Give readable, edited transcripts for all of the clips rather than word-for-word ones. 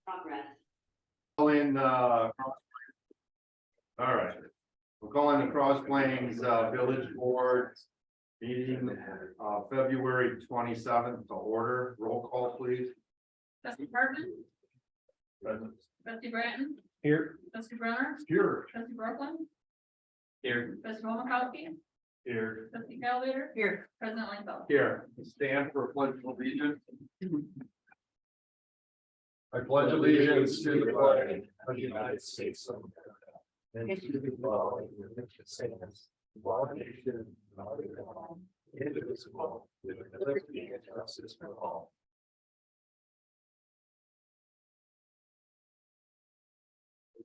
Progress. All right, we're calling the Cross Plains Village Board meeting February 27th to order. Roll call, please. Trustee Hartman, Present. trustee Bratton, Here. trustee Brunner, Here. trustee Brooklyn, Here. trustee Womakowski, Here. trustee Calvater, here, president Langfeld. Here. Stand for pledge of allegiance. I pledge allegiance to the flag of the United States of America and to the republic which stands one nation under God, indivisible, with liberty and justice for all.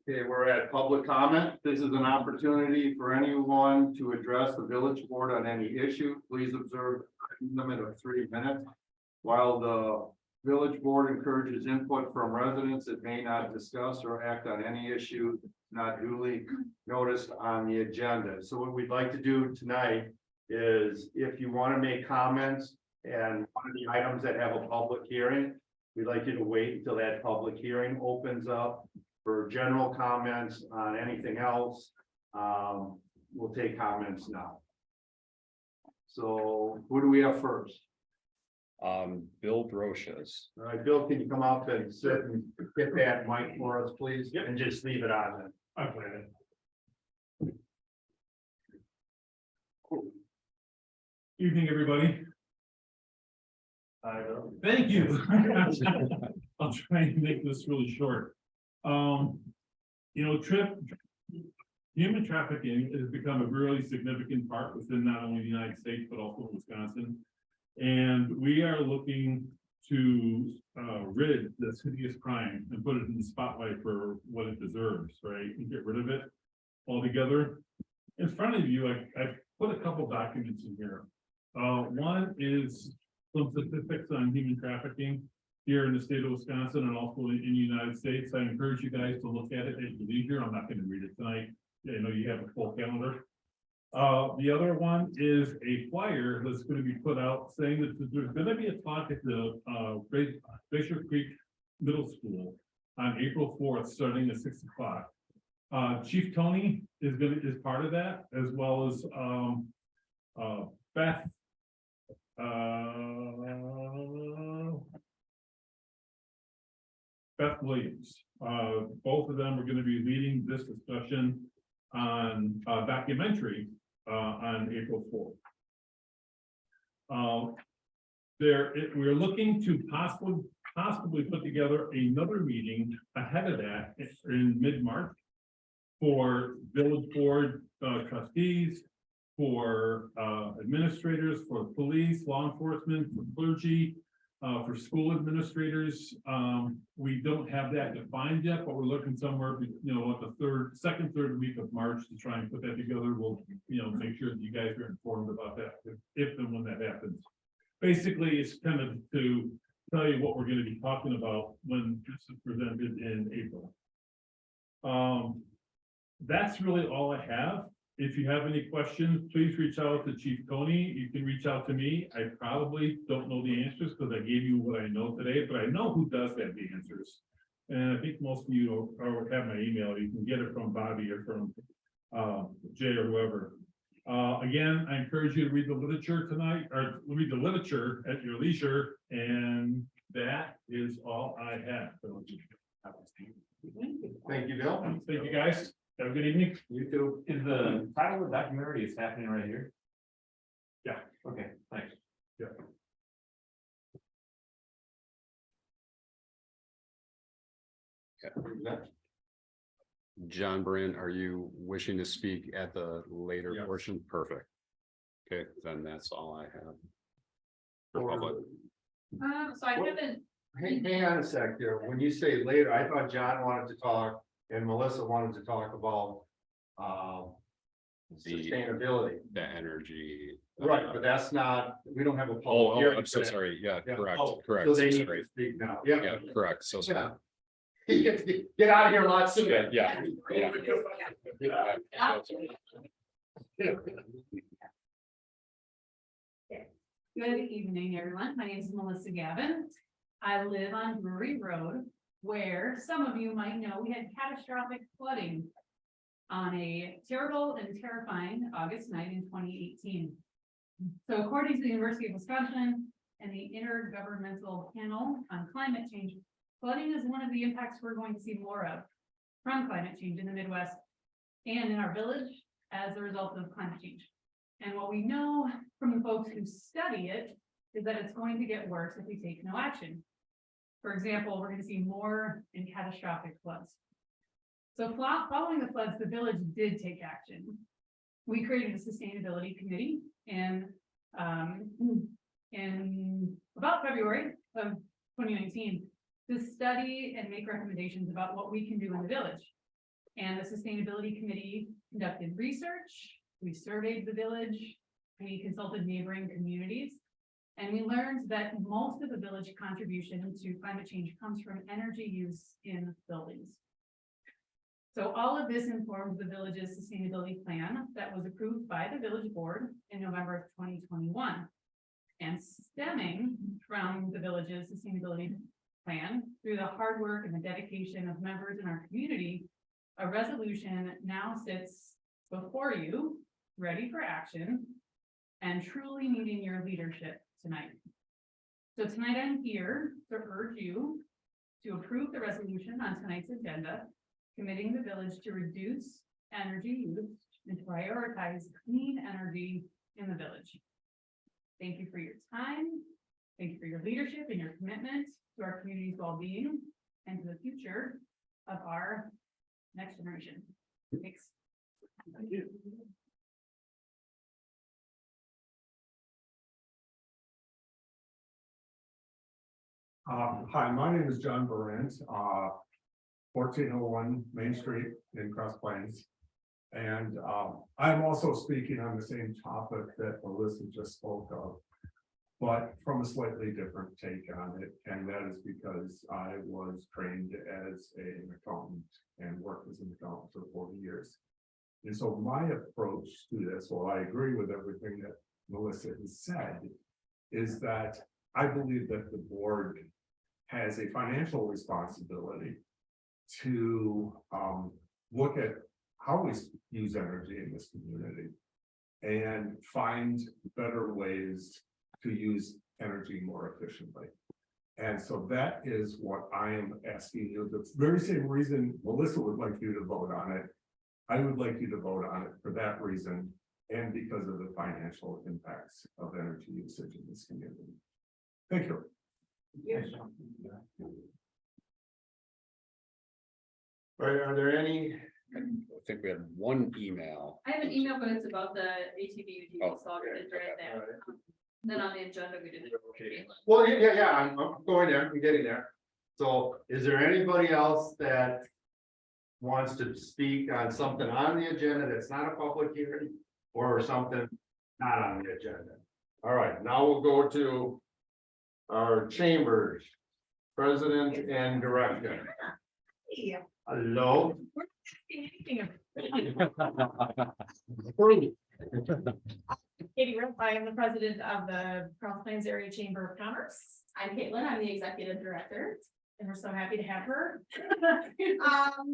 Okay, we're at public comment. This is an opportunity for anyone to address the village board on any issue. Please observe a limit of 3 minutes. While the village board encourages input from residents, it may not discuss or act on any issue not duly noticed on the agenda. So what we'd like to do tonight is, if you want to make comments and one of the items that have a public hearing, we'd like you to wait until that public hearing opens up for general comments on anything else. We'll take comments now. So who do we have first? Bill Brochus. All right, Bill, can you come up and sit and get that mic for us, please? Yep. And just leave it on then. I plan it. Evening, everybody. Thank you. I'll try and make this really short. Human trafficking has become a really significant part within not only the United States, but also Wisconsin. And we are looking to rid this hideous crime and put it in the spotlight for what it deserves, right? And get rid of it altogether. In front of you, I've put a couple documents in here. One is some statistics on human trafficking here in the state of Wisconsin and also in the United States. I encourage you guys to look at it at your leisure. I'm not going to read it tonight. I know you have a full calendar. The other one is a flyer that's going to be put out saying that there's going to be a talk at the Glacier Creek Middle School on April 4th, starting at 6 o'clock. Chief Tony is part of that, as well as Beth. Beth Williams. Both of them are going to be leading this discussion on documentary on April 4th. We're looking to possibly put together another meeting ahead of that in mid-March for village board trustees, for administrators, for police, law enforcement, for clergy, for school administrators. We don't have that defined yet, but we're looking somewhere, at the second, third week of March to try and put that together. We'll, make sure that you guys are informed about that if and when that happens. Basically, it's kind of to tell you what we're going to be talking about when this is presented in April. That's really all I have. If you have any questions, please reach out to Chief Tony. You can reach out to me. I probably don't know the answers because I gave you what I know today, but I know who does have the answers. And I think most of you have my email. You can get it from Bobby or from Jay or whoever. Again, I encourage you to read the literature tonight, or read the literature at your leisure. And that is all I have. Thank you, Bill. Thank you, guys. Have a good evening. You too. Is the title of the documentary is happening right here? Yeah. Okay, thanks. Yeah. John Brand, are you wishing to speak at the later Yes. portion? Perfect. Okay, then that's all I have. For public. So I haven't, Hang on a sec here. When you say later, I thought John wanted to talk and Melissa wanted to talk about sustainability. The energy. Right, but that's not, we don't have a public Oh, hearing I'm so for that. sorry. Yeah, Yeah. correct, Oh, correct. So So they need sorry. to speak now. Yeah, correct. So sorry. Get out of here a lot sooner. Yeah. good evening, everyone. My name is Melissa Gavin. I live on Brewery Road, where some of you might know we had catastrophic flooding on a terrible and terrifying August night in 2018. So according to the University of Wisconsin and the Intergovernmental Panel on Climate Change, flooding is one of the impacts we're going to see more of from climate change in the Midwest and in our village as a result of climate change. And what we know from the folks who study it is that it's going to get worse if we take no action. For example, we're going to see more in catastrophic floods. So following the floods, the village did take action. We created a sustainability committee in about February of 2019 to study and make recommendations about what we can do in the village. And the sustainability committee conducted research, we surveyed the village, we consulted neighboring communities, and we learned that most of the village contribution to climate change comes from energy use in buildings. So all of this informed the village's sustainability plan that was approved by the village board in November of 2021. And stemming from the village's sustainability plan, through the hard work and the dedication of members in our community, a resolution now sits before you, ready for action, and truly needing your leadership tonight. So tonight I'm here to urge you to approve the resolution on tonight's agenda, committing the village to reduce energy use and to prioritize clean energy in the village. Thank you for your time. Thank you for your leadership and your commitment to our community's well-being and to the future of our next generation. Thanks. Thank you. Hi, my name is John Barrent, 1401 Main Street in Cross Plains. And I'm also speaking on the same topic that Melissa just spoke of, but from a slightly different take on it. And that is because I was trained as an accountant and worked as an accountant for 40 years. And so my approach to this, while I agree with everything that Melissa has said, is that I believe that the board has a financial responsibility to look at how we use energy in this community and find better ways to use energy more efficiently. And so that is what I am asking you. The very same reason Melissa would like you to vote on it, I would like you to vote on it for that reason and because of the financial impacts of energy usage in this community. Thank you. Yes. Are there any? I think we had one email. I have an email, but it's about the ATV, Oh, so I'll get it right there. Then on the agenda, we did it. Okay. Well, yeah, I'm going there, I'm getting there. So is there anybody else that wants to speak on something on the agenda that's not a public hearing or something not on the agenda? All right, now we'll go to our chambers, president and director. Yeah. Hello. We're not asking anything Katie Ripp, I am the president of the Cross Plains Area Chamber of Commerce. I'm Caitlin, I'm the executive director. And we're so happy to have her.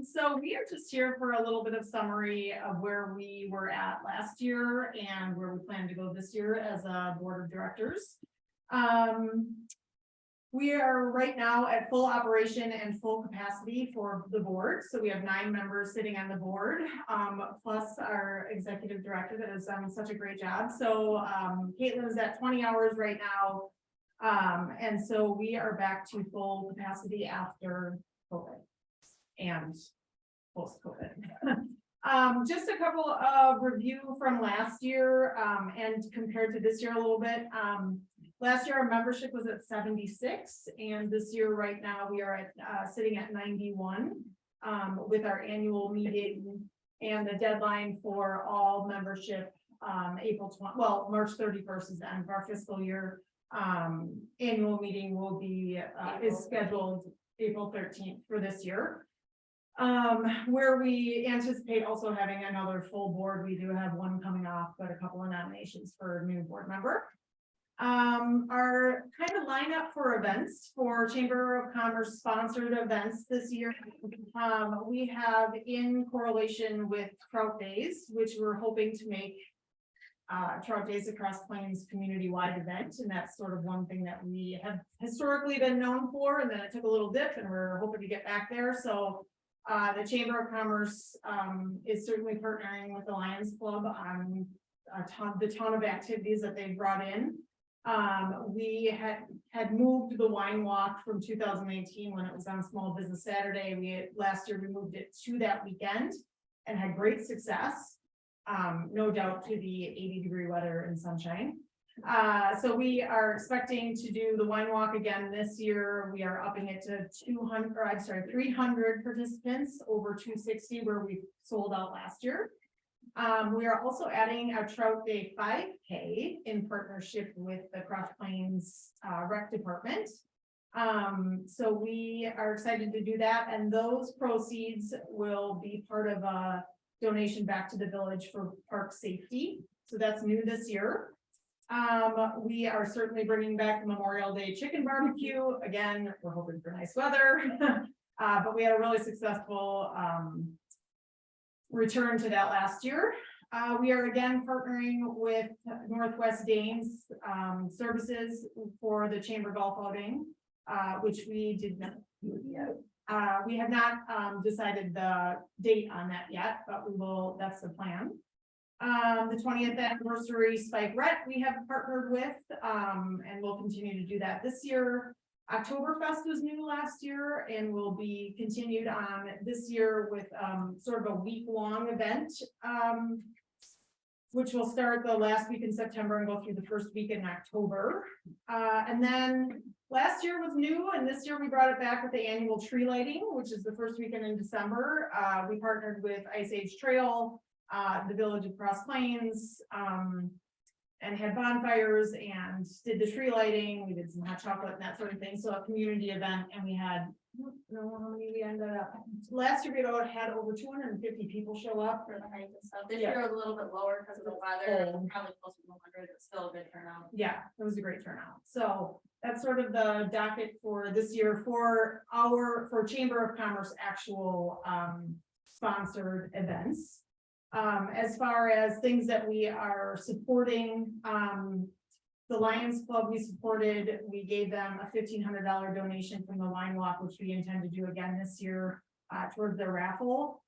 So we are just here for a little bit of summary of where we were at last year and where we plan to go this year as a board of directors. We are right now at full operation and full capacity for the board. So we have 9 members sitting on the board, plus our executive director that has done such a great job. So Caitlin is at 20 hours right now. And so we are back to full capacity after COVID and post-COVID. Just a couple of review from last year and compared to this year a little bit. Last year, our membership was at 76, and this year, right now, we are at sitting at 91 with our annual meeting and the deadline for all membership March 31st is the end of our fiscal year. Annual meeting will be is scheduled April 13th for this year. Where we anticipate also having another full board. We do have one coming off, but a couple of nominations for a new board member. Our kind of lineup for events for Chamber of Commerce sponsored events this year. We have in correlation with Trout Days, which we're hoping to make Trout Days Across Plains community-wide event, and that's sort of one thing that we have historically been known for, and then it took a little dip, and we're hoping to get back there, so the Chamber of Commerce is certainly partnering with the Lions Club on the ton of activities that they've brought in. We had moved the wine walk from 2018 when it was on Small Business Saturday. Last year we moved it to that weekend and had great success. No doubt to the 80-degree weather and sunshine. So we are expecting to do the wine walk again this year. We are upping it to 300 participants over 260 where we sold out last year. We are also adding a Trout Day 5K in partnership with the Cross Plains Rec Department. So we are excited to do that, and those proceeds will be part of a donation back to the village for park safety. So that's new this year. We are certainly bringing back the Memorial Day chicken barbecue. Again, we're hoping for nice weather, but we had a really successful return to that last year. We are again partnering with Northwest Danes Services for the Chamber Golf outing, which we did not do yet. We have not decided the date on that yet, but we will, that's the plan. The 20th anniversary Spike Rett we have partnered with, and we'll continue to do that this year. Oktoberfest was new last year and will be continued on this year with sort of a week-long event, which will start the last week in September and go through the first week in October. And then last year was new, and this year we brought it back with the annual tree lighting, which is the first weekend in December. We partnered with Ice Age Trail, the Village of Cross Plains, and had bonfires and did the tree lighting. We did some hot chocolate and that sort of thing. So a community event, and we had, I don't know how many we ended up. Last year we had over 250 people show up. For the hike and stuff. This year was a little bit lower because of the weather, probably closer to 100, but still a good turnout. Yeah, it was a great turnout. So that's sort of the docket for this year for Chamber of Commerce actual sponsored events. As far as things that we are supporting, the Lions Club we supported, we gave them a $1,500 donation from the wine walk, which we intend to do again this year towards their raffle.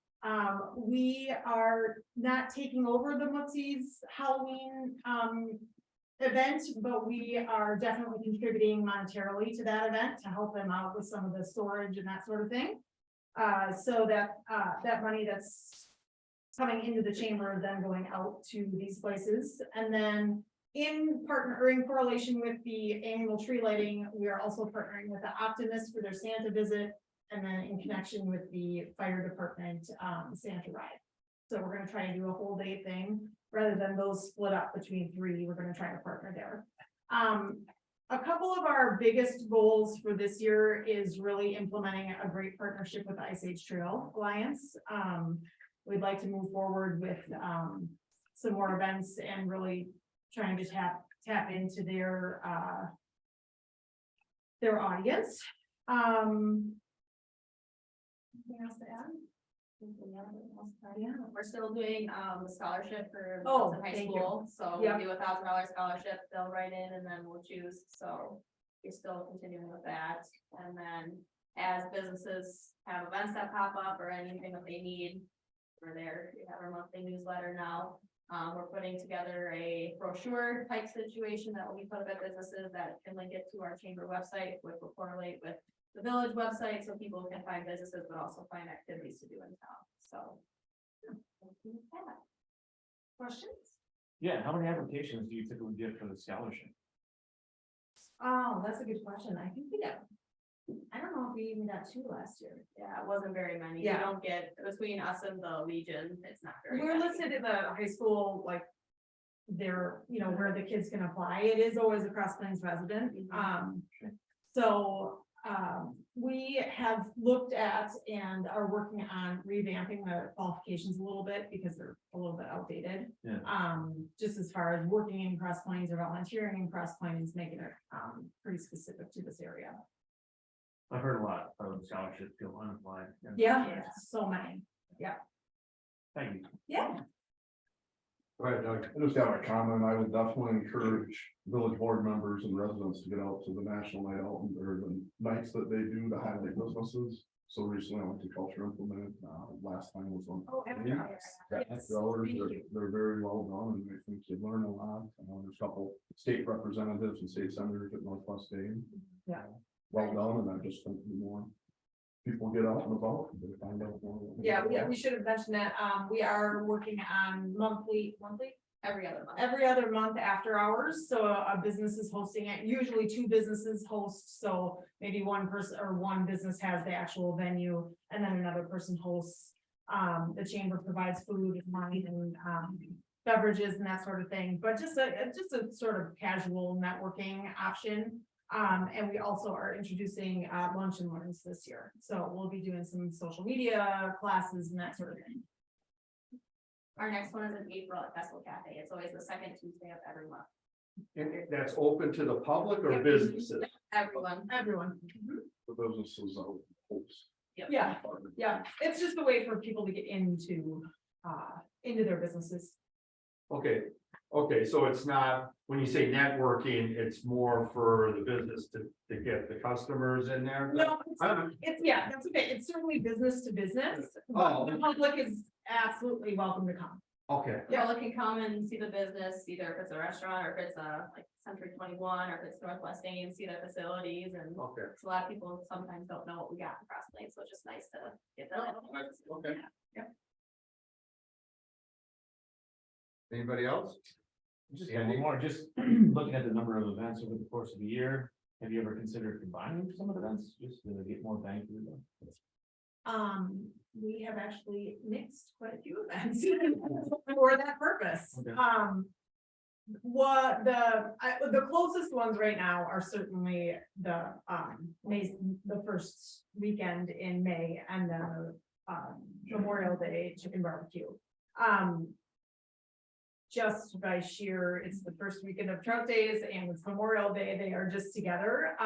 We are not taking over the Mootsie's Halloween event, but we are definitely contributing monetarily to that event to help them out with some of the storage and that sort of thing. So that that money that's coming into the chamber then going out to these places. And then in correlation with the annual tree lighting, we are also partnering with the Optimist for their Santa visit, and then in connection with the fire department Santa ride. So we're going to try and do a whole day thing rather than those split up between three. We're going to try to partner there. A couple of our biggest goals for this year is really implementing a great partnership with the Ice Age Trail Alliance. We'd like to move forward with some more events and really trying to tap into their audience. Anything else to add? Yeah, we're still doing the scholarship for Oh, high thank school, so Yep. we do $1,000 scholarship. They'll write in and then we'll choose. So we're still continuing with that. And then as businesses have events that pop up or anything that they need, we're there. We have our monthly newsletter now. We're putting together a brochure type situation that will be put up at businesses that can link it to our chamber website, which will correlate with the village website, so people can find businesses, but also find activities to do in town. So. Questions? Yeah, how many applications do you typically get for the scholarship? Oh, that's a good question. I think we got, I don't know if we even got 2 last year. Yeah, it wasn't very many. Yeah. We don't get, between us and the Legion, it's not very. We're many. listed in the high school, like, there, you know, where the kids can apply. It is always a Cross Plains resident. Mhm. So, we have looked at and are working on revamping the qualifications a little bit because they're a little bit outdated. Yeah. Just as far as working in Cross Plains or volunteering in Cross Plains, making it, pretty specific to this area. I've heard a lot of scholarships feel unapplied. Yeah, so many. Thank you. Yeah. Go ahead, Doug. I just got a comment. I would definitely encourage village board members and residents to get out to the national night out or the nights that they do to highlight businesses. So recently I went to Culture Implement, last time was on. Oh, after hours. Yes. After hours, Thank you. they're very well done and I think you learn a lot. There's a couple state representatives and state senators at Northwest Dane. Yeah. Well done, and I just think the more people get out and about, they find out more. Yeah, we should have mentioned that. We are working on monthly, Every other month. every other month after hours. So a business is hosting it. Usually two businesses host. So maybe one person or one business has the actual venue and then another person hosts. The chamber provides food, wine and, beverages and that sort of thing, but just a sort of casual networking option. And we also are introducing, lunch and learns this year. So we'll be doing some social media classes and that sort of thing. Our next one is in April at Festival Cafe. It's always the second Tuesday of every month. And that's open to the public or Yep. businesses? Everyone. Everyone. The businesses out. host. Yeah, yeah, it's just a way for people to get into their businesses. Okay, so it's not, when you say networking, it's more for the business to get the customers in there? No, Uh, yeah, that's okay. It's certainly business to business. Oh. The public is absolutely welcome to come. Okay, Yeah, look and come and see the business, either if it's a restaurant or if it's a like Century 21 or if it's Northwest Dane, see the facilities and. okay. A lot of people sometimes don't know what we got in Cross Plains, so it's just nice to get that. Okay. Yeah. Anybody else? Just one more, just looking at the number of events over the course of the year, have you ever considered combining some of the events, just to get more bang for the buck? We have actually mixed quite a few events for that purpose. Okay. What the closest ones right now are certainly the the first weekend in May and the Memorial Day chicken barbecue. Just by sheer, it's the first weekend of Trout Days and it's Memorial Day, they are just together.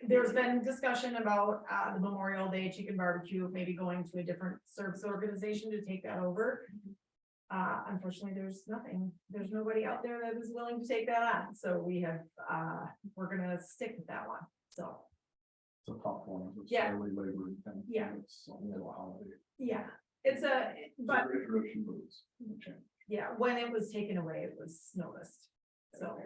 There's been discussion about the Memorial Day chicken barbecue, maybe going to a different service organization to take that over. Unfortunately, there's nobody out there that is willing to take that on, so we're gonna stick with that one, so. It's a tough one. It's Yeah. fairly labor intensive. Yeah. It's a little holiday. Yeah, but It's a great tradition, but it's gonna change. yeah, when it was taken away, it was noticed, so,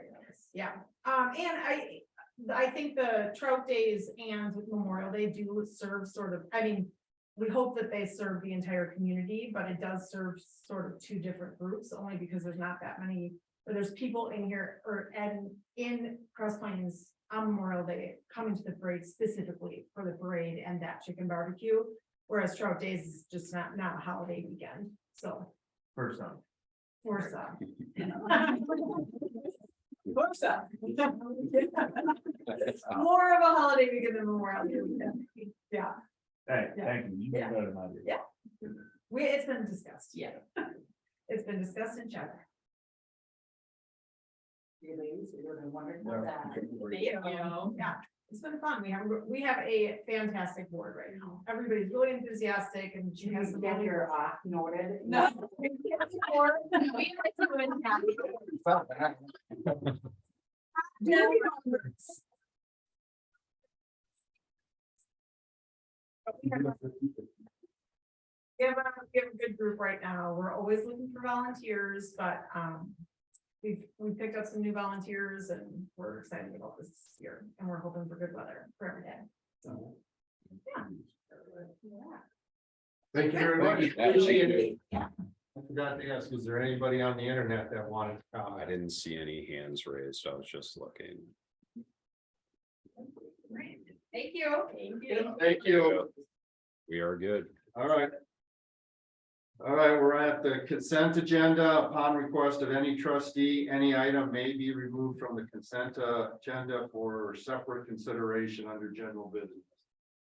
yeah. And I think the Trout Days and Memorial Day do serve sort of, I mean, we hope that they serve the entire community, but it does serve sort of two different groups, only because there's not that many, or there's people in here and in Cross Plains on Memorial Day coming to the parade specifically for the parade and that chicken barbecue, whereas Trout Days is just not a holiday weekend, so. First time. For some. For some. More of a holiday weekend than Memorial Day weekend. Yeah, Hey, Yeah. thank you. You know Yeah. better than I do. Yeah. It's been discussed, yeah. It's been discussed in chat. Yeah, it's been fun. We have a fantastic board right now. Everybody's really enthusiastic and she has. Get your noted. No. We like to win happy. We have a good group right now. We're always looking for volunteers, but we've picked up some new volunteers and we're excited about this year and we're hoping for good weather for every day. So, yeah. Thank you very much. Appreciate it. Yeah. I forgot to ask, is there anybody on the internet that wanted to I comment? didn't see any hands raised. I was just looking. Great. Thank you. Thank you. Thank you. We are good. All right. All right, we're at the consent agenda. Upon request of any trustee, any item may be removed from the consent agenda for separate consideration under general business.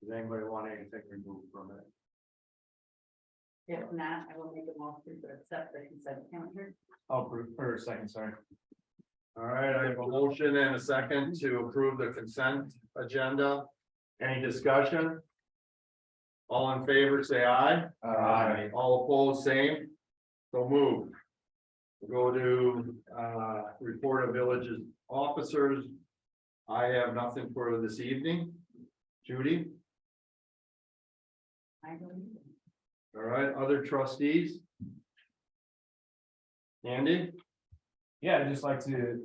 Does anybody want anything removed from it? If not, I will make a motion to accept the consent calendar. I'll approve, or second, sorry. All right, I have a motion and a second to approve the consent agenda. Any discussion? All in favor, say aye. Aye. All opposed, same. So moved. We'll go to report of villages officers. I have nothing for this evening. Judy? I don't. All right, other trustees? Andy? Yeah, I'd just like to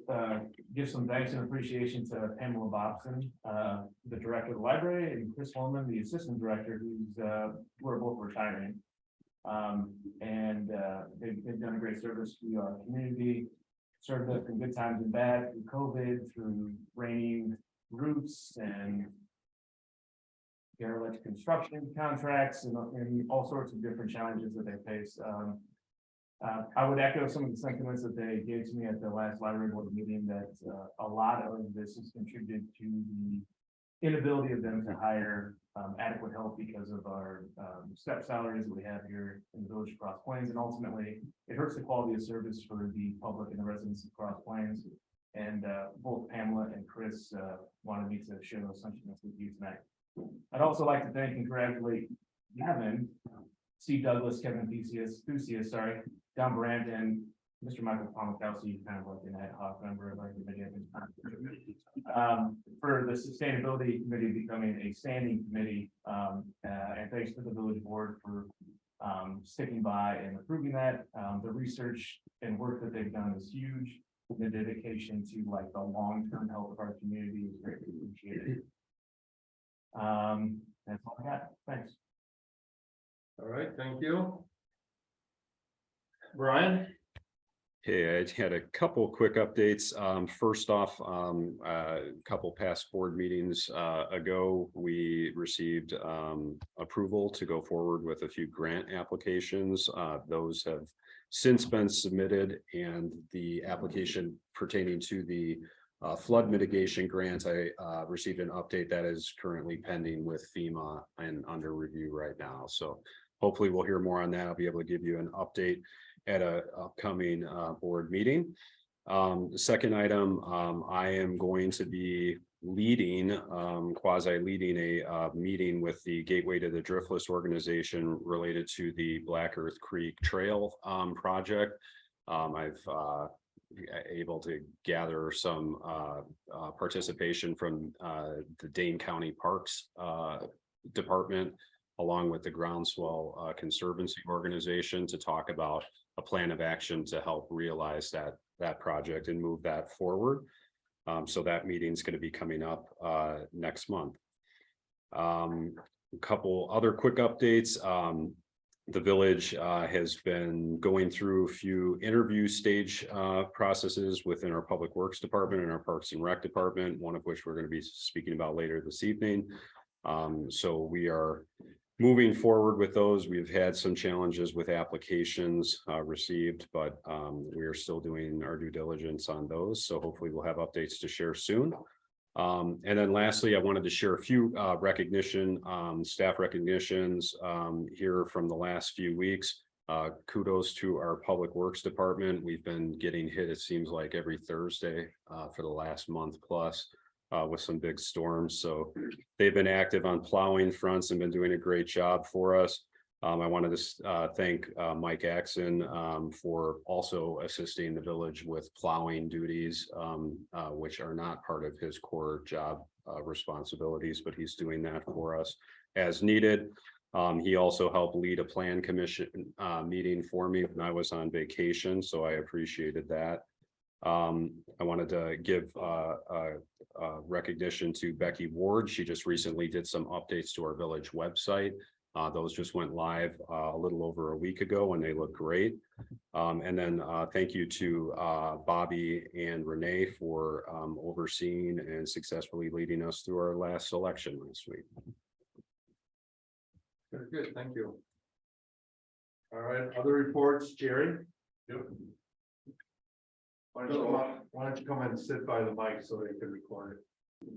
give some thanks and appreciation to Pamela Bobson, the director of the library, and Chris Holman, the assistant director, who are both retiring. They've done a great service to our community, served us in good times and bad, through COVID, through raining roofs and derelict construction contracts and all sorts of different challenges that they face. I would echo some of the sentiments that they gave to me at the last library board meeting, that a lot of this has contributed to the inability of them to hire adequate help because of our step salaries that we have here in the village of Cross Plains, and ultimately it hurts the quality of service for the public and the residents of Cross Plains. And both Pamela and Chris wanted me to share those sentiments with you tonight. I'd also like to thank and congratulate Gavin, Steve Douglas, Kevin Thusius, Don Brandt, and Mr. Michael Palmakowski, kind of like an ad hoc member of our committee, for the sustainability committee becoming a standing committee. And thanks to the village board for sticking by and approving that. The research and work that they've done is huge. The dedication to like the long-term health of our community is greatly appreciated. That's all I got. Thanks. All right, thank you. Brian? Okay, I had a couple quick updates. First off, a couple past board meetings ago, we received approval to go forward with a few grant applications. Those have since been submitted, and the application pertaining to the flood mitigation grant, I received an update that is currently pending with FEMA and under review right now. So hopefully we'll hear more on that. I'll be able to give you an update at a upcoming board meeting. The second item, I am going to be leading, quasi-leading a meeting with the Gateway to the Driftless organization related to the Black Earth Creek Trail project. I've able to gather some participation from the Dane County Parks Department, along with the Groundswell Conservancy organization, to talk about a plan of action to help realize that project and move that forward. So that meeting is going to be coming up next month. A couple other quick updates. The village has been going through a few interview stage processes within our Public Works Department and our Parks and Rec Department, one of which we're going to be speaking about later this evening. So we are moving forward with those. We've had some challenges with applications received, but we are still doing our due diligence on those. So hopefully we'll have updates to share soon. And then lastly, I wanted to share a few staff recognitions here from the last few weeks. Kudos to our Public Works Department. We've been getting hit, it seems like, every Thursday for the last month plus with some big storms. So they've been active on plowing fronts and been doing a great job for us. I wanted to thank Mike Axon for also assisting the village with plowing duties, which are not part of his core job responsibilities, but he's doing that for us as needed. He also helped lead a plan commission meeting for me when I was on vacation, so I appreciated that. I wanted to give recognition to Becky Ward. She just recently did some updates to our village website. Those just went live a little over a week ago and they look great. And then thank you to Bobby and Renee for overseeing and successfully leading us through our last election last week. Very good, thank you. All right, other reports, Jerry? Yep. Why don't you come and sit by the mic so they can record it?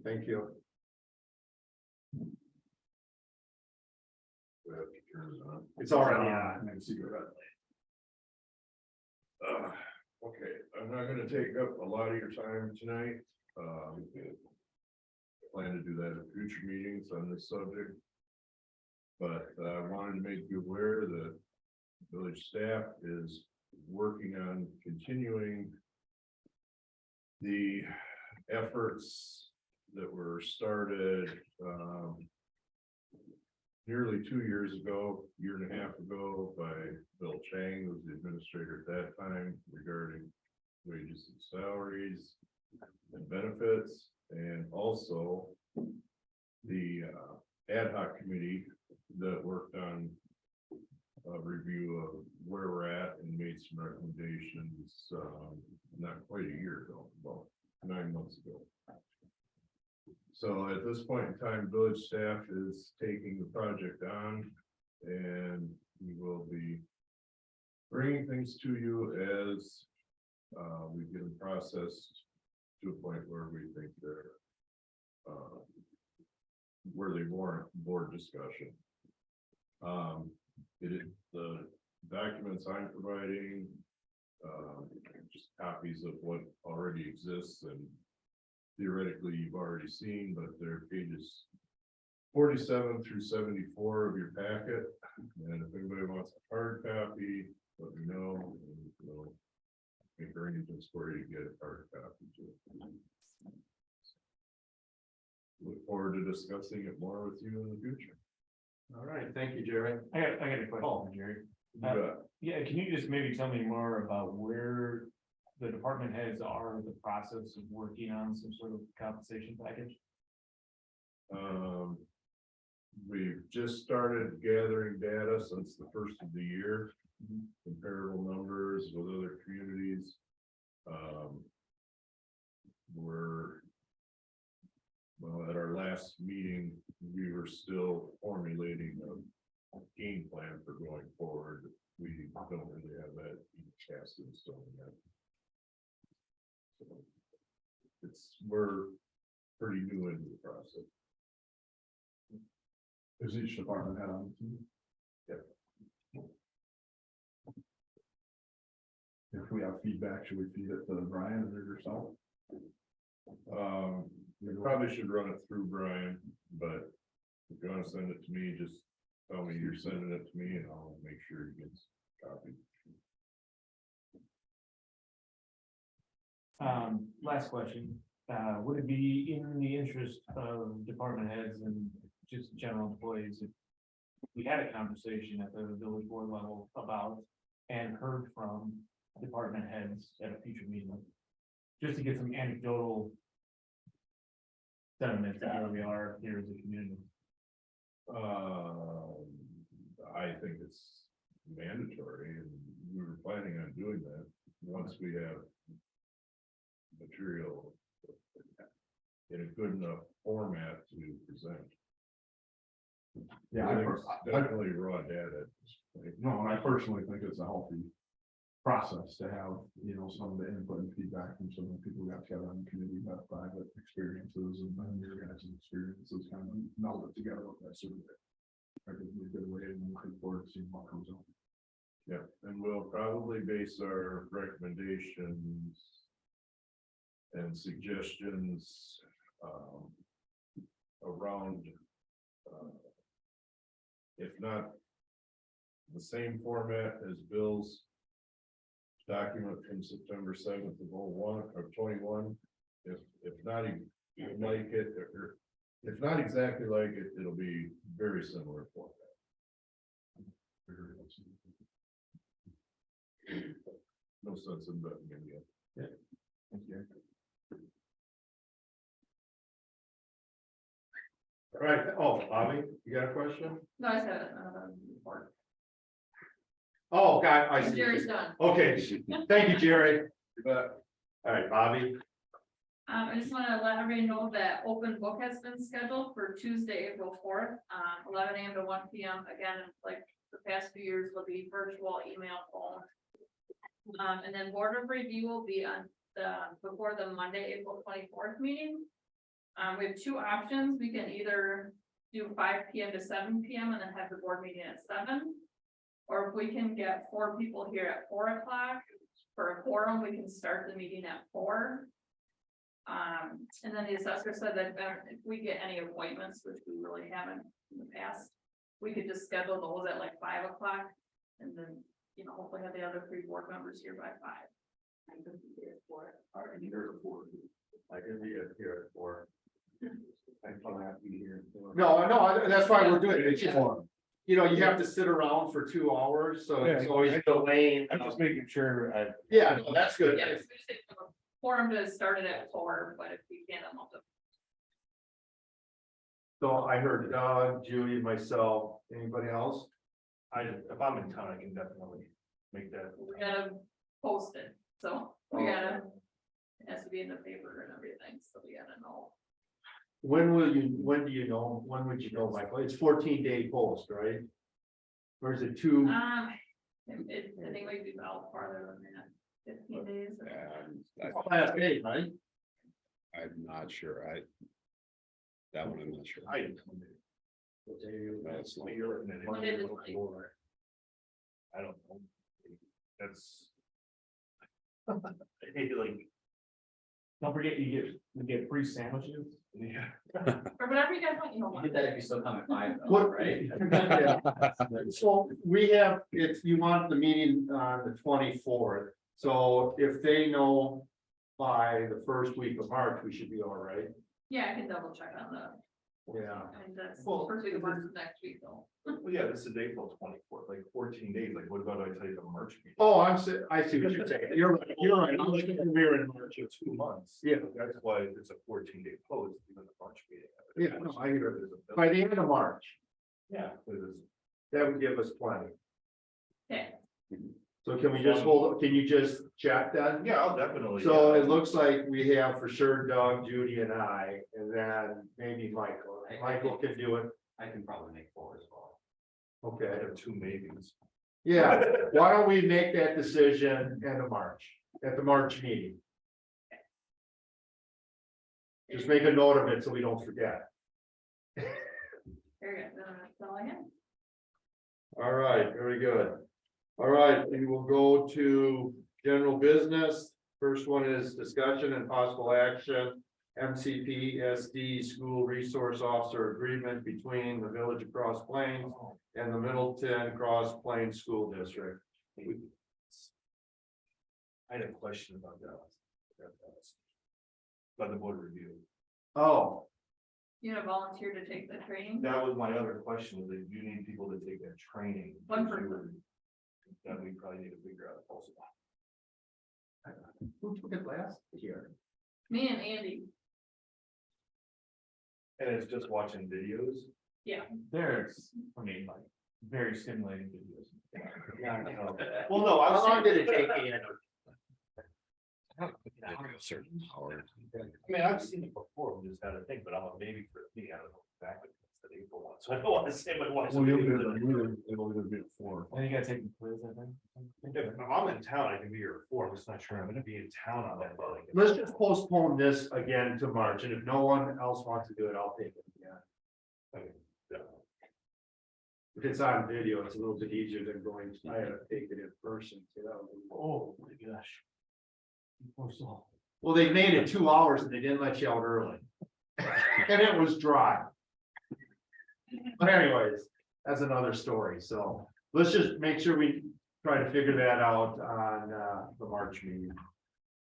Thank you. It's already on. Okay, I'm not gonna take up a lot of your time tonight. Plan to do that in future meetings on this subject. But I wanted to make you aware that village staff is working on continuing the efforts that were started, nearly 2 years ago, year and a half ago, by Bill Chang, who was the administrator at that time, regarding wages and salaries and benefits, and also the ad hoc committee that worked on a review of where we're at and made some recommendations, not quite a year ago, about 9 months ago. So at this point in time, village staff is taking the project on, and we will be bringing things to you as we get them processed to a point where we think they're where they warrant board discussion. The documents I'm providing, just copies of what already exists, and theoretically you've already seen, but they're pages 47 through 74 of your packet. And if anybody wants a hard copy, let me know, and we'll make arrangements for you to get a hard copy too. Look forward to discussing it more with you in the future. All right, thank you, Jerry. I got a question, Jerry. You bet. Yeah, can you just maybe tell me more about where the department heads are in the process of working on some sort of compensation package? We've just started gathering data since the first of the year, comparable numbers with other communities. Well, at our last meeting, we were still formulating a game plan for going forward. We don't really have that cast in stone yet. So we're pretty new into the process. Is each department head on the team? If we have feedback, should we feed it to Brian or yourself? We probably should run it through Brian, but if you want to send it to me, just tell me you're sending it to me and I'll make sure it gets copied. Last question, would it be in the interest of department heads and just general employees if we had a conversation at the village board level about and heard from department heads at a future meeting? Just to get some anecdotal sentiment of where we are here as a community. I think it's mandatory, and we were planning on doing that once we have material in a good enough format to present. Yeah, I think it's definitely raw data. No, and I personally think it's a healthy process to have, you know, some of the input and feedback from some of the people who got together on the committee, that private experiences and then your guys' experiences kind of melded together with that survey. I think we did a way and looking forward to seeing what comes out. Yeah, and we'll probably base our recommendations and suggestions around, if not the same format as Bill's document from September 7th of 01 or 21, if not like it, or if not exactly like it, it'll be very similar format. No sense in betting again. Yeah. Thank you. All right, oh, Bobby, you got a question? No, I said another report. Oh, God, I see. Jerry's done. Okay, thank you, Jerry. All right, Bobby. I just wanna let everybody know that open book has been scheduled for Tuesday, April 4th, 11 a.m. to 1 p.m. Again, like the past few years, will be virtual, email, phone. And then board of review will be on before the Monday, April 24th meeting. We have two options. We can either do 5 p.m. to 7 p.m. and then have the board meeting at 7. Or if we can get 4 people here at 4 o'clock for a quorum, we can start the meeting at 4. And then the assessor said that if we get any appointments, which we really haven't in the past, we could just schedule those at like 5 o'clock. And then, you know, hopefully have the other 3 board members here by 5. I can be here for, or here for, I can be here for. I'm probably have to be here. No, that's why we're doing it. It's just, you know, you have to sit around for 2 hours, so it's always delaying. I'm just making sure I. Yeah, no, that's good. Yeah, so we just take the quorum to start it at 4, but if we can't, I'm also. So I heard Doug, Julie, myself, anybody else? If I'm in town, I can definitely make that. We gotta post it, so we gotta, it has to be in the paper and everything, so we gotta know. When do you know, when would you know, Michael? It's 14-day post, right? Or is it 2? I think it might be about farther than that, 15 days. or- Last day, right? I'm not sure. That one I'm not sure. That's long. Monday to Friday. I don't know. That's. Like. Don't forget, you get free sandwiches. Yeah. Or whatever you guys want, you know. You did that if you still come at 5, though, What, right? So we have, you want the meeting on the 24th, so if they know by the first week of March, we should be all right. Yeah, I can double check on the, Yeah. I mean, that's Well, first week of March is next week though. Well, yeah, this is April 24th, like 14 days, like what about I tell you the March meeting? Oh, I see what you're saying. You're right, you're right. I'm looking at we're in March. 2 months. Yeah. That's why it's a 14-day post, even the March meeting. Yeah, no, I hear There's a- By the end of March, Yeah. there's- that would give us plenty. Okay, So can we just can you just check that? Yeah, I'll definitely. So yeah. it looks like we have for sure Doug, Judy and I, and then maybe Michael. Michael can do it. I can probably make 4 as well. I Okay, have 2 maybes. yeah, why don't we make that decision end of March, at the March meeting? Just make a note of it so we don't forget. very good, that's all I have. All right, very good. All right, we will go to general business. First one is discussion and possible action. MCP SD School Resource Officer Agreement between the Village of Cross Plains and the Middleton Cross Plains School District. I had a question about that. About the board review. Oh, You gonna volunteer to take the training? That was my other question, was that you need people to take that training. One person. That we probably need to figure out also. who took it last year? Me and Andy, And it's just watching videos. There's, I mean, like, very stimulating videos. Well, no, How long did it take you? Certain power. I mean, I've seen it before, we just had a thing, but I'm a maybe for me, I don't know exactly. It's the April one, so I don't want to say my wife's. Well, it'll either be at 4. And you gotta take the quiz, I think. If I'm in town, I can be here at 4, I'm just not sure I'm gonna be in town on that day. Let's just postpone this again to March, and if no one else wants to do it, I'll take it again. If it's on video, it's a little bit easier than going, I had to take it in person, so that was. Oh, my gosh. Well, they made it 2 hours and they didn't let you out early. And it was dry. But anyways, that's another story, so let's just make sure we try to figure that out on the March meeting.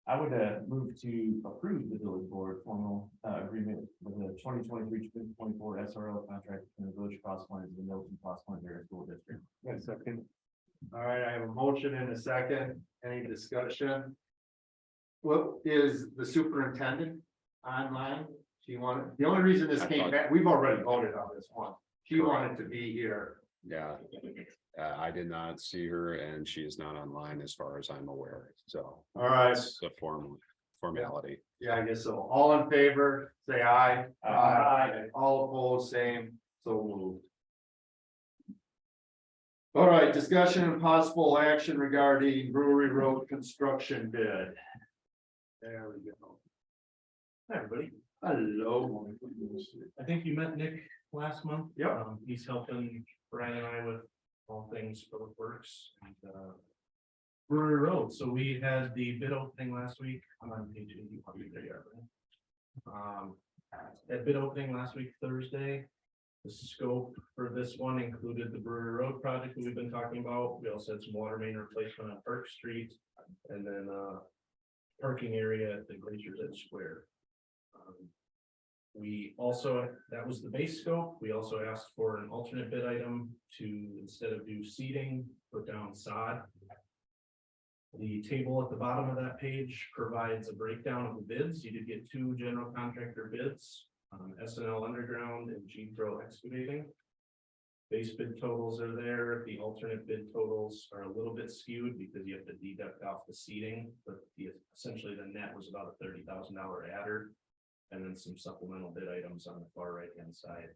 I would move to approve the village board formal agreement with the 2023-2024 SRO contract between the Village of Cross Plains and the Middleton Cross Plains Area School District. Second. All right, I have a motion and a second. Any discussion? What is the superintendent online? She wanted, the only reason this came back, we've already voted on this one. She wanted to be here. Yeah. I did not see her and she is not online as far as I'm aware. So All right, it's a formal. formality. Yeah, I guess so. All in favor, say aye. Aye. All opposed, same, so moved. All right, discussion and possible action regarding Brewery Road construction bid. There we go. Hi, everybody. Hello. I think you met Nick last month. Yep. He's helping Brian and I with all things public works and Brewery Road. So we had the bid opening last week. I'm on page 80. There you are, Brian. At bid opening last week, Thursday. The scope for this one included the Brewery Road project that we've been talking about. We also had some water main replacement on Park Street and then parking area at the Glacier's Edge Square. We also, that was the base scope. We also asked for an alternate bid item to, instead of do seating, put down sod. The table at the bottom of that page provides a breakdown of the bids. You did get 2 general contractor bids, SNL Underground and G-Pro Excavating. Base bid totals are there. The alternate bid totals are a little bit skewed because you have to deduct off the seating, but essentially the net was about a $30,000 adder. And then some supplemental bid items on the far right hand side.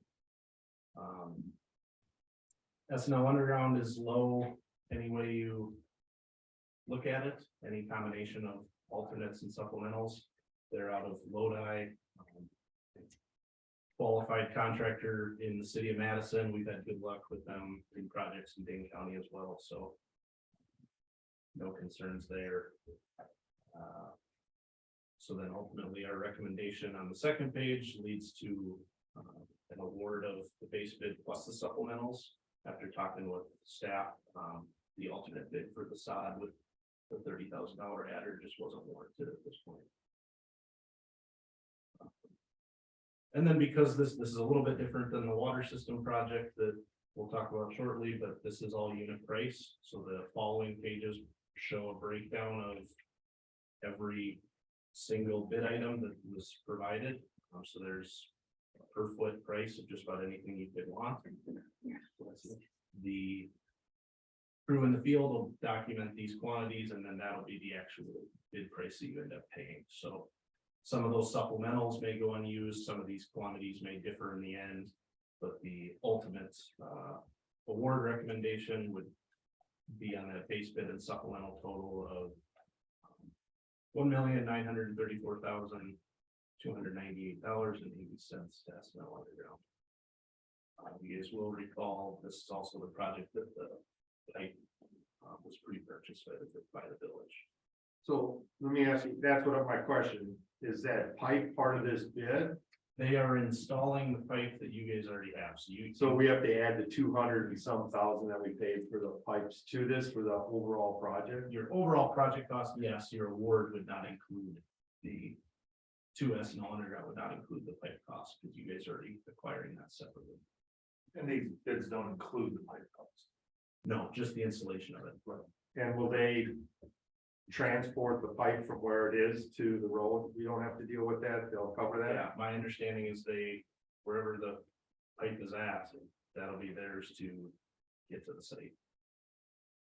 SNL Underground is low any way you look at it, any combination of alternates and supplementals. They're out of Lodi. Qualified contractor in the city of Madison. We've had good luck with them in projects in Dane County as well, so no concerns there. So then ultimately our recommendation on the second page leads to an award of the base bid plus the supplementals. After talking with staff, the alternate bid for the sod with the $30,000 adder just wasn't warranted at this point. And then because this is a little bit different than the water system project that we'll talk about shortly, but this is all unit price. So the following pages show a breakdown of every single bid item that was provided. So there's a per foot price of just about anything you could want. The crew in the field will document these quantities and then that'll be the actual bid price that you end up paying. So some of those supplementals may go unused, some of these quantities may differ in the end, but the ultimate award recommendation would be on that base bid and supplemental total of $1,934,298.80 to SNL Underground. You guys will recall this is also the project that the pipe was pre-purchased by the village. So let me ask you, that's what my question is, that pipe part of this bid? They are installing the pipe that you guys already have, So we have to add the 200 and some thousand that we paid for the pipes to this for the overall project? Your overall project cost, yes, your award would not include the 2S and Underground would not include the pipe cost because you guys are already acquiring that separately. And these bids don't include the pipe cost. No, just the installation of it. And will they transport the pipe from where it is to the road? We don't have to deal with that, they'll cover that? Yeah, my understanding is wherever the pipe is at, that'll be theirs to get to the site.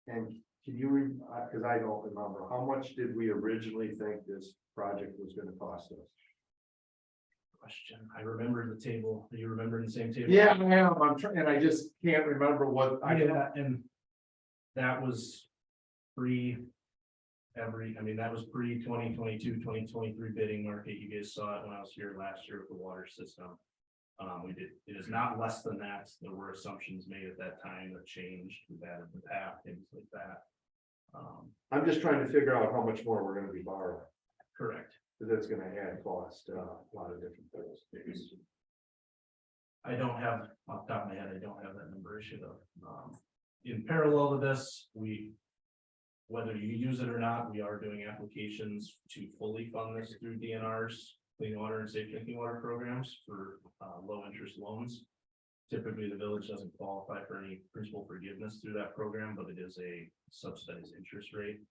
And can you, because I don't remember, how much did we originally think this project was gonna cost us? Question. I remember the table. Do you remember the same table? Yeah, I am, I'm trying, and I just can't remember what Yeah, and that was that was pre 2022, 2023 bidding market. You guys saw it when I was here last year with the water system. It is not less than that. There were assumptions made at that time that changed. We've added the path, things like that. I'm just trying to figure out how much more we're gonna be borrowing, Correct. because that's gonna add cost, a lot of different things. I don't have, off the top of my head, I don't have that number issued up. In parallel to this, whether you use it or not, we are doing applications to fully fund this through DNR's Clean Water and Safe Drinking Water programs for low interest loans. Typically, the village doesn't qualify for any principal forgiveness through that program, but it is a subsidized interest rate.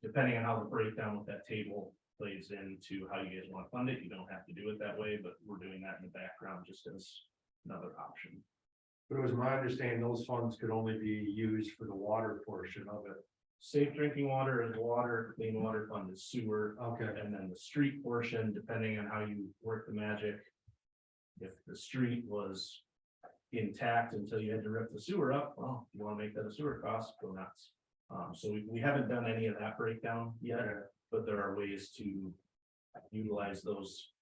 Depending on how the breakdown with that table plays into how you guys want to fund it, you don't have to do it that way, but we're doing that in the background just as another option. But it was my understanding those funds could only be used for the water portion of it. safe drinking water is water, clean water fund is sewer. Okay. And then the street portion, depending on how you work the magic. If the street was intact until you had to rip the sewer up, well, if you wanna make that a sewer cost, go nuts. So we haven't done any of that breakdown yet, but there are ways to utilize those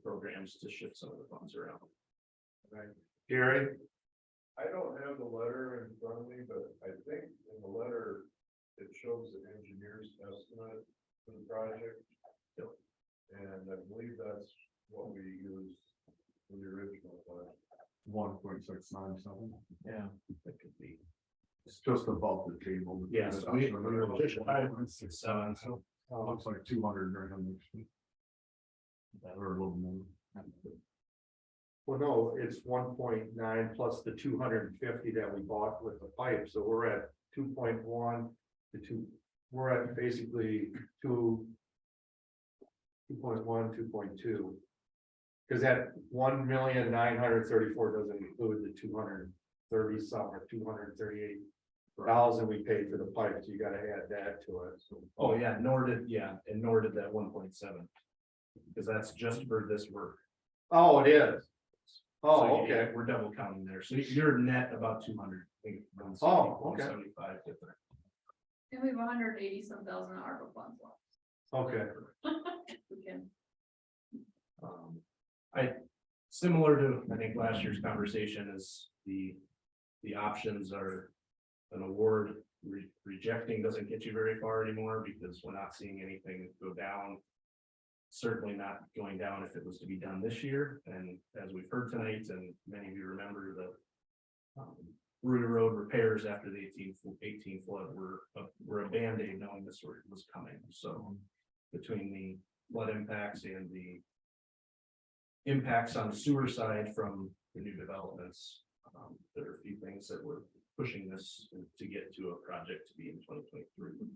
programs to shift some of the funds around. Gary? I don't have the letter in front of me, but I think in the letter, it shows the engineer's estimate for the project. And I believe that's what we used for the original plan. 1.697. Yeah, that could be. It's just above the table. Yes. Looks like 200 grand. Or a little more. Well, no, it's 1.9 plus the 250 that we bought with the pipe, so we're at 2.1 to 2. We're at basically 2.1, 2.2. Because that 1,934,000 doesn't include the 230 some or 238,000 we paid for the pipe, so you gotta add that to it, so. Oh, yeah, nor did that 1.7. Because that's just for this work. Oh, it is. So Oh, you- okay. We're double counting there, so you're net about 200. I think, Oh, okay. 175 different. And we have 180 some thousand ARPA funds left. Okay. We can, Similar to, I think, last year's conversation is the options are an award. Rejecting doesn't get you very far anymore because we're not seeing anything go down. Certainly not going down if it was to be done this year, and as we've heard tonight, and many of you remember the Rudy Road repairs after the 18 flood were a Band-Aid knowing this was coming, so between the flood impacts and the impacts on the sewer side from the new developments, there are a few things that were pushing this to get to a project to be in 2023.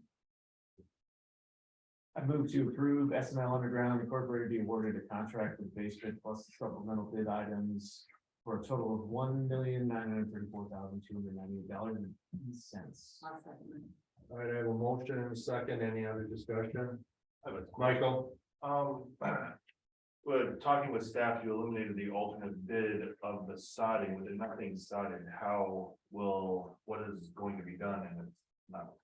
I move to approve SML Underground Incorporated be awarded a contract with base bid plus supplemental bid items for a total of $1,934,298.80. All right, I have a motion and a second. Any other discussion? Michael? But talking with staff, you eliminated the alternate bid of the sodding, with it not being sodded, what is going to be done, and it's not.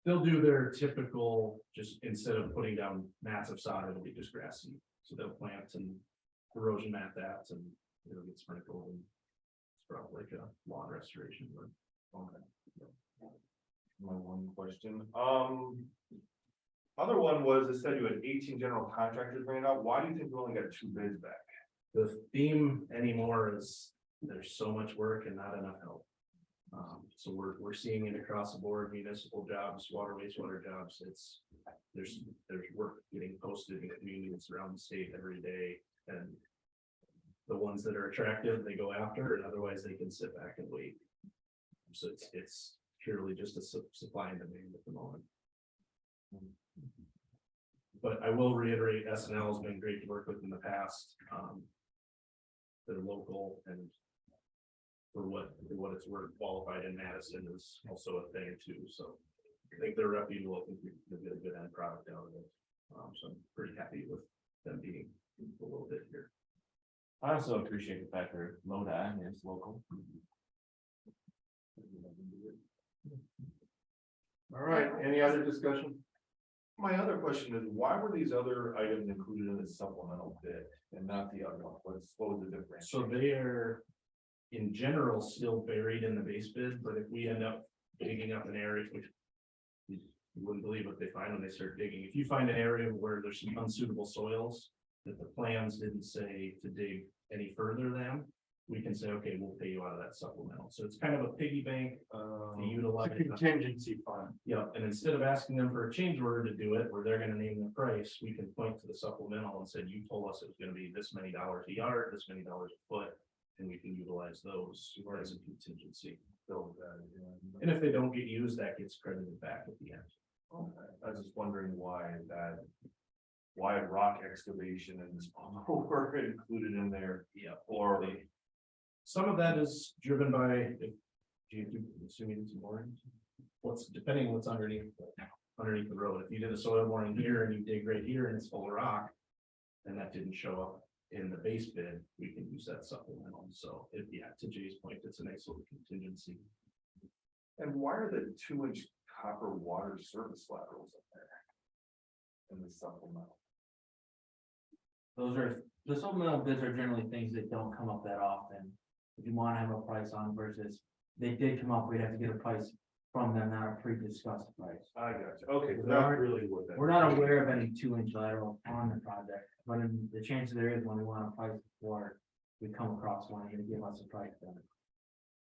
They'll do their typical, just instead of putting down mats of sod, it'll be just grass seed. So they'll plant and erosion mat that and it'll get sprinkled and it's probably like a lawn restoration work. Okay. My one question. Other one was, it said you had 18 general contractors ran out. Why do you think we only got 2 bids back? The theme anymore is there's so much work and not enough help. So we're seeing it across the board, municipal jobs, water, wastewater jobs. There's work getting posted in communities around the state every day, and the ones that are attractive, they go after, and otherwise they can sit back and wait. So it's purely just a supply and demand at the moment. But I will reiterate, SNL has been great to work with in the past. They're local, and for what it's worth, qualified in Madison is also a thing too, so I think they're reputable. I think we'll get a good end product out of it. So I'm pretty happy with them being a little bit here. I also appreciate the fact they're Lodi and it's local. All right, any other discussion? My other question is, why were these other items included in the supplemental bid and not the other one? What was the difference? So they are, in general, still buried in the base bid, but if we end up digging up an area, which you wouldn't believe what they find when they start digging. If you find an area where there's some unsuitable soils that the plans didn't say to dig any further than, we can say, okay, we'll pay you out of that supplemental. So it's kind of a piggy bank to utilize. It's a contingency fund. Yeah, and instead of asking them for a change order to do it, where they're gonna name the price, we can point to the supplemental and said, you told us it was gonna be this many dollars a yard, this many dollars a foot. And we can utilize those as a contingency. And if they don't get used, that gets credited back at the end. Okay. I was just wondering why rock excavation and this were included in there. Yeah. Or some of that is driven by, assuming it's more. what's, depending on what's underneath the road. If you did a soil boring here and you dig right here and it's full of rock, and that didn't show up in the base bid, we can use that supplemental. So if, yeah, to Jay's point, it's a nice little contingency. And why are the 2-inch copper water service laterals up there? In the supplemental? Those are, the supplemental bids are generally things that don't come up that often. If you wanna have a price on versus, they did come up, we'd have to get a price from them, not a pre-discussed price. I got you. Okay, so There that's aren't- really what that. We're not aware of any 2-inch lateral on the project, but in the chance there is when we want a price for, we come across one, you give us a price then.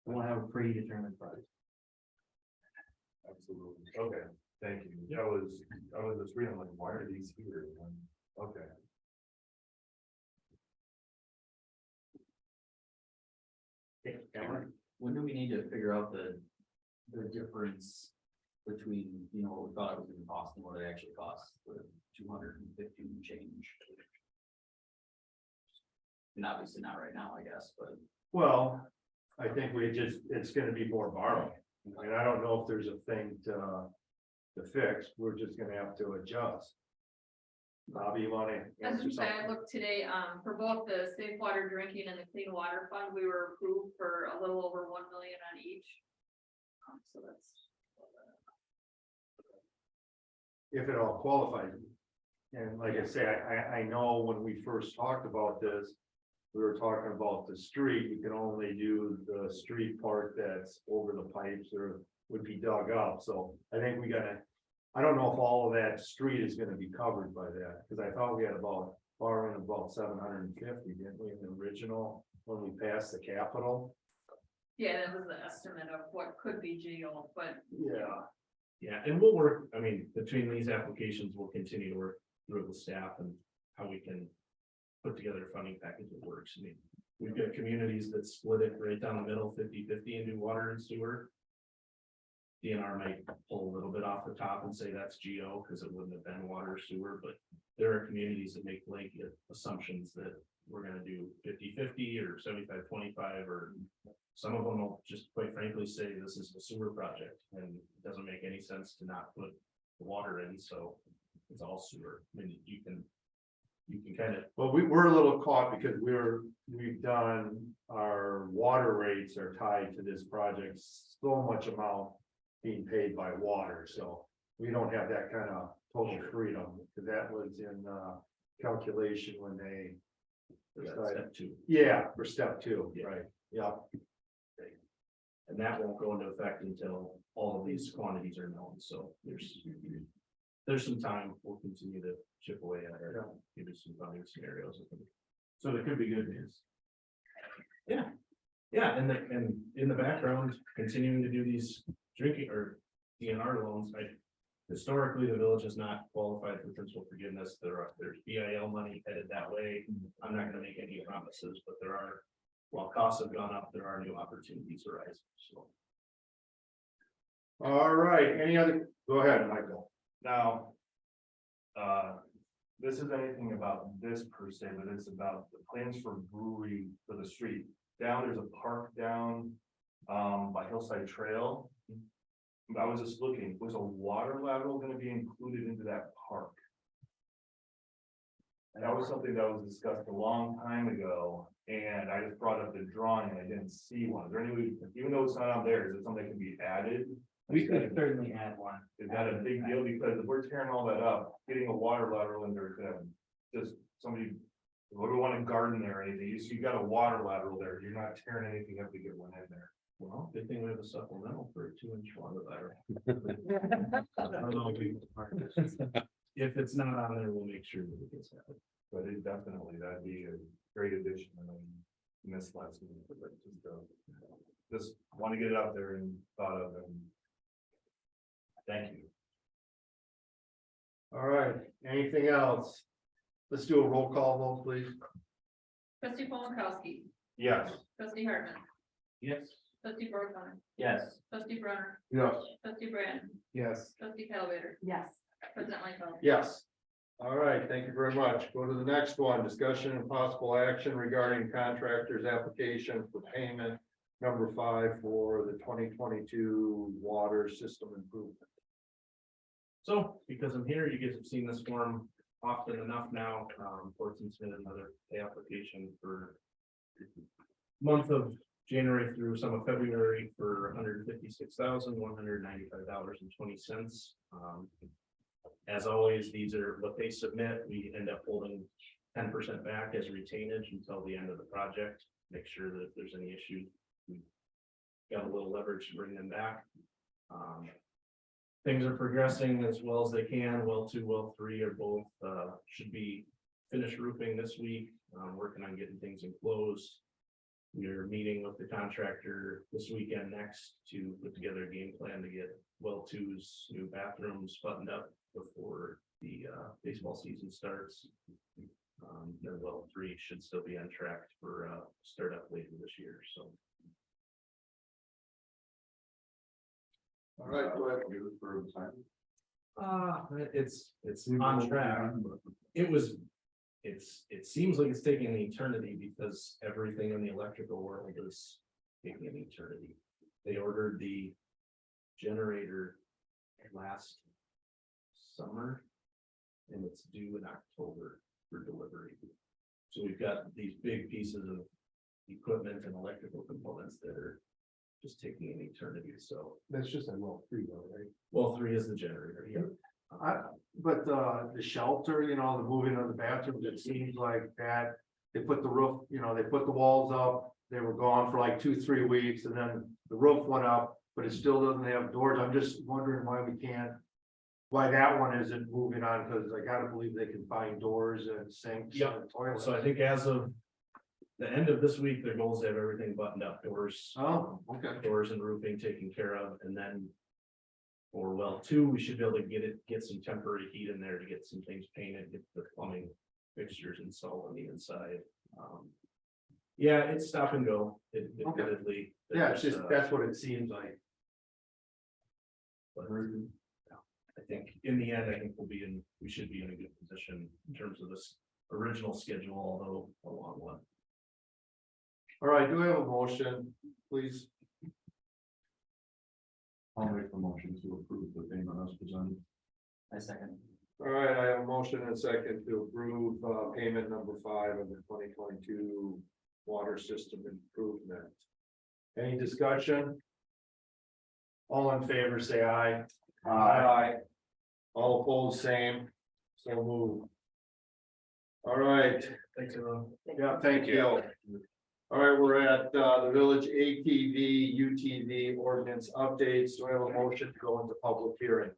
We won't have a predetermined price. Absolutely. Okay, thank you. I was just reading like, why are these here? Okay. When do we need to figure out the difference between, you know, what we thought it was gonna cost and what it actually costs, the 250 and change? And obviously not right now, I guess, but. Well, I think it's gonna be more borrowing. I mean, I don't know if there's a thing to fix, we're just gonna have to adjust. Bobby, you wanna As answer you said, I something? looked today, for both the safe water drinking and the clean water fund, we were approved for a little over 1 million on each. So that's. If it all qualifies. And like I say, I know when we first talked about this, we were talking about the street, you can only do the street part that's over the pipes or would be dug up, so I think we gotta. I don't know if all of that street is gonna be covered by that, because I thought we had about borrowing about 750, didn't we, in the original, when we passed the capital? Yeah, that was the estimate of what could be jail, but Yeah. Yeah, and we'll work, I mean, between these applications, we'll continue to work through the staff and how we can put together a funding package that works. I mean, we've got communities that split it right down the middle, 50-50 and do water and sewer. DNR might pull a little bit off the top and say that's GO because it wouldn't have been water or sewer, but there are communities that make blanket assumptions that we're gonna do 50-50 or 75-25, or some of them will just quite frankly say this is a sewer project and it doesn't make any sense to not put the water in, so it's all sewer. I mean, you can kind of, Well, we're a little caught because we've done, our water rates are tied to this project, so much amount being paid by water, so we don't have that kind of total freedom, because that was in calculation when they. step 2. Yeah, for step 2, Yeah. right, yeah. And that won't go into effect until all of these quantities are known, so there's some time, we'll continue to chip away at it, give you some funding scenarios. So there could be good news. Yeah, and in the background, continuing to do these drinking or DNR loans, historically, the village has not qualified for principal forgiveness, there's BIL money headed that way. I'm not gonna make any promises, but there are, while costs have gone up, there are new opportunities arising, so. All right, any other, go ahead, Michael. Now. This is anything about this per se, but it's about the plans for brewery for the street. Down, there's a park down by Hillside Trail. I was just looking, was a water lateral gonna be included into that park? That was something that was discussed a long time ago, and I just brought up the drawing and I didn't see one. Is there any way, even though it's not on there, is it something that can be added? We could certainly add one. Is that a big deal? Because if we're tearing all that up, getting a water lateral in there could have just somebody. We don't want to garden there or anything. You got a water lateral there. You're not tearing anything up to get one in there. Well, good thing we have a supplemental for a 2-inch water lateral. I don't know if we- If it's not on there, we'll make sure that it gets added. But it definitely, that'd be a great addition. And I missed last week, but just want to get it out there and thought of and. Thank you. All right, anything else? Let's do a roll call vote, please. trustee Paul Mikowski, Yes. trustee Hartman, Yes. trustee Borcar, Yes. trustee Brunner, Yes. trustee Brand, Yes. trustee Calvater, Yes. president Lightfoot. Yes. All right, thank you very much. Go to the next one, discussion and possible action regarding contractor's application for payment number 5 for the 2022 water system improvement. So, because I'm here, you guys have seen this form often enough now, Portsmouth submitted another pay application for month of January through some of February for $156,195.20. As always, these are what they submit. We end up holding 10% back as retainage until the end of the project. Make sure that if there's any issue, we got a little leverage to bring them back. Things are progressing as well as they can. Well 2, well 3 are both, should be finished roofing this week. Working on getting things enclosed. We are meeting with the contractor this weekend next to put together a game plan to get well 2's new bathrooms buttoned up before the baseball season starts. Then well 3 should still be on track for start up later this year, so. All right, go ahead. It's on track. It seems like it's taking an eternity because everything in the electrical world is taking an eternity. They ordered the generator last summer and it's due in October for delivery. So we've got these big pieces of equipment and electrical components that are just taking an eternity, so. That's just a well 3 though, right? Well, 3 is the generator, yeah. But the shelter, the moving of the bathrooms, it seems like that, they put the roof, they put the walls up, they were gone for like 2-3 weeks, and then the roof went up, but it still doesn't have doors. I'm just wondering why that one isn't moving on, because I gotta believe they can find doors and sinks. Yep. And toilets. So I think as of the end of this week, their goal is to have everything buttoned up, doors. Oh, okay. Doors and roofing taken care of, and then. For well 2, we should be able to get some temporary heat in there to get some things painted, get the plumbing fixtures installed on the inside. Yeah, it's stop and go, admittedly. Yeah, it's just, that's what it seems like. But I think in the end, we should be in a good position in terms of this original schedule, although a long one. All right, do we have a motion, please? I'll make the motion to approve the payment as presented. I second. All right, I have a motion and a second to approve payment number 5 of the 2022 water system improvement. Any discussion? All in favor, say aye. Aye. All opposed, same. So move. All right. Thanks, everyone. Yeah, thank you. All right, we're at the village ATV, UTV ordinance updates. Do I have a motion to go into public hearing?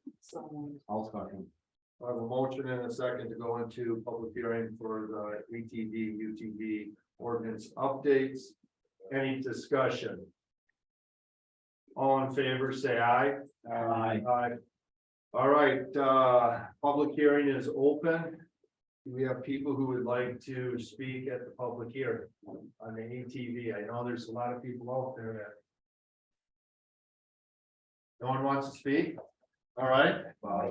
I'll second. I have a motion and a second to go into public hearing for the ATV, UTV ordinance updates. Any discussion? All in favor, say aye. Aye. Aye. All right, public hearing is open. Do we have people who would like to speak at the public hearing on the ATV? I know there's a lot of people out there that. No one wants to speak? All right. Oh,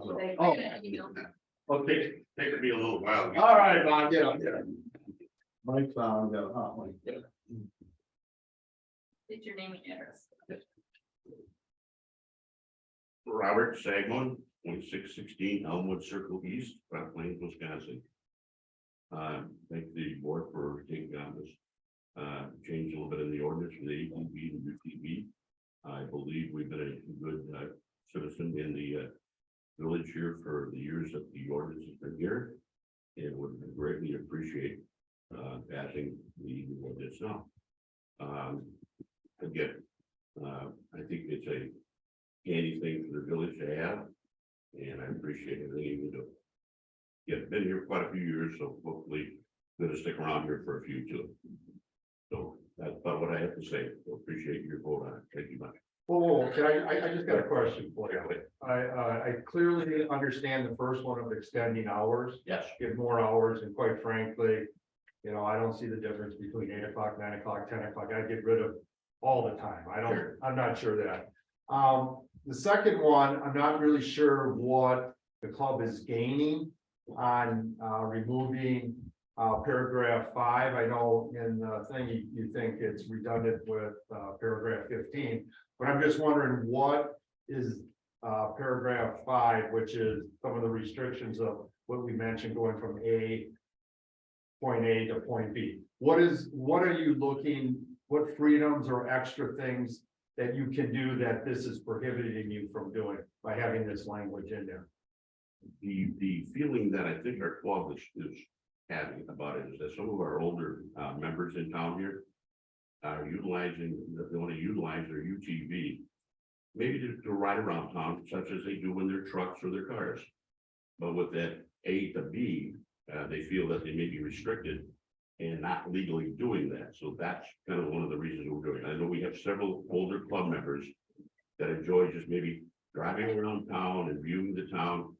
okay. Take me a little while. All right, Bob, get up there. Mike's on, got a hot mic. State your name and address. Robert Sagmon, 2616 Elmwood Circle East, Front Plains, Wisconsin. Thank the board for taking on this, change a little bit in the ordinance for the ATV and UTV. I believe we've been a good citizen in the village here for the years that the ordinance has been here. And would greatly appreciate passing the ordinance now. Again, I think it's a handy thing for the village to have, and I appreciate everything you do. Yeah, been here quite a few years, so hopefully gonna stick around here for a few too. So that's about what I have to say. Appreciate your vote on it. Thank you much. Oh, can I just got a question for you. I clearly understand the first one of extending hours, Yes. give more hours, and quite frankly, I don't see the difference between 8 o'clock, 9 o'clock, 10 o'clock. I get rid of all the time. I'm not sure that. The second one, I'm not really sure what the club is gaining on removing paragraph 5, I know in the thing, you think it's redundant with, paragraph 15. But I'm just wondering what is, paragraph 5, which is some of the restrictions of what we mentioned going from point A to point B. What are you looking, what freedoms or extra things that you can do that this is prohibiting you from doing by having this language in there? The feeling that I think our club is having about it is that some of our older members in town here are utilizing, they want to utilize their UTV, maybe to ride around town, such as they do in their trucks or their cars. But with that A to B, they feel that they may be restricted and not legally doing that. So that's kind of one of the reasons we're doing it. I know we have several older club members that enjoy just maybe driving around town and viewing the town.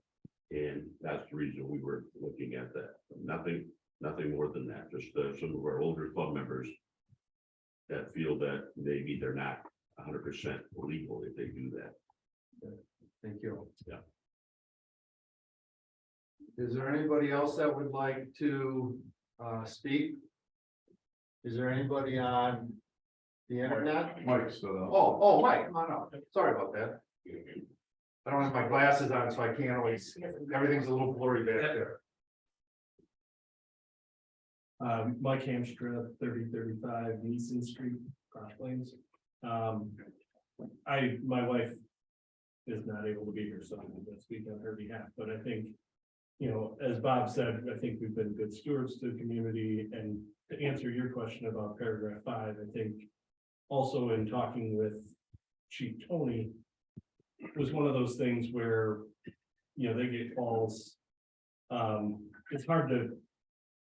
And that's the reason we were looking at that. Nothing more than that, just some of our older club members that feel that maybe they're not 100% legal if they do that. Thank you. Yeah. Is there anybody else that would like to speak? Is there anybody on the internet? Mike stood up. Oh, Mike, come on up. Sorry about that. I don't have my glasses on, so I can't always, everything's a little blurry back there. Mike Hamstra, 3035 Neeson Street, Cross Plains. My wife is not able to be here, so I'm going to speak on her behalf, but I think, you know, as Bob said, I think we've been good stewards to the community, and to answer your question about paragraph 5, I think also in talking with Chief Tony, it was one of those things where, you know, they get calls.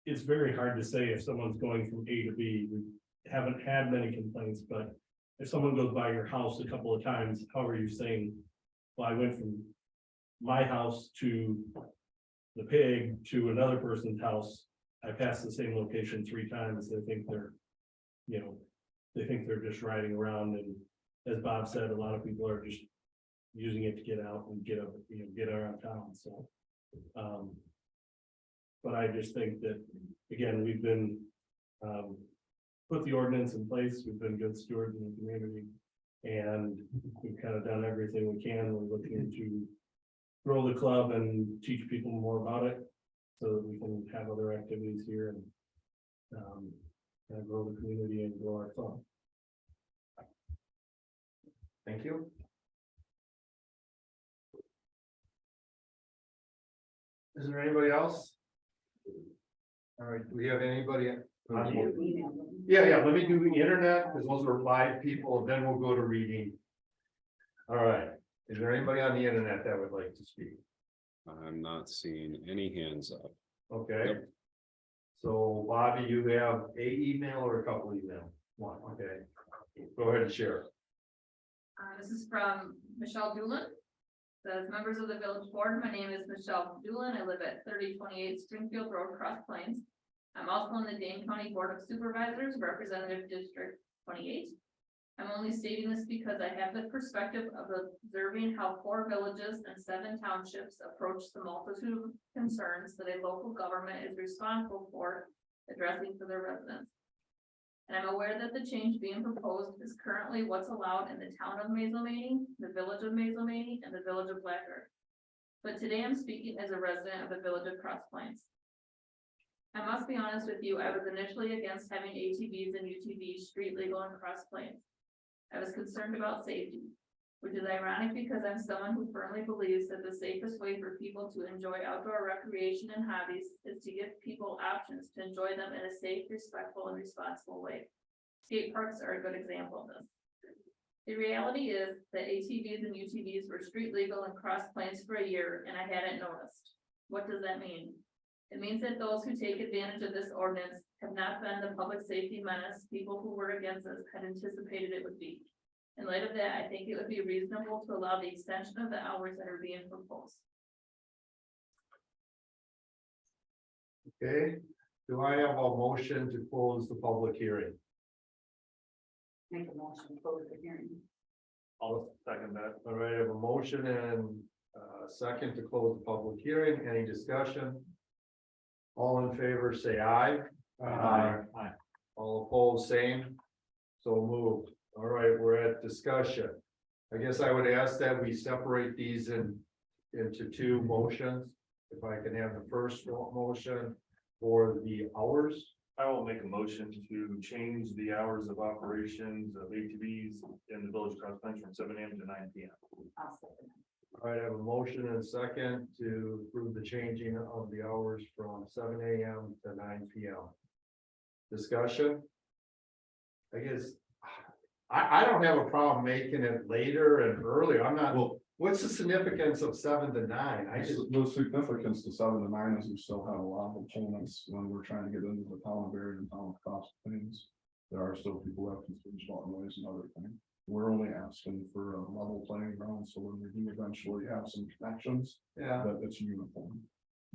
It's very hard to say if someone's going from A to B. We haven't had many complaints, but if someone goes by your house a couple of times, how are you saying, well, I went from my house to the pig to another person's house. I passed the same location 3 times. They think they're, you know, they think they're just riding around. And as Bob said, a lot of people are just using it to get out and get around town. So, but I just think that, again, we've been, put the ordinance in place. We've been good stewards in the community, and we've kind of done everything we can. We're looking to grow the club and teach people more about it so that we can have other activities here and kind of grow the community and grow our club. Thank you. Is there anybody else? All right, do we have anybody? Yeah, let me do the internet, because those are live people, then we'll go to reading. All right, is there anybody on the internet that would like to speak? I'm not seeing any hands up. Okay. So Bobby, you have a email or a couple email? One, okay. Go ahead and share. This is from Michelle Doolin. Says, members of the village board, my name is Michelle Doolin. I live at 3028 Springfield Road, Cross Plains. I'm also on the Dane County Board of Supervisors, Representative District 28. I'm only stating this because I have the perspective of observing how 4 villages and 7 townships approach the multitude of concerns that a local government is responsible for addressing for their residents. And I'm aware that the change being proposed is currently what's allowed in the town of Maisel, the village of Maisel, and the village of Black Earth. But today I'm speaking as a resident of the village of Cross Plains. I must be honest with you, I was initially against having ATVs and UTVs street legal in Cross Plains. I was concerned about safety, which is ironic because I'm someone who firmly believes that the safest way for people to enjoy outdoor recreation and hobbies is to give people options to enjoy them in a safe, respectful, and responsible way. Skate parks are a good example of this. The reality is that ATVs and UTVs were street legal in Cross Plains for a year, and I hadn't noticed. What does that mean? It means that those who take advantage of this ordinance have not been the public safety menace people who were against us had anticipated it would be. In light of that, I think it would be reasonable to allow the extension of the hours that are being proposed. Okay, do I have a motion to close the public hearing? Make a motion to close the hearing. I'll second that. All right, I have a motion and second to close the public hearing. Any discussion? All in favor, say aye. Aye. All opposed, same. So moved. All right, we're at discussion. I guess I would ask that we separate these into two motions. If I can have the first motion for the hours. I will make a motion to change the hours of operations of ATVs in the village of Cross Plains from 7 AM to 9 PM. I'll second All right, I have a motion and a second to approve the changing of the hours from 7 AM to 9 PM. Discussion? I guess, I don't have a problem making it later and earlier. I'm not, Well, what's the significance of 7 to 9? I just, the significance to 7 to 9 is we still have a lot of opponents when we're trying to get into the town of area and town of Cross Plains. There are still people who have concerns about noise and other things. We're only asking for a level playing ground, so when we do eventually have some connections, yeah, that it's uniform.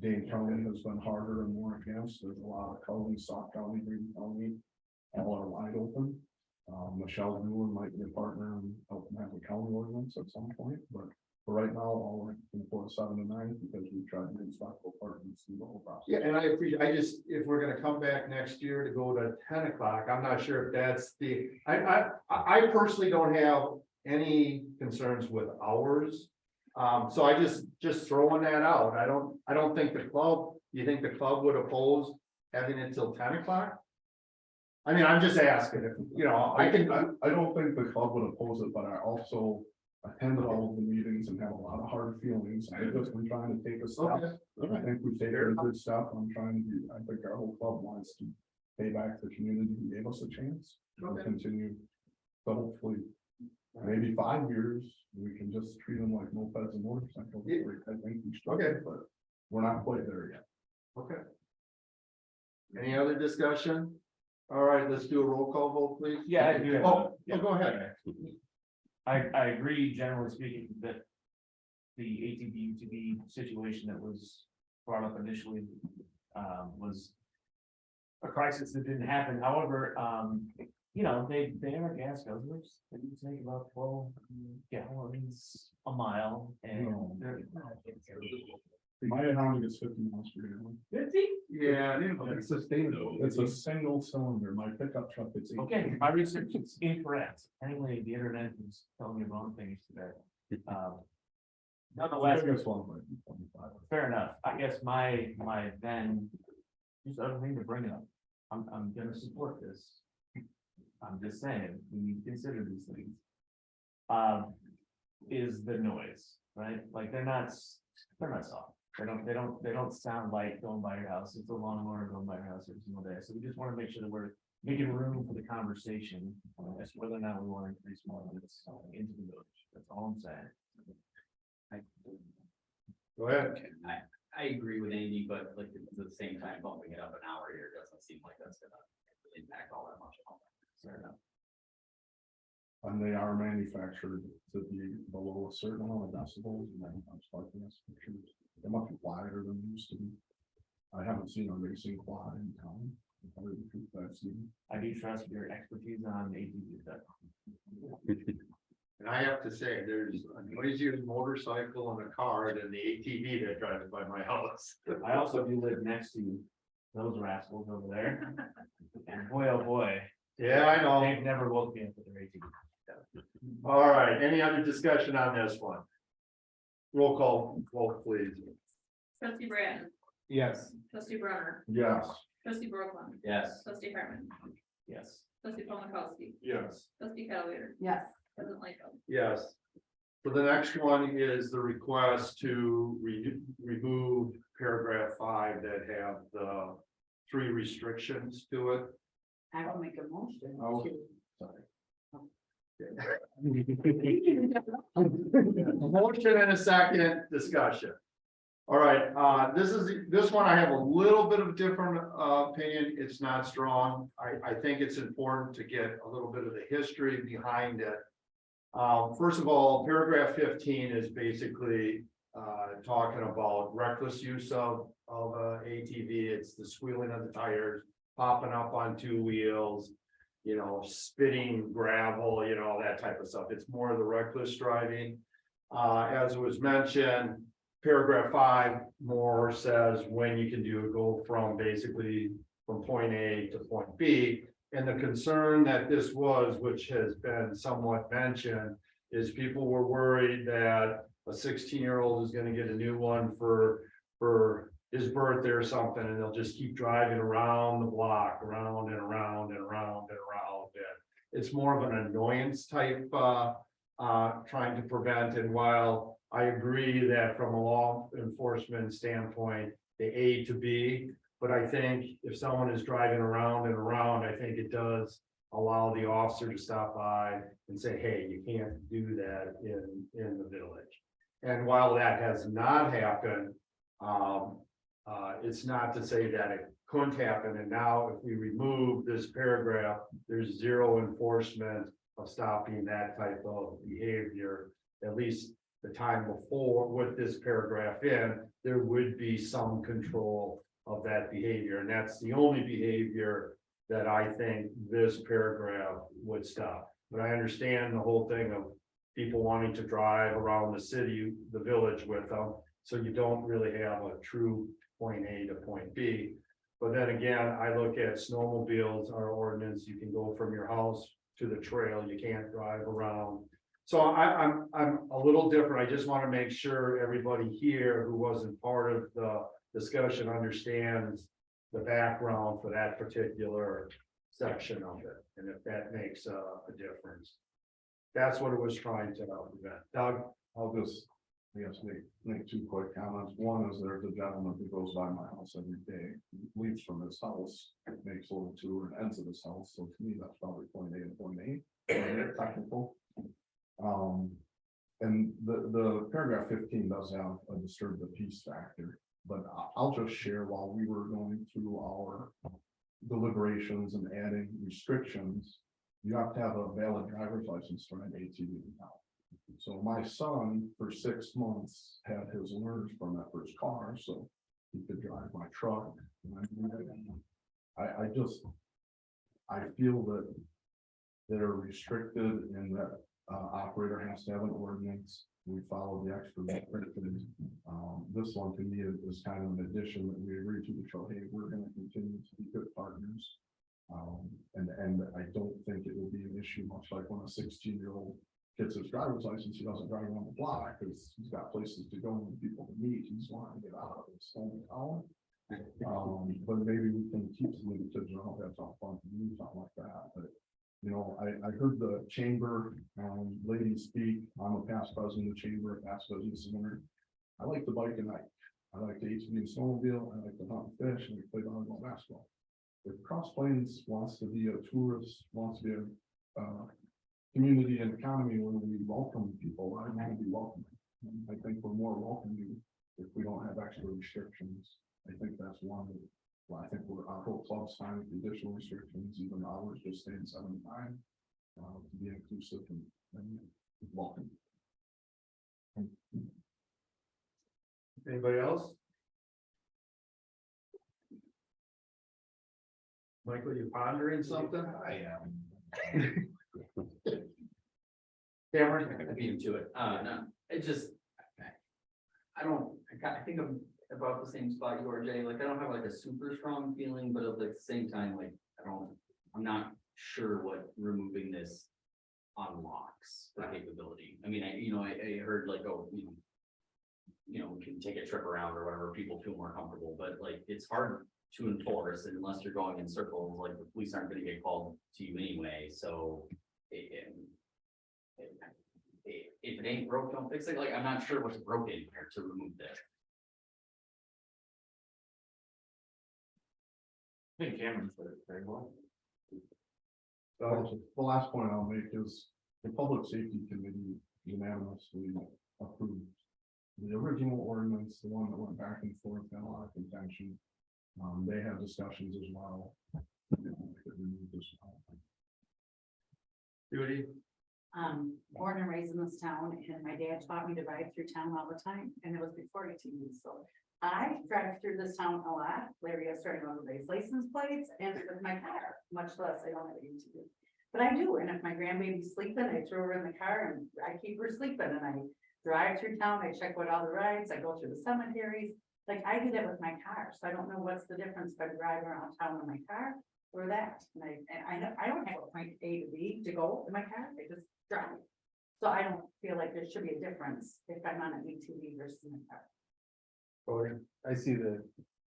Dane County has been harder and more against, there's a lot of counties, Sauk County, Green County, all are wide open. Michelle Newland might be a partner and help them have a county ordinance at some point, but for right now, all we're looking for is 7 to 9 because we've tried to get stockpile apartments through the whole process. yeah, and I appreciate, I just, if we're gonna come back next year to go to 10 o'clock, I'm not sure if that's the, I personally don't have any concerns with hours. So I just throwing that out. I don't think the club, you think the club would oppose having it till 10 o'clock? I mean, I'm just asking if, you know, I can, I don't think the club would oppose it, but I also attended all of the meetings and have a lot of hard feelings. I've just been trying to take a step. Okay. I think we've taken a good step. I'm trying to do, I think our whole club wants to pay back the community who gave us a chance. And Okay. continue. So hopefully, maybe 5 years, we can just treat them like mopeds and motorcycles. Yeah. I think we should, but we're not quite there yet. okay. Any other discussion? All right, let's do a roll call vote, please. Yeah, I do have Oh, go ahead. I agree, generally speaking, that the ATV UTV situation that was brought up initially was a crisis that didn't happen. However, you know, they are gas guzzlers. They do take about 12 gallons a mile and they're. My county gets 50 miles per gallon. 50? Yeah. It's sustainable. It's a single cylinder. My pickup truck, it's. Okay, my research is incorrect. Anyway, the internet is telling me wrong things today. Nonetheless, Biggest one might be 25. fair enough. I guess my then, just other thing to bring up, I'm gonna support this. I'm just saying, we need to consider these things. Is the noise, right? Like, they're not soft. They don't sound like going by your house. It's a lawnmower going by your house every single day. So we just want to make sure that we're making room for the conversation as to whether or not we want to increase more limits into the village. That's all I'm saying. Go ahead. I agree with Andy, but like at the same time, bumping it up an hour here doesn't seem like that's gonna impact all that much. Fair enough. And they are manufactured to be below a certain amount of decibels and then I'm sparking this pictures. They're much quieter than they used to be. I haven't seen a racing quad in town. I've seen. I do trust your expertise on ATV stuff. And I have to say, there's a noisier motorcycle and a car than the ATV that drives by my house. I also do live next to those rascals over there. And boy, oh boy, Yeah, I know. they've never woke me up with their ATV. All right, any other discussion on this one? Roll call, vote please. Trustee Brandon, Yes. trustee Brunner, Yes. trustee Brooklyn, Yes. trustee Hartman, Yes. trustee Paul Mikowski, Yes. trustee Calvater, Yes. president Lightfoot. Yes. So the next one is the request to remove paragraph 5 that have the 3 restrictions to it. I will make a motion. Oh, to- sorry. Motion and a second discussion. All right, this one I have a little bit of different opinion. It's not strong. I think it's important to get a little bit of the history behind it. First of all, paragraph 15 is basically talking about reckless use of ATV. It's the squealing of the tires, popping up on 2 wheels, you know, spitting gravel, you know, that type of stuff. It's more of the reckless driving. As was mentioned, paragraph 5 more says when you can do it, go from basically from point A to point B. And the concern that this was, which has been somewhat mentioned, is people were worried that a 16-year-old is gonna get a new one for his birthday or something, and they'll just keep driving around the block, around and around and around and around. And it's more of an annoyance type, trying to prevent. And while I agree that from a law enforcement standpoint, the A to B, but I think if someone is driving around and around, I think it does allow the officer to stop by and say, hey, you can't do that in the village. And while that has not happened, it's not to say that it couldn't happen. And now if we remove this paragraph, there's zero enforcement of stopping that type of behavior. At least the time before with this paragraph in, there would be some control of that behavior. And that's the only behavior that I think this paragraph would stop. But I understand the whole thing of people wanting to drive around the city, the village with them. So you don't really have a true point A to point B. But then again, I look at snowmobiles, our ordinance, you can go from your house to the trail, you can't drive around. So I'm a little different. I just want to make sure everybody here who wasn't part of the discussion understands the background for that particular section of it, and if that makes a difference. That's what it was trying to prevent. Doug? I'll just, I guess, make two quick comments. One is there's a gentleman who goes by my house every day, leaves from his house, makes a little tour and ends at his house. So to me, that's probably point A and point A, technical. And the paragraph 15 does have a disturb the peace factor, but I'll just share while we were going through our deliberations and adding restrictions, you have to have a valid driver's license for an ATV now. So my son, for 6 months, had his learner's permit for his car, so he could drive my truck. I feel that they're restricted in that operator has to have an ordinance. We follow the extra restrictions. This one to me is kind of an addition that we agreed to show, hey, we're going to continue to be good partners. And I don't think it will be an issue, much like when a 16-year-old gets his driver's license, he doesn't drive around the block because he's got places to go and people to meet. He's wanting to get out of his hometown. But maybe we can keep some of the kids around, that's all fun to do, something like that. But you know, I heard the chamber lady speak. I'm a past president of the chamber, past business owner. I like to bike and hike. I like to ATV and snowmobile. I like to hunt and fish and play volleyball, basketball. If Cross Plains wants to be a tourist, wants to be a community and economy where we welcome people, I want to be welcoming. I think we're more welcoming if we don't have extra restrictions. I think that's one. Well, I think our whole club's fine with the additional restrictions, even hours just staying 7 to 9, to be inclusive and welcome. Anybody else? Michael, you pondering something? I am. Cameron? I beat him to it. No, it just. I think I'm about the same spot you are, Jay. Like, I don't have like a super strong feeling, but at the same time, like, I'm not sure what removing this unlocks the capability. I mean, I heard like, oh, we can take a trip around or whatever, people feel more comfortable, but like, it's hard to enforce unless you're going in circles, like the police aren't gonna get called to you anyway, so if it ain't broke, don't fix it. Like, I'm not sure what's broken here to remove this. I think Cameron said it very well. The last point I'll make is the Public Safety Committee unanimously approved the original ordinance, the one that went back and forth, had a lot of contention. They had discussions as well. Judy? Born and raised in this town, and my dad taught me to ride through town all the time, and it was before ATV, so I drive through this town a lot. Larry has started on the license plates and with my car, much less I don't have ATV. But I do, and if my grandbaby's sleeping, I throw her in the car and I keep her sleeping, and I drive through town, I check what all the rides, I go through the cemeteries. Like, I do that with my car, so I don't know what's the difference if I drive around town in my car or that. And I know, I don't have a point A to B to go in my car, I just drive. So I don't feel like there should be a difference if I'm on an ATV versus in a car. I see the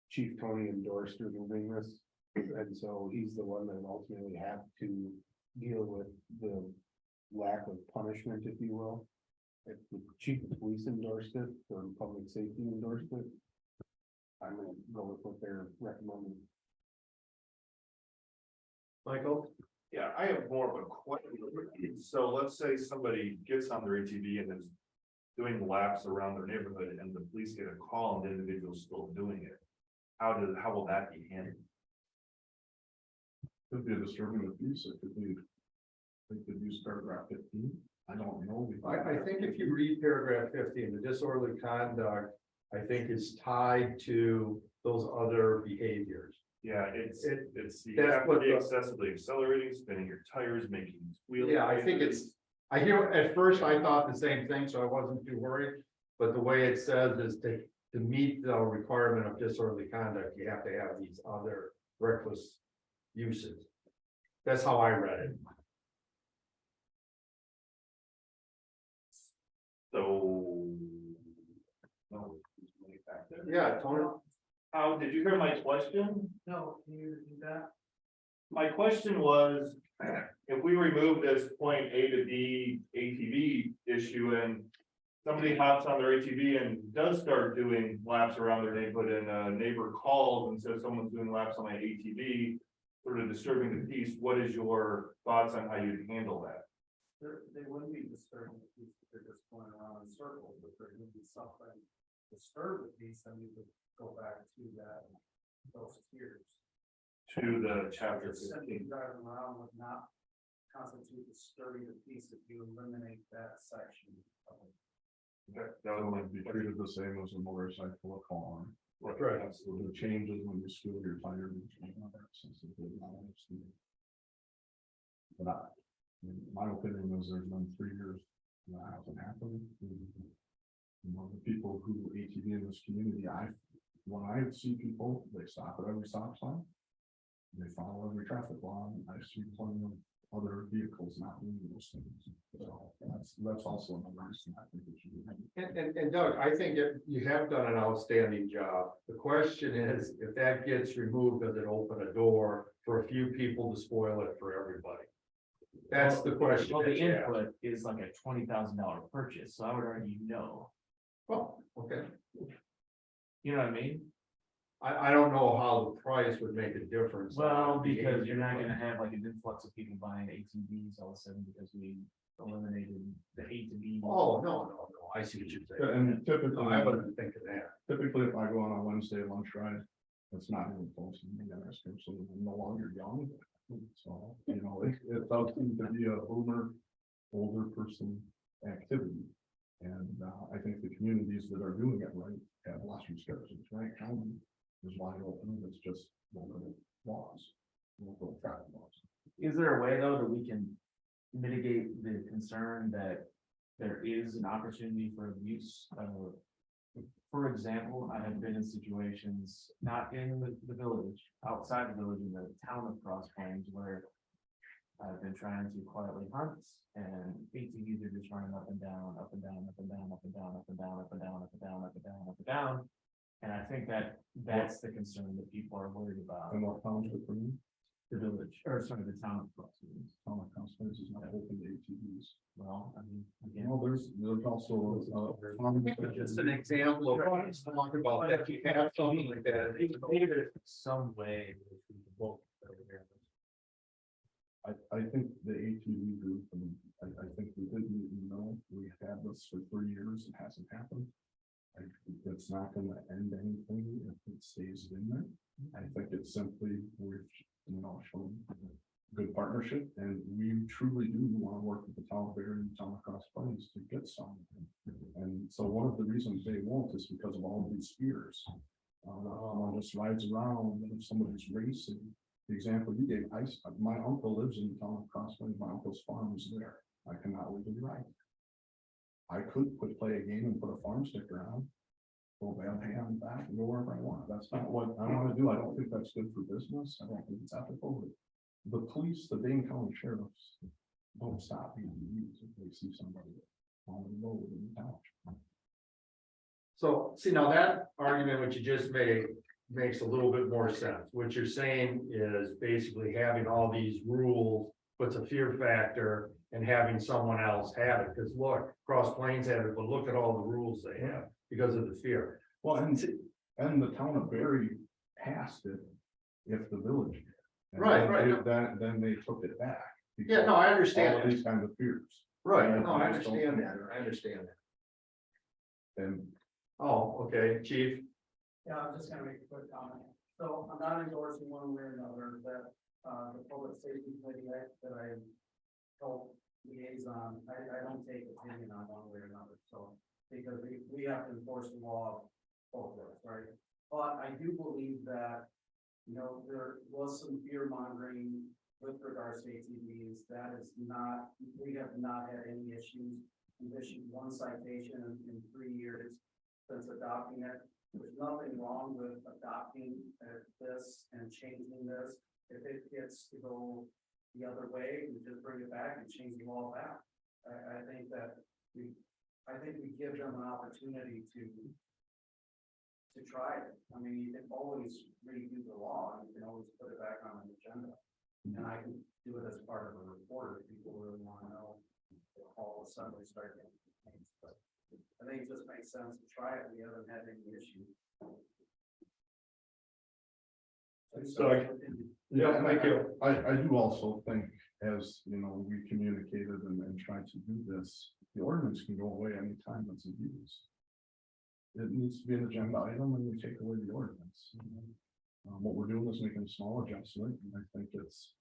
Chief Tony endorsed removing this, and so he's the one that will ultimately have to deal with the lack of punishment, if you will. If the chief of police endorsed it, or public safety endorsed it, I'm gonna go with what they're recommending. Michael? Yeah, I have more of a question. So let's say somebody gets on their ATV and is doing laps around their neighborhood and the police get a call and the individual's still doing it. How will that be handled? Could be a disturbing abuse, it could be. They could use paragraph 15, I don't know. I think if you read paragraph 15, the disorderly conduct, I think is tied to those other behaviors. Yeah, it's That's the excessively accelerating, spinning your tires, making wheel. Yeah, I think I hear, at first I thought the same thing, so I wasn't too worried. But the way it says is to meet the requirement of disorderly conduct, you have to have these other reckless uses. That's how I read it. So. No. Yeah, Tony. How, did you hear my question? No, can you do that? My question was, if we remove this point A to B ATV issue and somebody hops on their ATV and does start doing laps around their neighborhood and a neighbor calls and says someone's doing laps on my ATV, sort of disturbing the peace, what is your thoughts on how you'd handle that? They wouldn't be disturbing the peace, they're just going around in circles, but they're gonna be suffering. Disturb the peace, then we would go back to that, those tiers. To the chapter Simply 15. driving around would not constitute disturbing the peace if you eliminate that section of it. That So would it'd be treated the same as a motorcycle or car. Right. So the changes when you steal your tire. But my opinion is there's been 3 years that hasn't happened. You know, the people who ATV in this community, when I see people, they stop at every stop sign. They follow every traffic law, and I see plenty of other vehicles not doing those things. So that's also another reason I think it should be. And Doug, I think you have done an outstanding job. The question is, if that gets removed, does it open a door for a few people to spoil it for everybody? That's the question. Well, the that you ask. input is like a $20,000 purchase, so I would argue no. Oh, okay. You know what I mean? I don't know how the price would make a difference. Well, because you're not gonna have like an influx of people buying ATVs all of a sudden because we eliminated the ATV. Oh, no, I see what you're saying. And typically, No, I wasn't thinking that. typically if I go on a Wednesday lunch ride, it's not even close to me, and especially I'm no longer young. So, you know, it does seem to be a boomer, older person activity. And I think the communities that are doing it right have less restrictions, right? County is wide open, it's just local laws, local traffic laws. Is there a way though that we can mitigate the concern that there is an opportunity for abuse? For example, I have been in situations, not in the village, outside the village, in the town of Cross Plains, where I've been trying to quietly hunt and ATVs are just running up and down, up and down, up and down, up and down, up and down, up and down, up and down, up and down, up and down. And I think that's the concern that people are worried about. And what township for me? The village, or sorry, the town of Cross Plains. Town of Cross Plains is not open to ATVs. Well, I mean, You again. know, there's also. Just an example of what he's talking about, that you have something like that. Maybe there's some way in which we can both over here. I think the ATV group, and I think we didn't even know, we had this for 3 years, it hasn't happened. It's not gonna end anything if it stays in there. I think it's simply, we've, shown good partnership, and we truly do want to work with the town of Barry and town of Cross Plains to get some. And so one of the reasons they won't is because of all these fears. Someone just rides around, and if somebody's racing, the example you gave, my uncle lives in the town of Cross Plains, my uncle's farm is there. I cannot legally ride. I could play a game and put a farm sticker on. Go bam, hang on back and go wherever I want. That's not what I wanna do. I don't think that's good for business. I don't think it's ethical. The police, the Dane County sheriffs don't stop being used if they see somebody on the road in the town. So, see, now that argument which you just made makes a little bit more sense. What you're saying is basically having all these rules puts a fear factor in having someone else have it, because look, Cross Plains have it, but look at all the rules they have because of the fear. Well, and the town of Berry passed it if the village. did. And Right, then they took it back. Yeah, no, I understand All of that. these kinds of fears. Right, And no, I just don't- understand that, I understand that. And Oh, okay, chief, Yeah, I'm just gonna make a quick comment. So I'm not endorsing one way or another that, the public safety committee that I help liaison, I don't take opinion on one way or another, so. Because we have to enforce the law both ways, right? But I do believe that, you know, there was some fear mongering with regards to ATVs. That is not, we have not had any issues. We've issued one citation in 3 years since adopting it. There's nothing wrong with adopting this and changing this. If it gets to go the other way, we just bring it back and change the law back. I think that we give them an opportunity to try it. I mean, you can always redo the law, and you can always put it back on an agenda. And I can do it as part of a report if people really want to know. All of a sudden we start getting things, but I think it just makes sense to try it. We haven't had any issue. yeah, thank you. I do also think, as you know, we communicated and tried to do this, the ordinance can go away anytime it's abused. It needs to be an agenda item and we take away the ordinance. What we're doing is making a small adjustment, and I think it's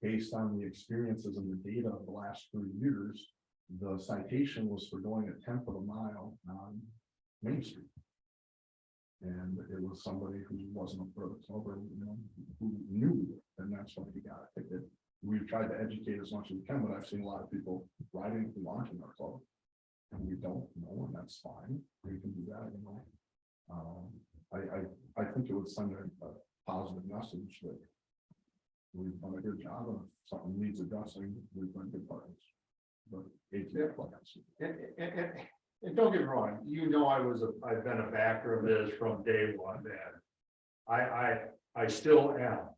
based on the experiences and the data of the last 3 years. The citation was for going a 1/10 of a mile on Main Street. And it was somebody who wasn't a pro, you know, who knew, and that's why he got a ticket. We've tried to educate as much as we can, but I've seen a lot of people riding and launching our club. And we don't know, and that's fine, we can do that, you know. I think it would send a positive message that we've done a good job of something needs addressing, we've been good partners. But And don't get me wrong, you know, I've been a backer of this from day one, and I still am.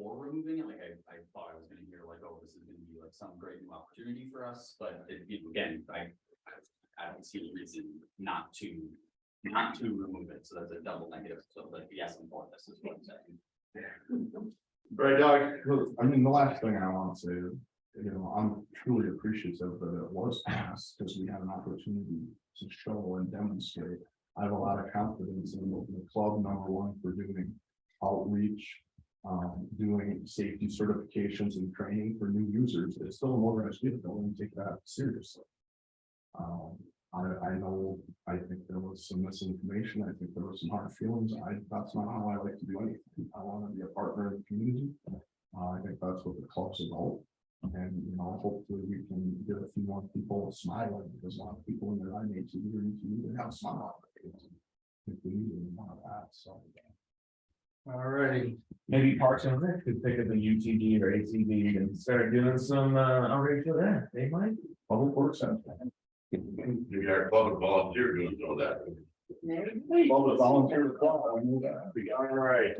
for removing it, like I thought I was gonna hear like, oh, this is gonna be like some great new opportunity for us, but again, I don't see a reason not to remove it, so that's a double negative, so like, yes, I'm for this, is what I'm saying. Right, Doug? I mean, the last thing I want to say is, I'm truly appreciative that it was passed, because we had an opportunity to show and demonstrate. I have a lot of confidence in the club, number one, for doing outreach, doing safety certifications and training for new users. It's still an organized vehicle, and we take that seriously. I think there was some misinformation. I think there was some hard feelings. That's not how I like to do anything. I want to be a partner in the community. I think that's what the club's about. And, hopefully we can get a few more people smiling, because a lot of people in their eye need to have a smile on their face. If we need one of that, so. All righty. Maybe Parks and Rec could pick up a UTV or ATV and start doing some outreach for that. They might. Public Works. You got a public volunteer doing all that. Public volunteer. All right.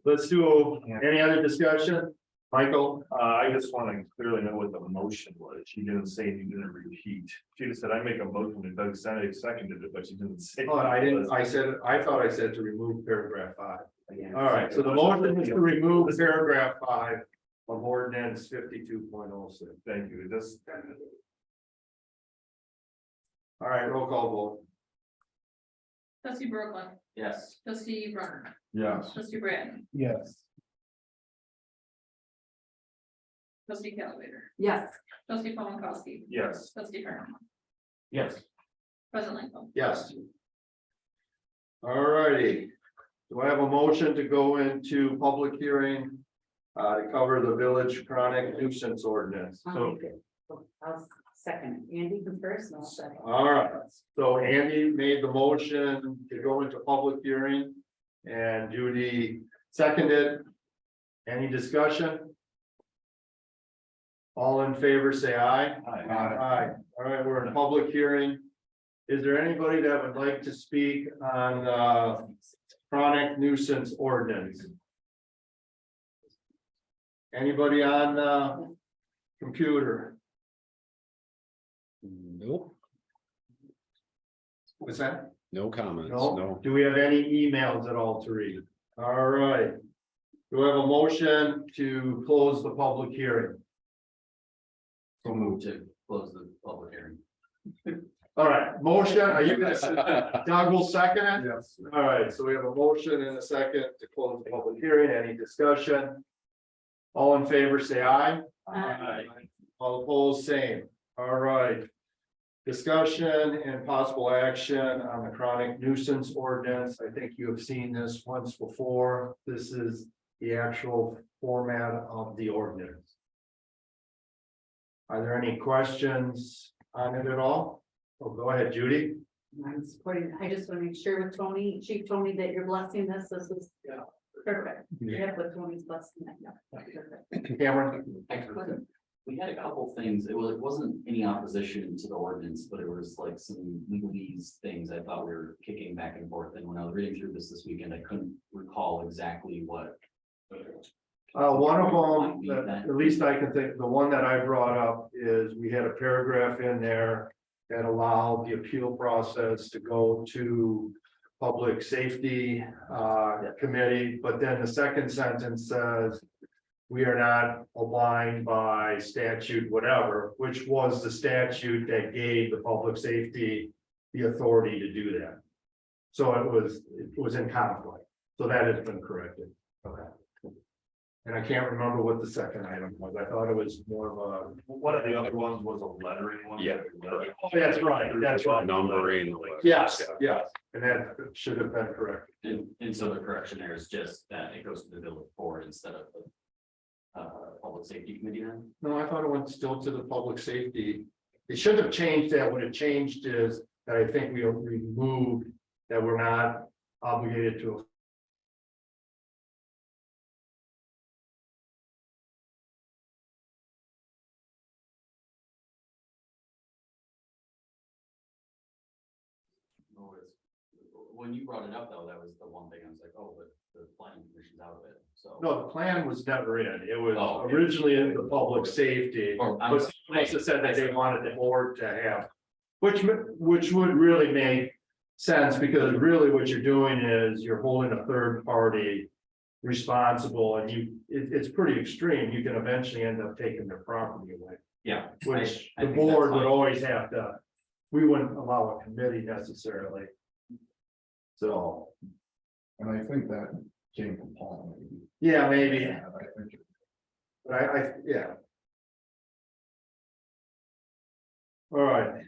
Let's do, any other discussion? Michael? I just want to clearly know what the motion was. She didn't say, you didn't repeat. She just said, I make a motion, and Doug seconded it, but she didn't say. Oh, I didn't, I thought I said to remove paragraph 5. All right, so the motion is to remove paragraph 5 of ordinance 52.06. Thank you. Just. All right, roll call vote. Trustee Brooklyn, Yes. trustee Brunner, Yes. trustee Brad, Yes. trustee Calvater, Yes. trustee Paul Mikowski, Yes. trustee Herman, Yes. president Langfeld. Yes. All righty. Do I have a motion to go into public hearing to cover the village chronic nuisance ordinance? So, I'll second. Andy can first, and I'll second. all right, so Andy made the motion to go into public hearing and Judy seconded. Any discussion? All in favor, say aye. Aye. All right, we're in public hearing. Is there anybody that would like to speak on chronic nuisance ordinance? Anybody on computer? Nope, What's that? no comments, No? no. Do we have any emails at all to read? All right. Do we have a motion to close the public hearing? So move to close the public hearing. All right, motion, are you gonna, Doug will second it? Yes. All right, so we have a motion and a second to close the public hearing. Any discussion? All in favor, say aye. Aye. All opposed, same. All right. Discussion and possible action on the chronic nuisance ordinance. I think you have seen this once before. This is the actual format of the ordinance. Are there any questions on it at all? Oh, go ahead, Judy. I'm supporting. I just want to make sure with Tony, Chief Tony, that you're blessing this. This is. Yeah. Perfect. Yeah, with Tony's blessing that. Yeah. Perfect. Cameron? We had a couple things, it wasn't any opposition to the ordinance, but it was like some legalese things I thought we were kicking back and forth, and when I was reading through this weekend, I couldn't recall exactly what. One of them, at least I can think, the one that I brought up is we had a paragraph in there that allowed the appeal process to go to public safety committee, but then the second sentence says we are not obliged by statute, whatever, which was the statute that gave the public safety the authority to do that. So it was in conflict. So that has been corrected. Okay. And I can't remember what the second item was. I thought it was more of a. One of the other ones was a lettering one. Yeah. That's right, that's right. Numbering. Yes, yes, and that should have been correct. And so the correction there is just that it goes to the village board instead of the. Public safety committee then? No, I thought it went still to the public safety. It should have changed that. What it changed is that I think we removed that we're not obligated to. when you brought it up though, that was the one thing I was like, oh, but the planning commission's out of it, so. No, the plan was never in. It was Oh, okay. originally in the public safety. Or, I'm But sorry. they must have said that they wanted the board to have, which would really make sense, because really what you're doing is you're holding a third party responsible, and it's pretty extreme. You can eventually end up taking their property away, Yeah. which I the think that's board would fine. always have to, we wouldn't allow a committee necessarily. So, And I think that came from Paul. Maybe. yeah, maybe, Yeah, I think but yeah. All right.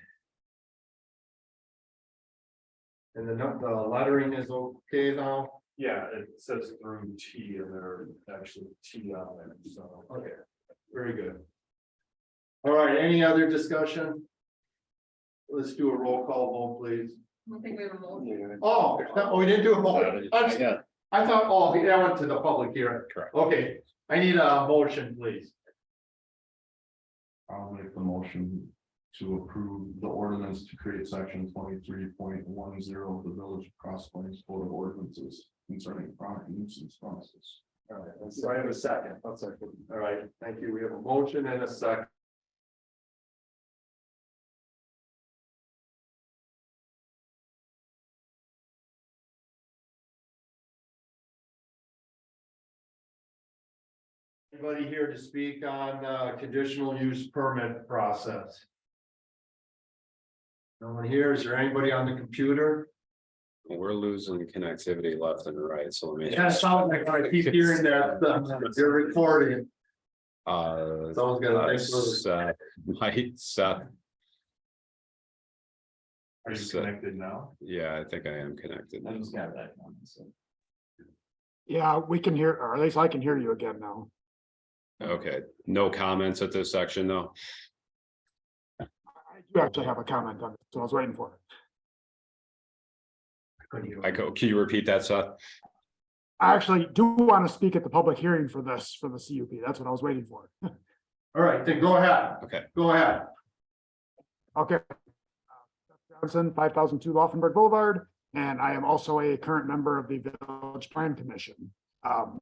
And the lettering is okay now? Yeah, it says through T and they're actually T on there, so. Okay, very good. All right, any other discussion? Let's do a roll call vote, please. I don't think we have a motion. Oh, no, we didn't do a vote. I thought, oh, that went to the public hearing. Correct. Okay, I need a motion, please. I'll make the motion to approve the ordinance to create section 23.10 of the Village of Cross Plains Code of Ordinances concerning chronic nuisance process. All right, so I have a second. All right, thank you. We have a motion and a second. Anybody here to speak on conditional use permit process? No one here. Is there anybody on the computer? We're losing connectivity left and right, so let me. Yeah, it sounds like I keep hearing that you're recording. Someone's got a Seth, Seth, Are you So- connected now? yeah, I think I am connected. I just got that one, so. Yeah, we can hear, or at least I can hear you again now. Okay, no comments at this section though. I do actually have a comment on it, so I was waiting for it. Can you repeat that, Seth? I actually do want to speak at the public hearing for this, for the CUP. That's what I was waiting for. All right, then go ahead. Okay. Go ahead. Okay. Johnson, 5002 Laufenberg Boulevard, and I am also a current member of the Village Plan Commission. I'm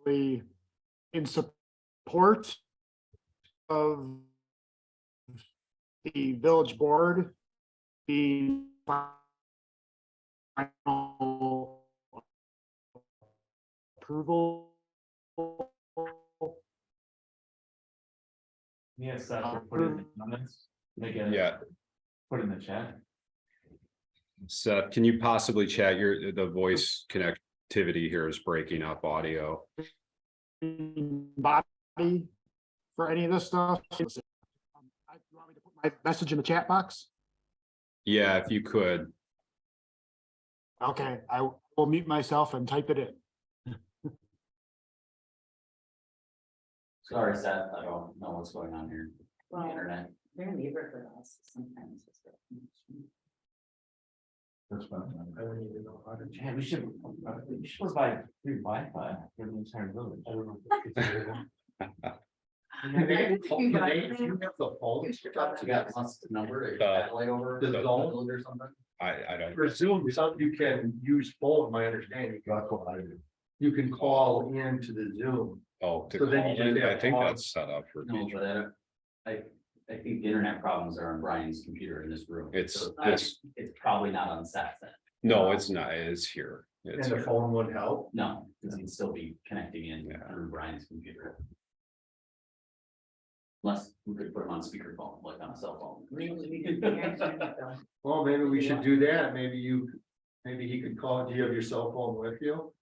actually in support of the village board being final approval. Yes, put it in the comments. Yeah. Put in the chat. Seth, can you possibly chat the voice connectivity here is breaking up audio? Body for any of this stuff. You want me to put my message in the chat box? Yeah, if you could. Okay, I will mute myself and type it in. Sorry, Seth, I don't know what's going on here on the Well, internet. they're a neighbor for us sometimes. That's fine. I don't even know how to. Yeah, we should buy free Wi-Fi for the entire village. You have the phone. You got Musk's number, satellite over. The zone? Or something? I don't. For Zoom, you can use phone, my understanding. That's what I do. You can call into the Zoom. Oh, to So then call you just in, I have think pause. that's set up for No, future. but I think the internet problems are on Brian's computer in this room. It's So this, it's probably not on Seth's end. no, it's not, it's here. It's And the here. phone would help. No, because he'd still be connecting in Yeah. through Brian's computer. Unless we could put him on speakerphone, like on a cell phone. Well, maybe we should do that. Maybe he could call. Do you have your cell phone with you?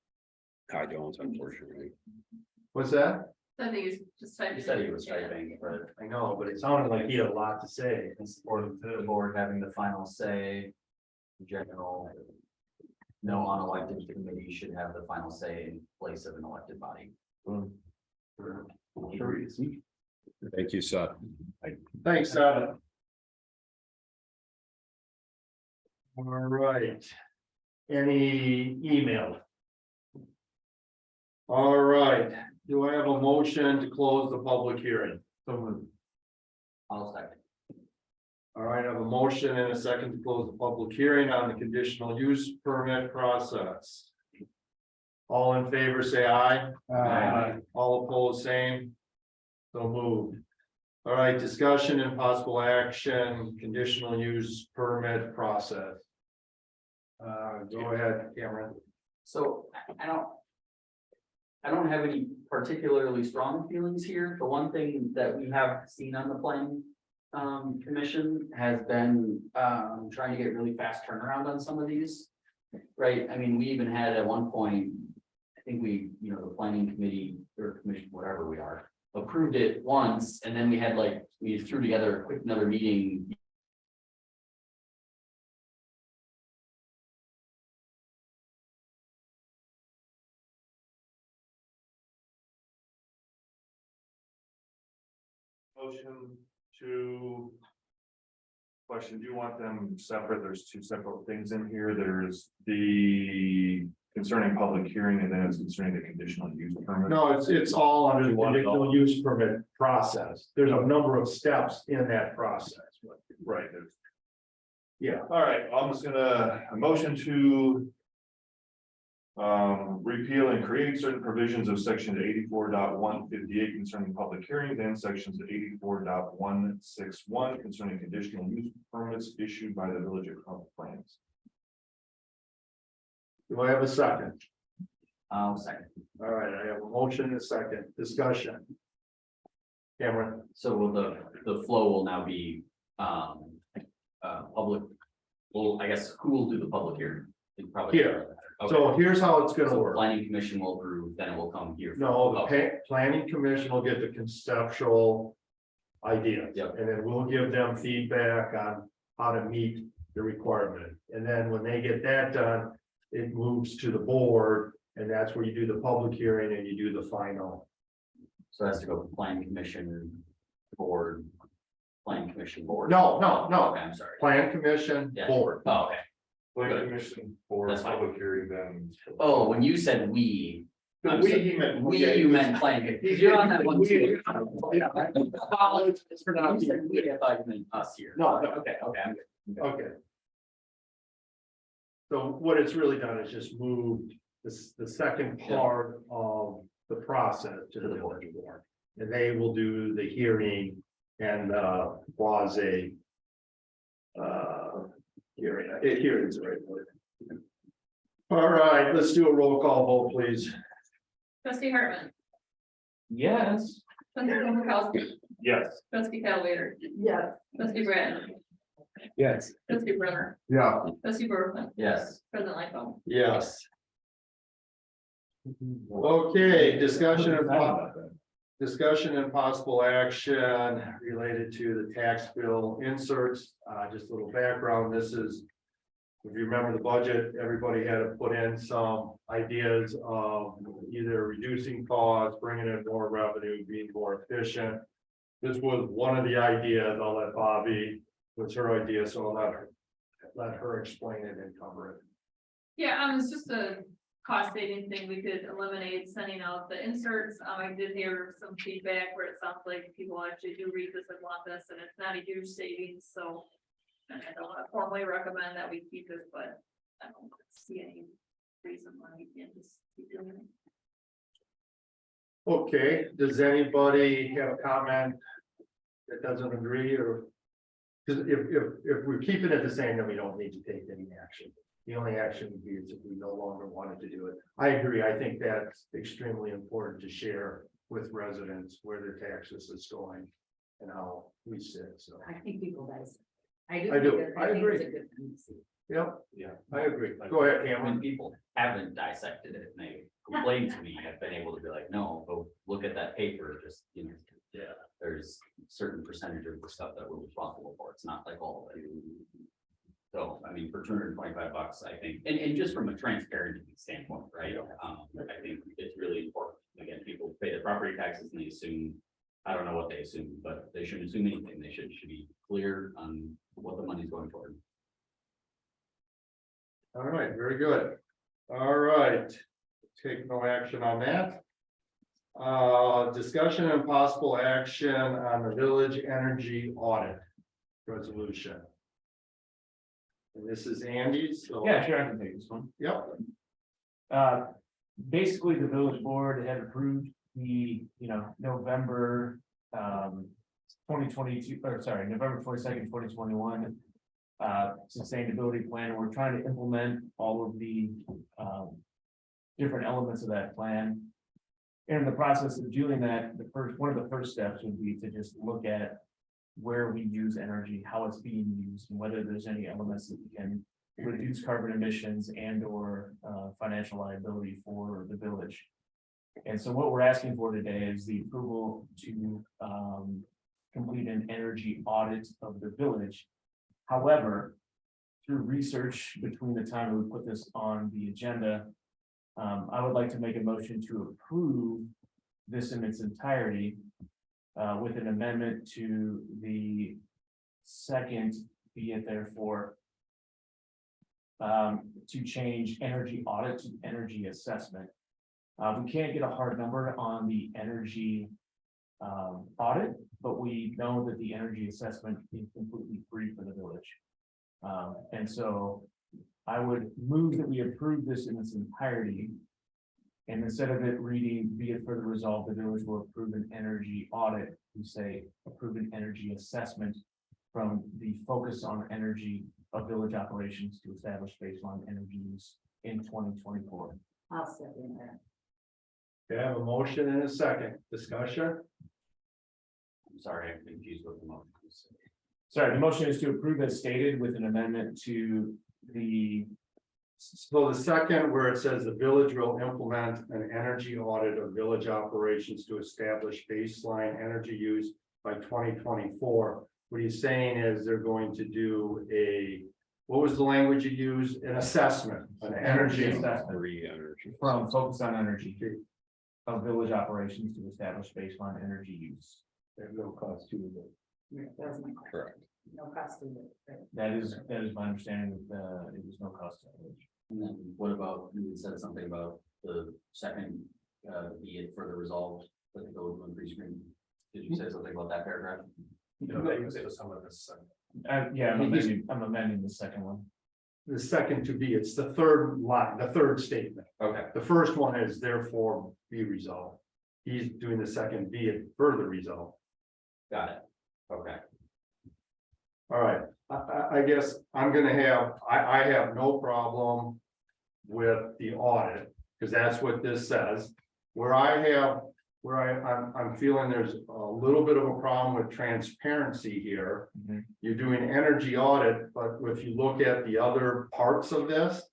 I don't, unfortunately. What's that? I think he's just typing. He said he was typing, but I know, but it sounded like he had a lot to say. In support of the board having the final say. In general. No unelected committee should have the final say in place of an elected body. Thank you, Seth. Thanks, Seth. All right. Any email? All right. Do I have a motion to close the public hearing? I'll second. All right, I have a motion and a second to close the public hearing on the conditional use permit process. All in favor, say aye. Aye. All opposed, same. So moved. All right, discussion and possible action, conditional use permit process. Go ahead, Cameron. So I don't have any particularly strong feelings here. The one thing that we have seen on the planning commission has been trying to get really fast turnaround on some of these. Right, I mean, we even had at one point, I think we, the planning committee or commission, whatever we are, approved it once, and then we threw together a quick another meeting. Motion to. Question, do you want them separate? There's two separate things in here. There's the concerning public hearing and then it's concerning the conditional use permit. No, it's all under the You want it all? conditional use permit process. There's a number of steps in that process. Right, there's. Yeah. All right, I'm just gonna, a motion to. Repeal and create certain provisions of section 84.158 concerning public hearings and sections 84.161 concerning conditional use permits issued by the village of Crum Plains. Do I have a second? Second. All right, I have a motion and a second discussion. Cameron. So the flow will now be public. Well, I guess who will do the public hearing? It probably. Here. Okay. So here's how it's gonna So work. planning commission will approve, then it will come here. No, the Okay. planning commission will get the conceptual idea. Yep. And then we'll give them feedback on how to meet the requirement. And then when they get that done, it moves to the board. And that's where you do the public hearing and you do the final. So it has to go to planning commission, board, planning commission, board. No. Okay, I'm sorry. Plan commission, Yeah. board. Oh, okay. Planning commission for That's fine. public hearing then. Oh, when you said we. I'm We, sorry. he meant. You meant planning. You're on that one too. Yeah. Apologies for not being we, I thought you meant us here. No. Okay, I'm good. Okay. So what it's really done is just moved the second part of the process to the village board. And they will do the hearing and quasi hearings, right? All right, let's do a roll call vote, please. Trustee Hartman, Yes. trustee Dombrowski, Yes. trustee Calvater, Yes. trustee Brand, Yes. trustee Brunner, Yeah, trustee Berthman, Yes. president Lightfoot. Yes. Okay, discussion and possible action related to the tax bill inserts. Just a little background. This is, if you remember the budget, everybody had to put in some ideas of either reducing costs, bringing in more revenue, being more efficient. This was one of the ideas. I'll let Bobby, it's her idea, so I'll let her explain it and cover it. Yeah, it's just a cost saving thing. We could eliminate sending out the inserts. I did hear some feedback where it sounds like people actually do read this and want this, and it's not a huge savings, so. I don't want to formally recommend that we keep it, but I don't see any reason why we can't just keep doing it. Okay, does anybody have a comment that doesn't agree or? Because if we're keeping it the same, then we don't need to take any action. The only action would be is if we no longer wanted to do it. I agree. I think that's extremely important to share with residents where their taxes is going and how we sit, so. I think people guys. I think do. it's I agree. a good thing to see. Yep, Yeah. I agree. Go ahead, When Cameron. people haven't dissected it and they complain to me, I've been able to be like, no, go look at that paper, just, yeah, there's a certain percentage of the stuff that we're responsible for. It's not like all of it. So, I mean, for $225, I think, and just from a transparency standpoint, right? I think it's really important. Again, people pay their property taxes and they assume, I don't know what they assume, but they shouldn't assume anything. They should be clear on what the money's going toward. All right, very good. All right, take no action on that. Discussion and possible action on the village energy audit. resolution. And this is Andy's, so. Yeah, sure, I can take this one. Yep, Basically, the village board had approved the, November, 2022, or sorry, November 22nd, 2021. Sustainability plan. We're trying to implement all of the, different elements of that plan. In the process of doing that, one of the first steps would be to just look at where we use energy, how it's being used, and whether there's any elements that we can reduce carbon emissions and or financial liability for the village. And so what we're asking for today is the approval to complete an energy audit of the village. However, through research between the time we put this on the agenda, I would like to make a motion to approve this in its entirety with an amendment to the second, be it therefore, to change energy audit to energy assessment. We can't get a hard number on the energy audit, but we know that the energy assessment is completely free for the village. And so I would move that we approve this in its entirety. And instead of it reading, be it further resolved, the village will approve an energy audit, we say approve an energy assessment from the focus on energy of village operations to establish baseline energy use in 2024. I'll second that. okay, I have a motion and a second discussion. I'm sorry, I'm confused with the motion. Sorry, the motion is to approve as stated with an amendment to the, So the second, where it says the village will implement an energy audit of village operations to establish baseline energy use by 2024. What he's saying is they're going to do what was the language you used? An assessment, an energy. assessment Free energy. from focus on energy of village operations to establish baseline energy use. There's no cost to it. That's my question. Correct. No cost to it. Right. That is my understanding that it was no cost to the village. And then what about, you said something about the second, be it further resolved, that the village will increase green. Did you say something about that paragraph? Some of this. Yeah, I'm amending the second one. The second to be, it's the third line, the third statement. Okay. The first one is therefore be resolved. He's doing the second, be it further resolved. Got it. Okay. All right, I guess I'm gonna have, I have no problem with the audit, because that's what this says. I'm feeling there's a little bit of a problem with transparency here. Mhm. You're doing energy audit, but if you look at the other parts of this,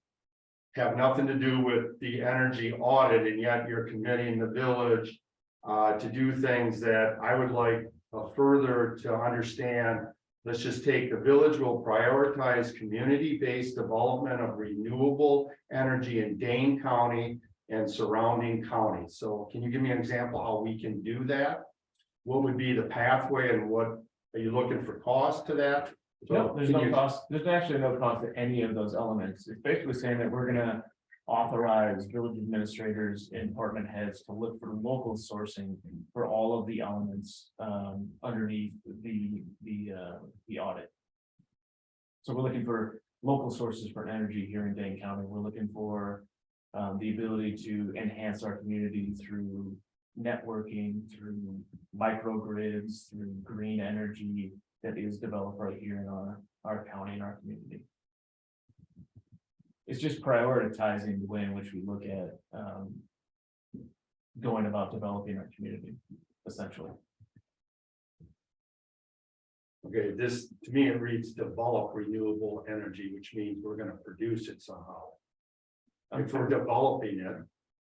have nothing to do with the energy audit, and yet you're committing the village to do things that I would like further to understand. Let's just take the village will prioritize community-based development of renewable energy in Dane County and surrounding counties. So can you give me an example how we can do that? What would be the pathway, and what are you looking for cost to that? No, there's Can no you- cost, there's actually no cost to any of those elements. It's basically saying that we're gonna authorize village administrators and department heads to look for local sourcing for all of the elements underneath the audit. So we're looking for local sources for energy here in Dane County. We're looking for the ability to enhance our community through networking, through microgrids, through green energy that is developed right here in our county and our community. It's just prioritizing the way in which we look at going about developing our community, essentially. Okay, this, to me, it reads develop renewable energy, which means we're gonna produce it somehow. If we're developing it,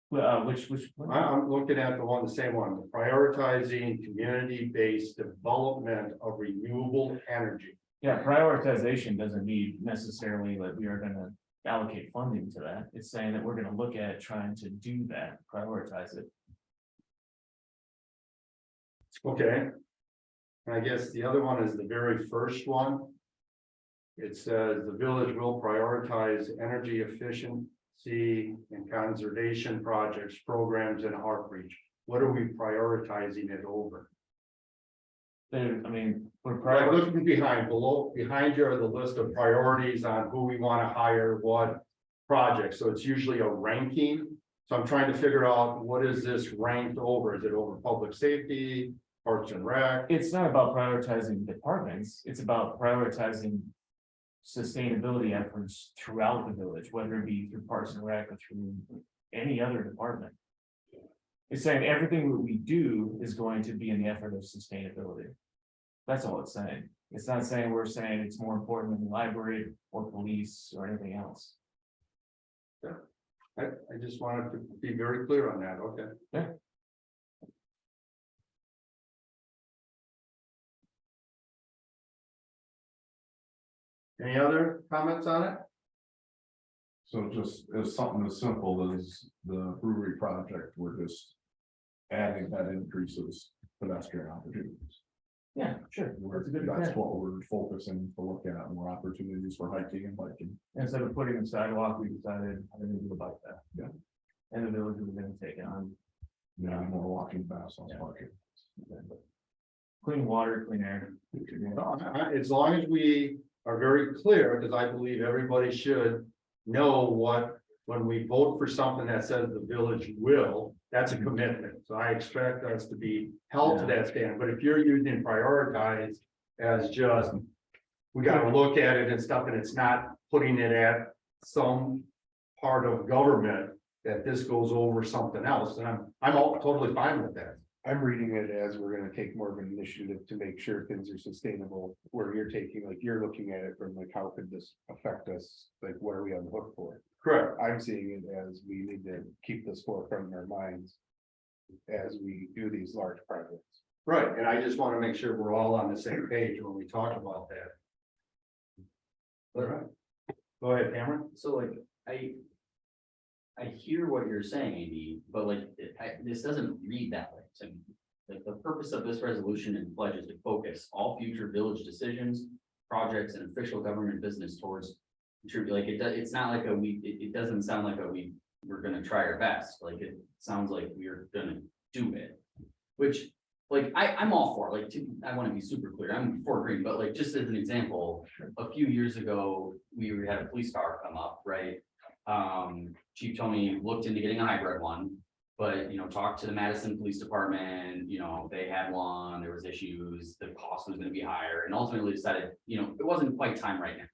Which I'm looking at the same one, prioritizing community-based development of renewable energy. yeah, prioritization doesn't mean necessarily that we are gonna allocate funding to that. It's saying that we're gonna look at trying to do that, prioritize it. Okay. And I guess the other one is the very first one. It says the village will prioritize energy efficiency and conservation projects, programs, and outreach. What are we prioritizing it over? There, I mean, we're Like probably, looking behind you are the list of priorities on who we want to hire, what projects. So it's usually a ranking. So I'm trying to figure out what is this ranked over? Is it over public safety, parks and rec? it's not about prioritizing departments, it's about prioritizing sustainability efforts throughout the village, whether it be through Parks and Rec or through any other department. It's saying everything that we do is going to be in the effort of sustainability. That's all it's saying. It's not saying we're saying it's more important than the library or police or anything else. I just wanted to be very clear on that, okay? Yeah. Any other comments on it? So just as something as simple as the brewery project, we're just adding that increases pedestrian opportunities. Yeah, sure. That's a good That's example. what we're focusing to look at, more opportunities for hiking and biking. Instead of putting in sidewalk, we decided I'm gonna do a bike path. Yeah. And the village was gonna take it on. Maybe more walking fast on parking. Clean water, clean air. As long as we are very clear, because I believe everybody should know what, when we vote for something that says the village will, that's a commitment. So I expect us to be held to that stand. But if you're using prioritize as just, we gotta look at it and stuff, and it's not putting it at some part of government that this goes over something else, and I'm all totally fine with that. I'm reading it as we're gonna take more of an initiative to make sure things are sustainable, where you're taking, like, you're looking at it from like, how could this affect us? Like, what are we on the hook for? Correct. I'm seeing it as we need to keep this forefront in our minds as we do these large projects. Right, and I just want to make sure we're all on the same page when we talk about that. All right. Go ahead, Cameron. So like, I hear what you're saying, Amy, but like, this doesn't read that way to me. Like, the purpose of this resolution and pledge is to focus all future village decisions, projects, and official government business towards like, it's not like it doesn't sound like we're gonna try our best, like, it sounds like we're gonna do it. Which, like, I'm all for, like, I wanna be super clear, I'm for green, but like, just as an example, a few years ago, we had a police car come up, right? Chief told me, looked into getting a hybrid one, but, talked to the Madison Police Department, they had one, there was issues, the cost was gonna be higher, and ultimately decided, it wasn't quite time right now.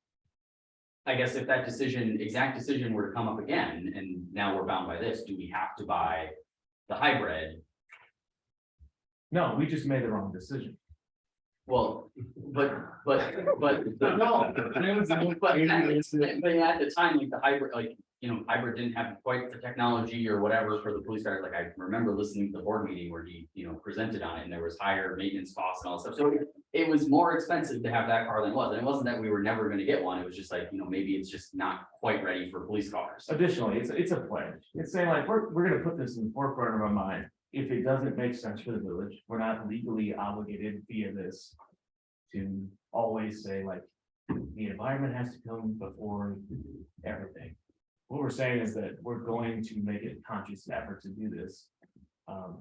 I guess if that exact decision were to come up again, and now we're bound by this, do we have to buy the hybrid? No, we just made the wrong decision. Well, but no. But at the time, like, the hybrid, like, hybrid didn't have quite the technology or whatever for the police cars. Like, I remember listening to the board meeting where he, presented on it, and there was higher maintenance costs and all that stuff. So it was more expensive to have that car than it was. And it wasn't that we were never gonna get one. It was just like, maybe it's just not quite ready for police cars. Additionally, it's a pledge. It's saying like, we're gonna put this in the forefront of our mind. If it doesn't make sense for the village, we're not legally obligated via this to always say like, the environment has to come before everything. What we're saying is that we're going to make a conscious effort to do this.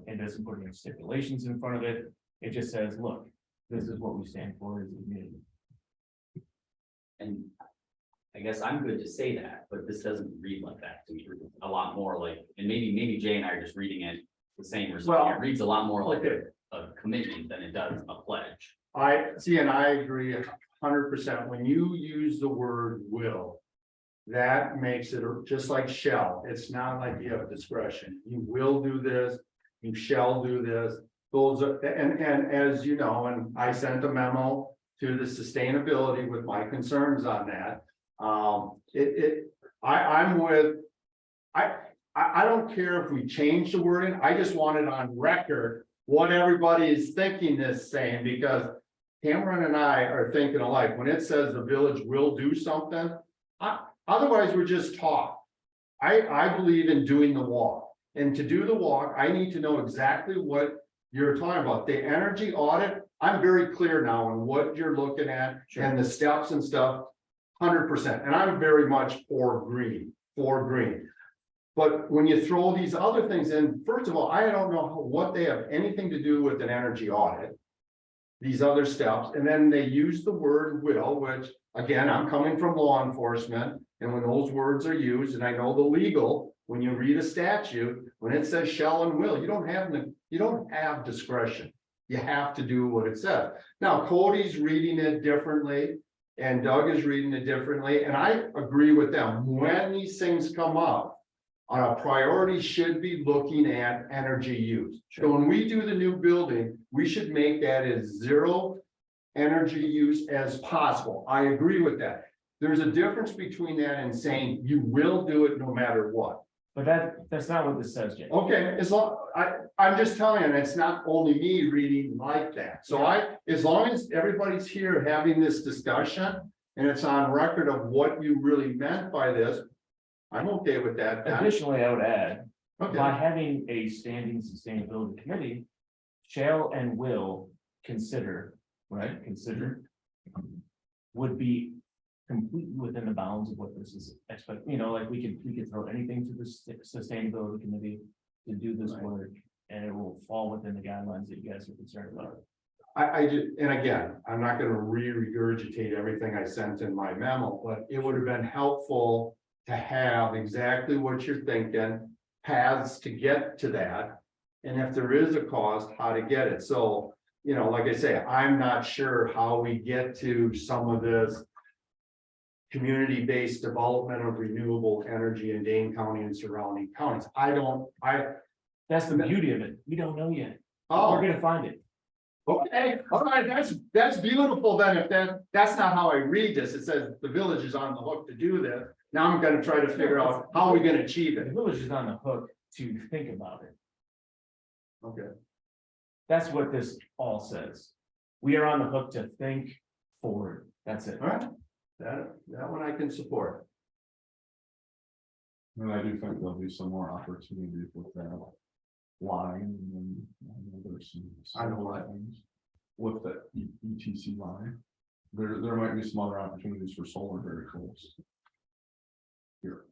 And doesn't put any stipulations in front of it. It just says, look, this is what we stand for as a community. And I guess I'm good to say that, but this doesn't read like that to me. A lot more like, and maybe Jay and I are just reading it the same or something. It reads a lot more like a commitment than it does a pledge. I see, and I agree 100%. When you use the word will, that makes it just like shall. It's not like you have discretion. You will do this, you shall do this. Those are, and as you know, and I sent a memo to the sustainability with my concerns on that. I'm with, I don't care if we change the wording. I just want it on record what everybody is thinking this saying, because Cameron and I are thinking alike. When it says the village will do something, otherwise we're just talk. I believe in doing the walk, and to do the walk, I need to know exactly what you're talking about. The energy audit, I'm very clear now on what you're looking at and the steps and stuff, 100%. And I'm very much for green. But when you throw these other things in, first of all, I don't know what they have anything to do with an energy audit. these other steps, and then they use the word will, which, again, I'm coming from law enforcement. And when those words are used, and I know the legal, when you read a statute, when it says shall and will, you don't have discretion. You have to do what it says. Now, Cody's reading it differently, and Doug is reading it differently, and I agree with them. When these things come up, our priority should be looking at energy use. So when we do the new building, we should make that as zero energy use as possible. I agree with that. There's a difference between that and saying you will do it no matter what. But that's not what this says, Jay. Okay, I'm just telling you, and it's not only me reading like that. So as long as everybody's here having this discussion and it's on record of what you really meant by this, I'm okay with that. Additionally, I would add, by Okay, having a standing sustainability committee, shall and will consider, right, would be completely within the bounds of what this is like we could throw anything to the sustainability committee to do this work, and it will fall within the guidelines that you guys are concerned about. I just, and again, I'm not gonna regurgitate everything I sent in my memo, but it would have been helpful to have exactly what you're thinking, paths to get to that. And if there is a cost, how to get it. So, like I say, I'm not sure how we get to some of this community-based development of renewable energy in Dane County and surrounding counties. That's the beauty of it. We don't know yet. Oh, We're gonna find it. okay, all right, that's beautiful then. If that's not how I read this, it says the village is on the hook to do this. Now I'm gonna try to figure out how we're gonna achieve The it. village is on the hook to think about it. Okay, That's what this all says. We are on the hook to think forward. That's it. all right, that one I can support. And I do think there'll be some more opportunities with that line and there's some. I know what. things with the ETC line. There might be some other opportunities for solar very close. Here,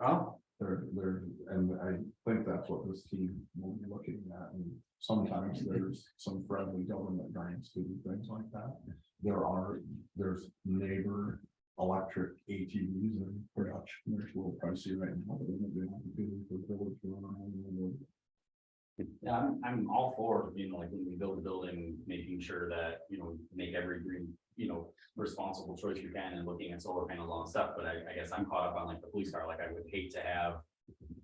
Oh, and I think that's what this team will be looking at, and sometimes there's some friendly government grants to do things like that. There's neighbor electric ATVs in production, there's a little pricey right now. But it might be an opportunity for the village to run around. Yeah, I'm all for, like when we build a building, making sure that, make every green, responsible choice you can and looking at solar panels on stuff, but I guess I'm caught up on like the police car, like I would hate to have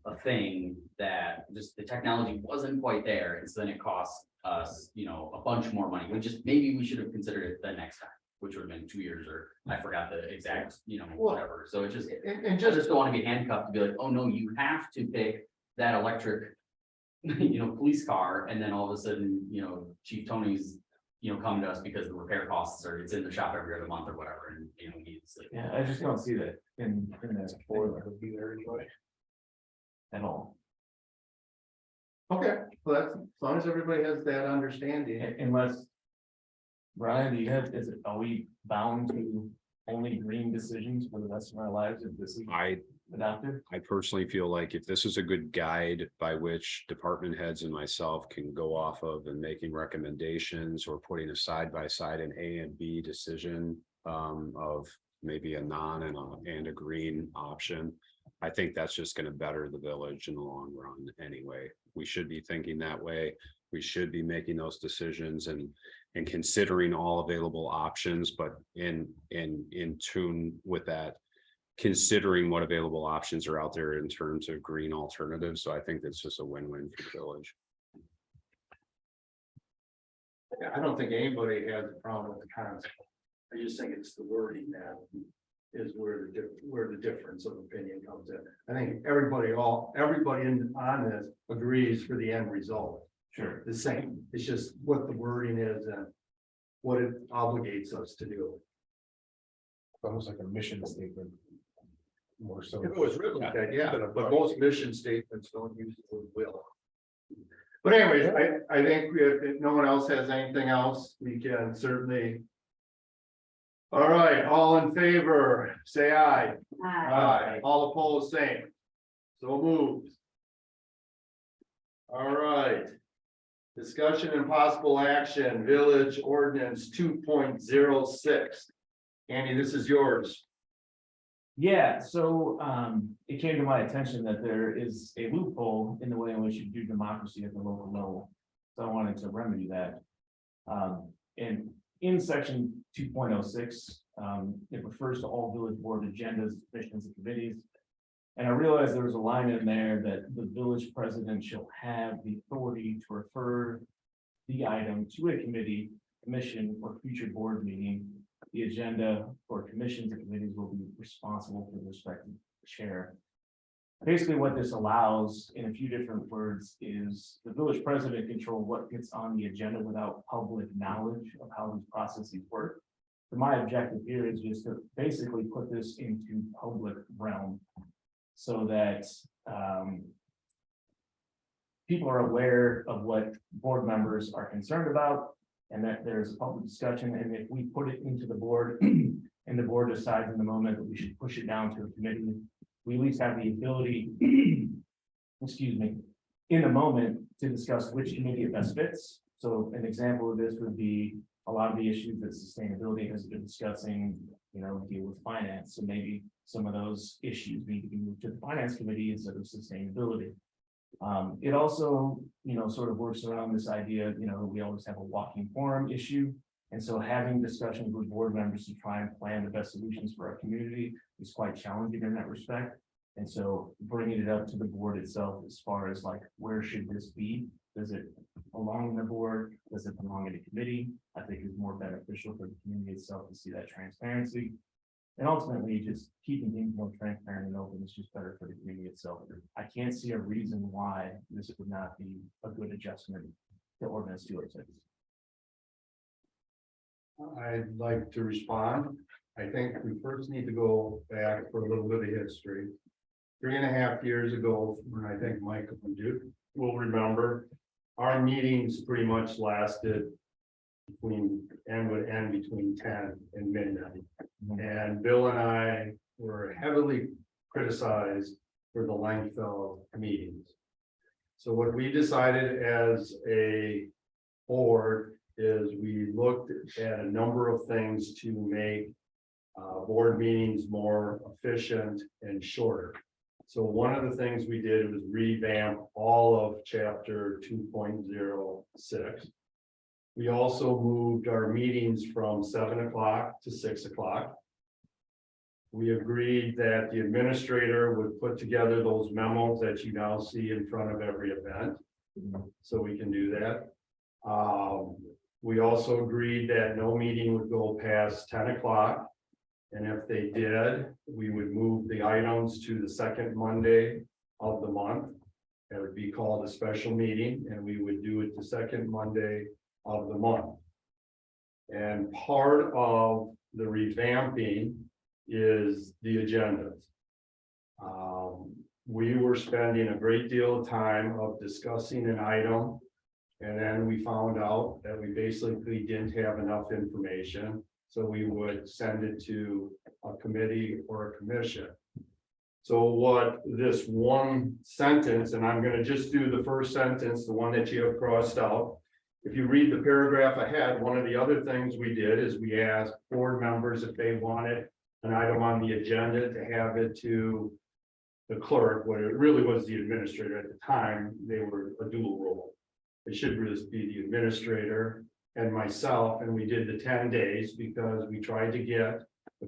a thing that just the technology wasn't quite there, and so then it costs us, a bunch more money, maybe we should have considered it the next time, which would have been 2 years, or I forgot the exact, whatever, so it just, and I just don't want to be handcuffed to be like, oh no, you have to pick that electric police car, and then all of a sudden, Chief Tony's, come to us because the repair costs are, it's in the shop every other month or whatever, and, he's like. Yeah, I just don't see that in that boiler would be there anyway. At all. okay, well, that's, as long as everybody has that understanding. Unless. Brian, are we bound to only green decisions for the rest of our lives if this is adopted? I personally feel like if this is a good guide by which department heads and myself can go off of and making recommendations or putting a side by side an A and B decision of maybe a non and a green option, I think that's just going to better the village in the long run anyway. We should be thinking that way. We should be making those decisions and considering all available options, but in tune with that, considering what available options are out there in terms of green alternatives. So I think that's just a win-win for the village. I don't think anybody has a problem with the concept. I just think it's the wording that is where the difference of opinion comes in. I think everybody on this agrees for the end result. Sure. The same, it's just what the wording is and what it obligates us to do. Almost like a mission statement. More so. If it was written like that, yeah, but most mission statements don't use the word will. But anyways, I think if no one else has anything else, we can certainly. All right, all in favor, say aye. Aye. All opposed, same. So moved. All right. The Discussion and possible action, village ordinance 2.06. Andy, this is yours. Yeah, so it came to my attention that there is a loophole in the way in which you do democracy at the local level. So I wanted to remedy that. And in section 2.06, it refers to all village board agendas, commissions, and committees. And I realized there was a line in there that the village president shall have the authority to refer the item to a committee, commission, or future board meeting. The agenda for commissions and committees will be responsible for the respective chair. Basically, what this allows, in a few different words, is the village president control what gets on the agenda without public knowledge of how these processes work. So my objective here is just to basically put this into public realm so that people are aware of what board members are concerned about, and that there's a public discussion. And if we put it into the board and the board decides in the moment that we should push it down to a committee, we at least have the ability, excuse me, in the moment to discuss which committee it best fits. So an example of this would be a lot of the issues that sustainability has been discussing, deal with finance. So maybe some of those issues need to be moved to the finance committee instead of sustainability. It also, sort of works around this idea, we always have a walking forum issue. And so having discussions with board members to try and plan the best solutions for our community is quite challenging in that respect. And so bringing it up to the board itself as far as like, where should this be? Does it belong in the board? Does it belong in a committee? I think is more beneficial for the community itself to see that transparency. And ultimately, just keeping things more transparent and open is just better for the community itself. I can't see a reason why this would not be a good adjustment to ordinance 206. I'd like to respond. I think we first need to go back for a little bit of history. 3.5 years ago, when I think Michael and Duke will remember, our meetings pretty much lasted would end between 10 and midnight. And Bill and I were heavily criticized for the length of meetings. So what we decided as a board is we looked at a number of things to make board meetings more efficient and shorter. So one of the things we did was revamp all of chapter 2.06. We also moved our meetings from 7 o'clock to 6 o'clock. We agreed that the administrator would put together those memos that you now see in front of every event. So we can do that. We also agreed that no meeting would go past 10 o'clock. And if they did, we would move the items to the second Monday of the month. That would be called a special meeting, and we would do it the second Monday of the month. And part of the revamping is the agendas. We were spending a great deal of time of discussing an item, and then we found out that we basically didn't have enough information. So we would send it to a committee or a commission. So what this one sentence, and I'm going to just do the first sentence, the one that you have crossed out. If you read the paragraph ahead, one of the other things we did is we asked board members if they wanted an item on the agenda to have it to the clerk, what it really was the administrator at the time. They were a dual role. It should really be the administrator and myself, and we did the 10 days because we tried to get the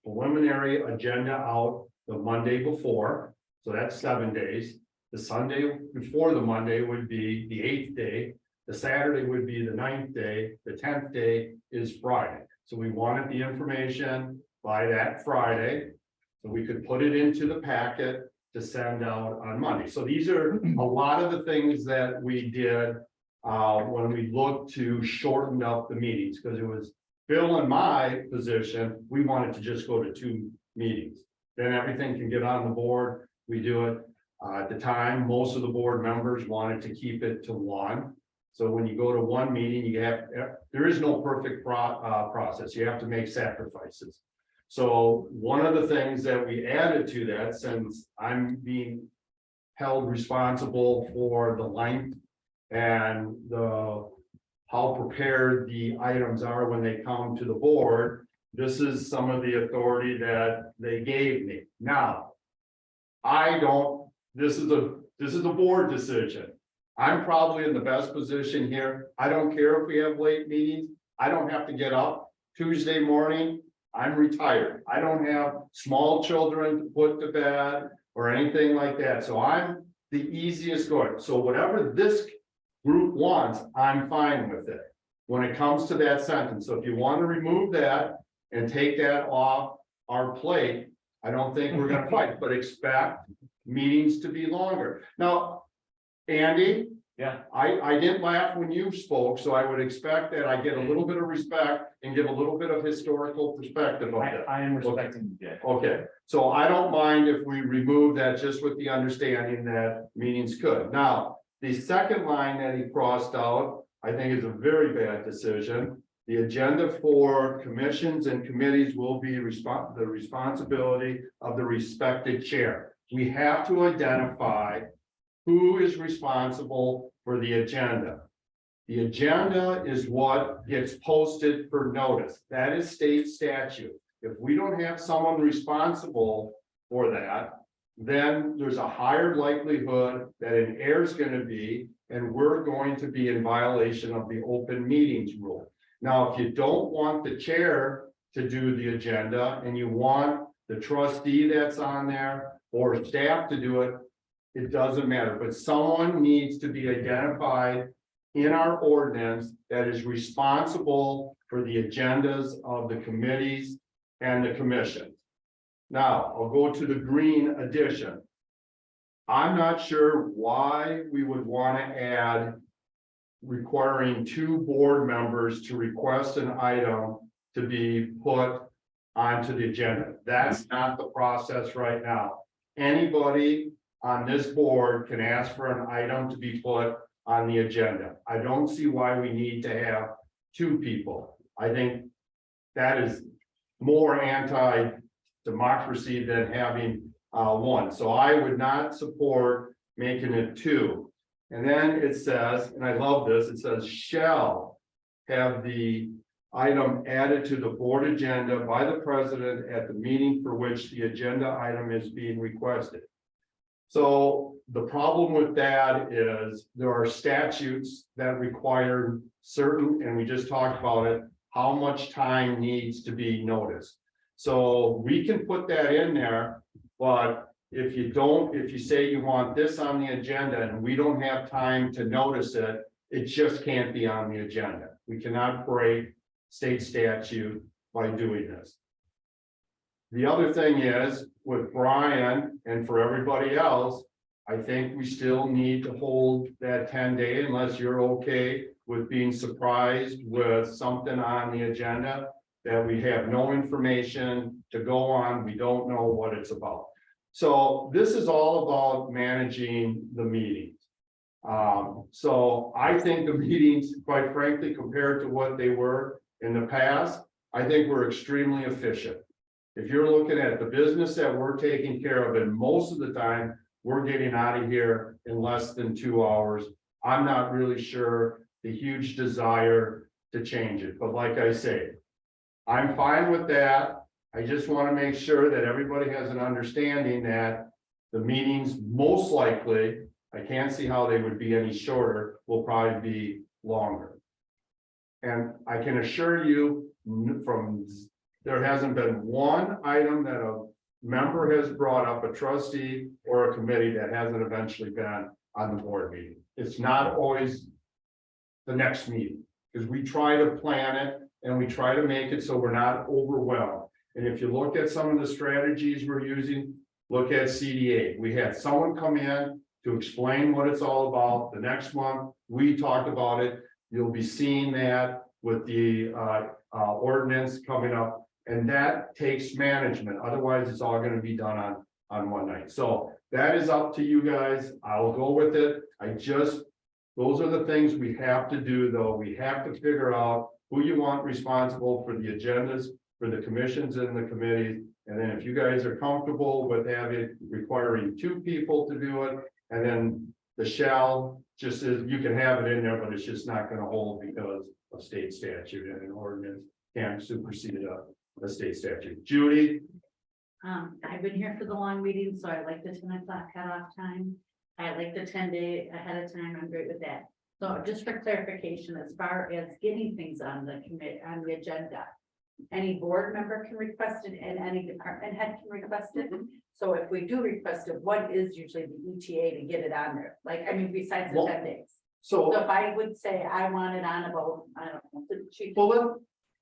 preliminary agenda out the Monday before. So that's 7 days. The Sunday before the Monday would be the 8th day. The Saturday would be the 9th day. The 10th day is Friday. So we wanted the information by that Friday, so we could put it into the packet to send out on Monday. So these are a lot of the things that we did when we looked to shorten up the meetings, because it was Bill and my position, we wanted to just go to 2 meetings. Then everything can get on the board, we do it. At the time, most of the board members wanted to keep it to 1. So when you go to 1 meeting, there is no perfect process, you have to make sacrifices. So one of the things that we added to that, since I'm being held responsible for the length and how prepared the items are when they come to the board. This is some of the authority that they gave me. Now, this is a board decision. I'm probably in the best position here. I don't care if we have late meetings. I don't have to get up Tuesday morning. I'm retired. I don't have small children to put to bed or anything like that. So I'm the easiest going. So whatever this group wants, I'm fine with it when it comes to that sentence. So if you want to remove that and take that off our plate, I don't think we're gonna fight, but expect meetings to be longer. Now, Andy? Yeah. I didn't laugh when you spoke, so I would expect that I get a little bit of respect and give a little bit of historical perspective of that. I am respecting you, Jay. Okay, so I don't mind if we remove that just with the understanding that meetings could. Now, the second line that he crossed out, I think is a very bad decision. The agenda for commissions and committees will be the responsibility of the respected chair. We have to identify who is responsible for the agenda. The agenda is what gets posted for notice. That is state statute. If we don't have someone responsible for that, then there's a higher likelihood that an error is going to be, and we're going to be in violation of the open meetings rule. Now, if you don't want the chair to do the agenda and you want the trustee that's on there or staff to do it, it doesn't matter, but someone needs to be identified in our ordinance that is responsible for the agendas of the committees and the commissions. Now, I'll go to the green addition. I'm not sure why we would want to add requiring 2 board members to request an item to be put onto the agenda. That's not the process right now. Anybody on this board can ask for an item to be put on the agenda. I don't see why we need to have 2 people. I think that is more anti-democracy than having 1. So I would not support making it 2. And then it says, and I love this, it says shall have the item added to the board agenda by the president at the meeting for which the agenda item is being requested. So the problem with that is there are statutes that require certain, and we just talked about it, how much time needs to be noticed. So we can put that in there, but if you say you want this on the agenda and we don't have time to notice it, it just can't be on the agenda. We cannot break state statute by doing this. The other thing is with Brian and for everybody else, I think we still need to hold that 10-day unless you're okay with being surprised with something on the agenda that we have no information to go on. We don't know what it's about. So this is all about managing the meetings. So I think the meetings, quite frankly, compared to what they were in the past, I think we're extremely efficient. If you're looking at the business that we're taking care of, and most of the time we're getting out of here in less than 2 hours, I'm not really sure the huge desire to change it. But like I say, I'm fine with that. I just want to make sure that everybody has an understanding that the meetings most likely, I can't see how they would be any shorter, will probably be longer. And I can assure you there hasn't been one item that a member has brought up, a trustee or a committee, that hasn't eventually been on the board meeting. It's not always the next meeting, because we try to plan it and we try to make it so we're not overwhelmed. And if you look at some of the strategies we're using, look at CDA. We had someone come in to explain what it's all about. The next month, we talked about it. You'll be seeing that with the ordinance coming up, and that takes management. Otherwise, it's all going to be done on one night. So that is up to you guys. I'll go with it. Those are the things we have to do, though. We have to figure out who you want responsible for the agendas, for the commissions and the committees. And then if you guys are comfortable with requiring 2 people to do it, and then the shall just as you can have it in there, but it's just not gonna hold because of state statute and an ordinance can't supersede a state statute. Judy? I've been here for the long meeting, so I like the 10 o'clock cutoff time. I like the 10-day ahead of time. I'm great with that. So just for clarification, as far as getting things on the on the agenda, any board member can request it and any department head can request it. So if we do request it, what is usually the ETA to get it on there? Like, I mean, besides the Well, 10 days. So, So if I would say I want it on about, I don't know, the chief. well,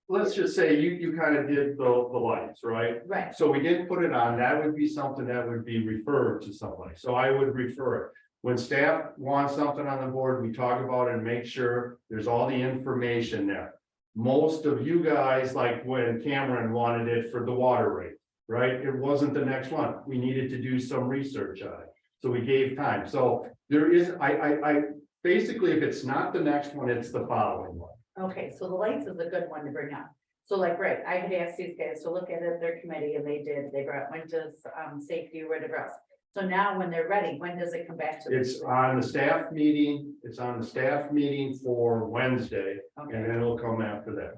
let's just say you kind of did the lights, right? Right, So we didn't put it on, that would be something that would be referred to somebody, so I would refer it. When staff wants something on the board, we talk about it and make sure there's all the information there. Most of you guys, like when Cameron wanted it for the water rate, right? It wasn't the next one, we needed to do some research on it, so we gave time, so there is, I basically, if it's not the next one, it's the following one. okay, so the lights is a good one to bring up. So like, right, I had asked these guys to look at it, their committee, and they did, they went to safety or whatever else. So now when they're ready, when does it come back to? It's on the staff meeting, for Wednesday, and Okay, then it'll come after that.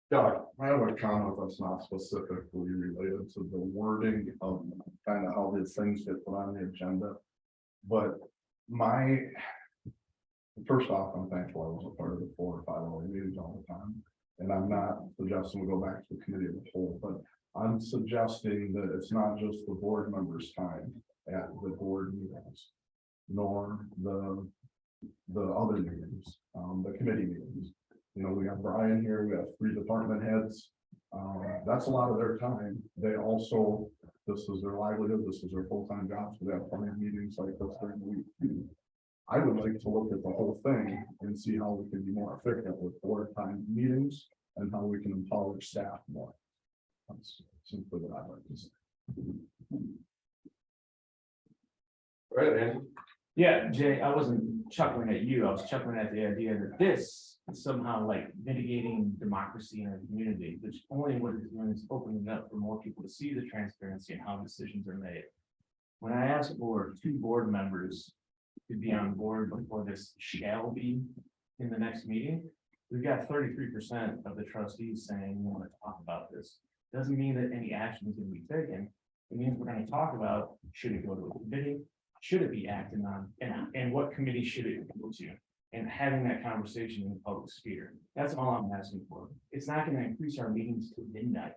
Doug? I have a comment that's not specifically related to the wording of kind of how these things get put on the agenda. But first off, I'm thankful I was a part of the 4 or 5 hour meetings all the time. And I'm not suggesting we go back to the committee of the whole, but I'm suggesting that it's not just the board members' time at the board meetings, nor the other meetings, the committee meetings. You know, we have Brian here, we have 3 department heads. That's a lot of their time. They also, this is their livelihood, this is their full-time job, so they have plenty of meetings like this during the week. I would like to look at the whole thing and see how we can be more efficient with board time meetings and how we can empower staff more. That's simply what I'd like to say. Right, Andy? Yeah, Jay, I wasn't chuckling at you. I was chuckling at the idea that this is somehow like mitigating democracy in our community, which only what it's doing is opening up for more people to see the transparency and how decisions are made. When I asked for 2 board members to be on board before this shall be in the next meeting, we've got 33% of the trustees saying we want to talk about this. Doesn't mean that any action is going to be taken. It means we're going to talk about, should it go to a committee? Should it be acted on? And what committee should it go to? And having that conversation in the public sphere. That's all I'm asking for. It's not going to increase our meetings to midnight.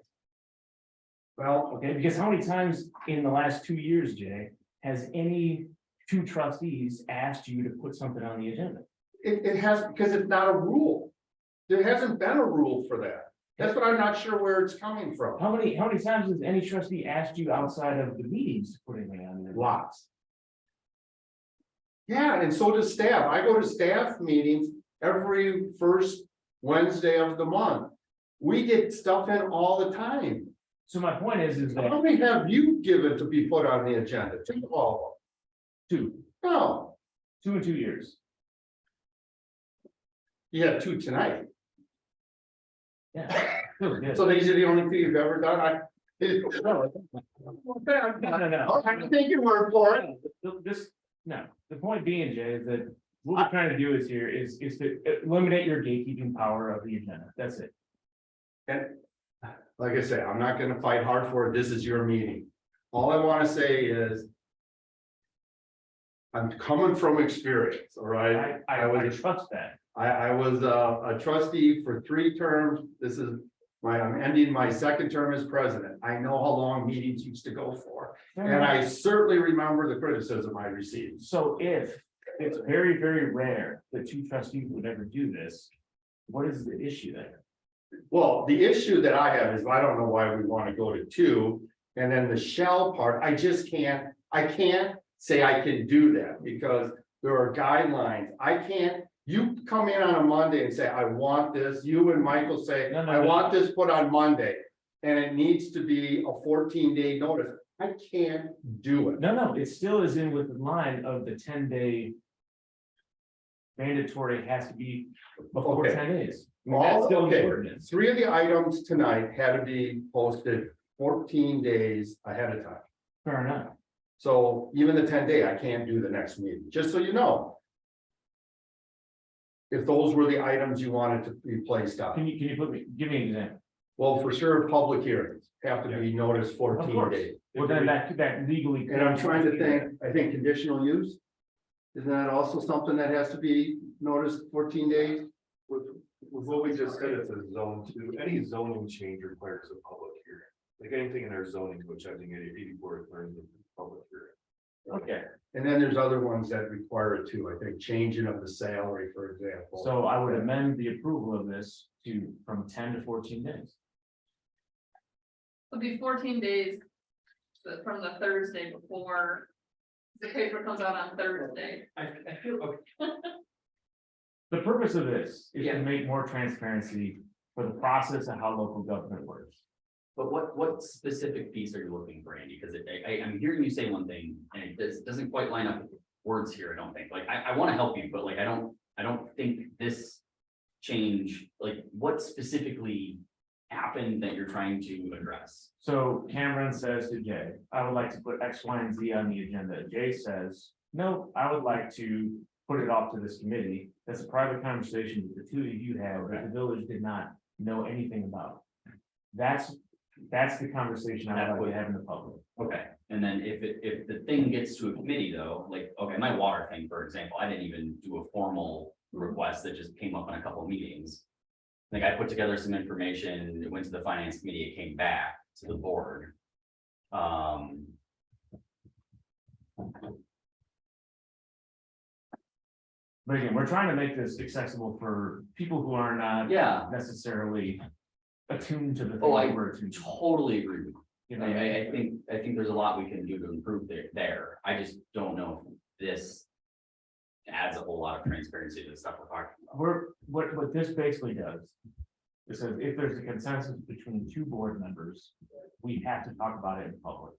Well, Okay, because how many times in the last 2 years, Jay, has any 2 trustees asked you to put something on the agenda? it has, because it's not a rule. There hasn't been a rule for that. That's what I'm not sure where it's coming from. How many times has any trustee asked you outside of the meetings to put anything on there? Lots. Yeah, and so does staff. I go to staff meetings every first Wednesday of the month. We get stuff in all the time. So my point is that How many have you given to be put on the agenda? Think of all 2 of them. No, in 2 years. you had 2 tonight. Yeah. Really good. So these are the only 2 you've ever done. No, I take your word for it. The point being, Jay, is that what we're trying to do is to eliminate your gatekeeping power of the agenda. That's it. And like I say, I'm not gonna fight hard for it. This is your meeting. All I wanna say is I'm coming from experience, all right? I trust that. I was a trustee for 3 terms. I'm ending my 2nd term as president. I know how long meetings used to go for. And I certainly remember the criticism I received. So if it's very, very rare that 2 trustees would ever do this, what is the issue there? Well, the issue that I have is I don't know why we want to go to 2. And then the shall part, I can't say I can do that because there are guidelines. You come in on a Monday and say, I want this, you and Michael say, No, I want this put on Monday. And it needs to be a 14-day notice. I can't do it. No, it still is in with the line of the 10-day mandatory has to be before Okay. 10 days. That's still in the ordinance. 3 of the items tonight had to be posted 14 days ahead of time. Fair enough. So even the 10-day, I can't do the next meeting, just so you know. If those were the items you wanted to be placed on. Can you give me an example? Well, for sure, public hearings have to be noticed Of 14 course. days. Well, then that legally. And I'm trying to think, I think conditional use. Isn't that also something that has to be noticed 14 days? With what we just said, it's a zone two, any zoning change requires a public hearing. Like anything in our zoning, which I think 84 requires a public hearing. Okay, And then there's other ones that require it too. I think changing of the salary, for example. so I would amend the approval of this from 10 to 14 days. It'll be 14 days. From the Thursday before. The paper comes out on Thursday. I feel, okay, The purpose of this is Yeah. to make more transparency for the process and how local government works. but what specific piece are you looking for, Andy? Because I'm hearing you say one thing, and it doesn't quite line up with the words here, I don't think. Like, I want to help you, but like, I don't think this change, like, what specifically happened that you're trying to address? So Cameron says to Jay, I would like to put X, Y, and Z on the agenda. Jay says, no, I would like to put it off to this committee. That's a private conversation that the two of you had, that the village did not know anything about. That's the conversation I would like to have in the public. Okay, and then if the thing gets to a committee though, like, okay, my water thing, for example, I didn't even do a formal request that just came up in a couple of meetings. Like, I put together some information, it went to the finance committee, it came back to the board. But again, we're trying to make this accessible for people who are not Yeah, necessarily attuned to the. oh, I things we're attuned to. totally agree with you. You know, I think there's a lot we can do to improve there. I just don't know if this adds a whole lot of transparency to the stuff we're talking about. what this basically does. It says if there's a consensus between two board members, we have to talk about it in public.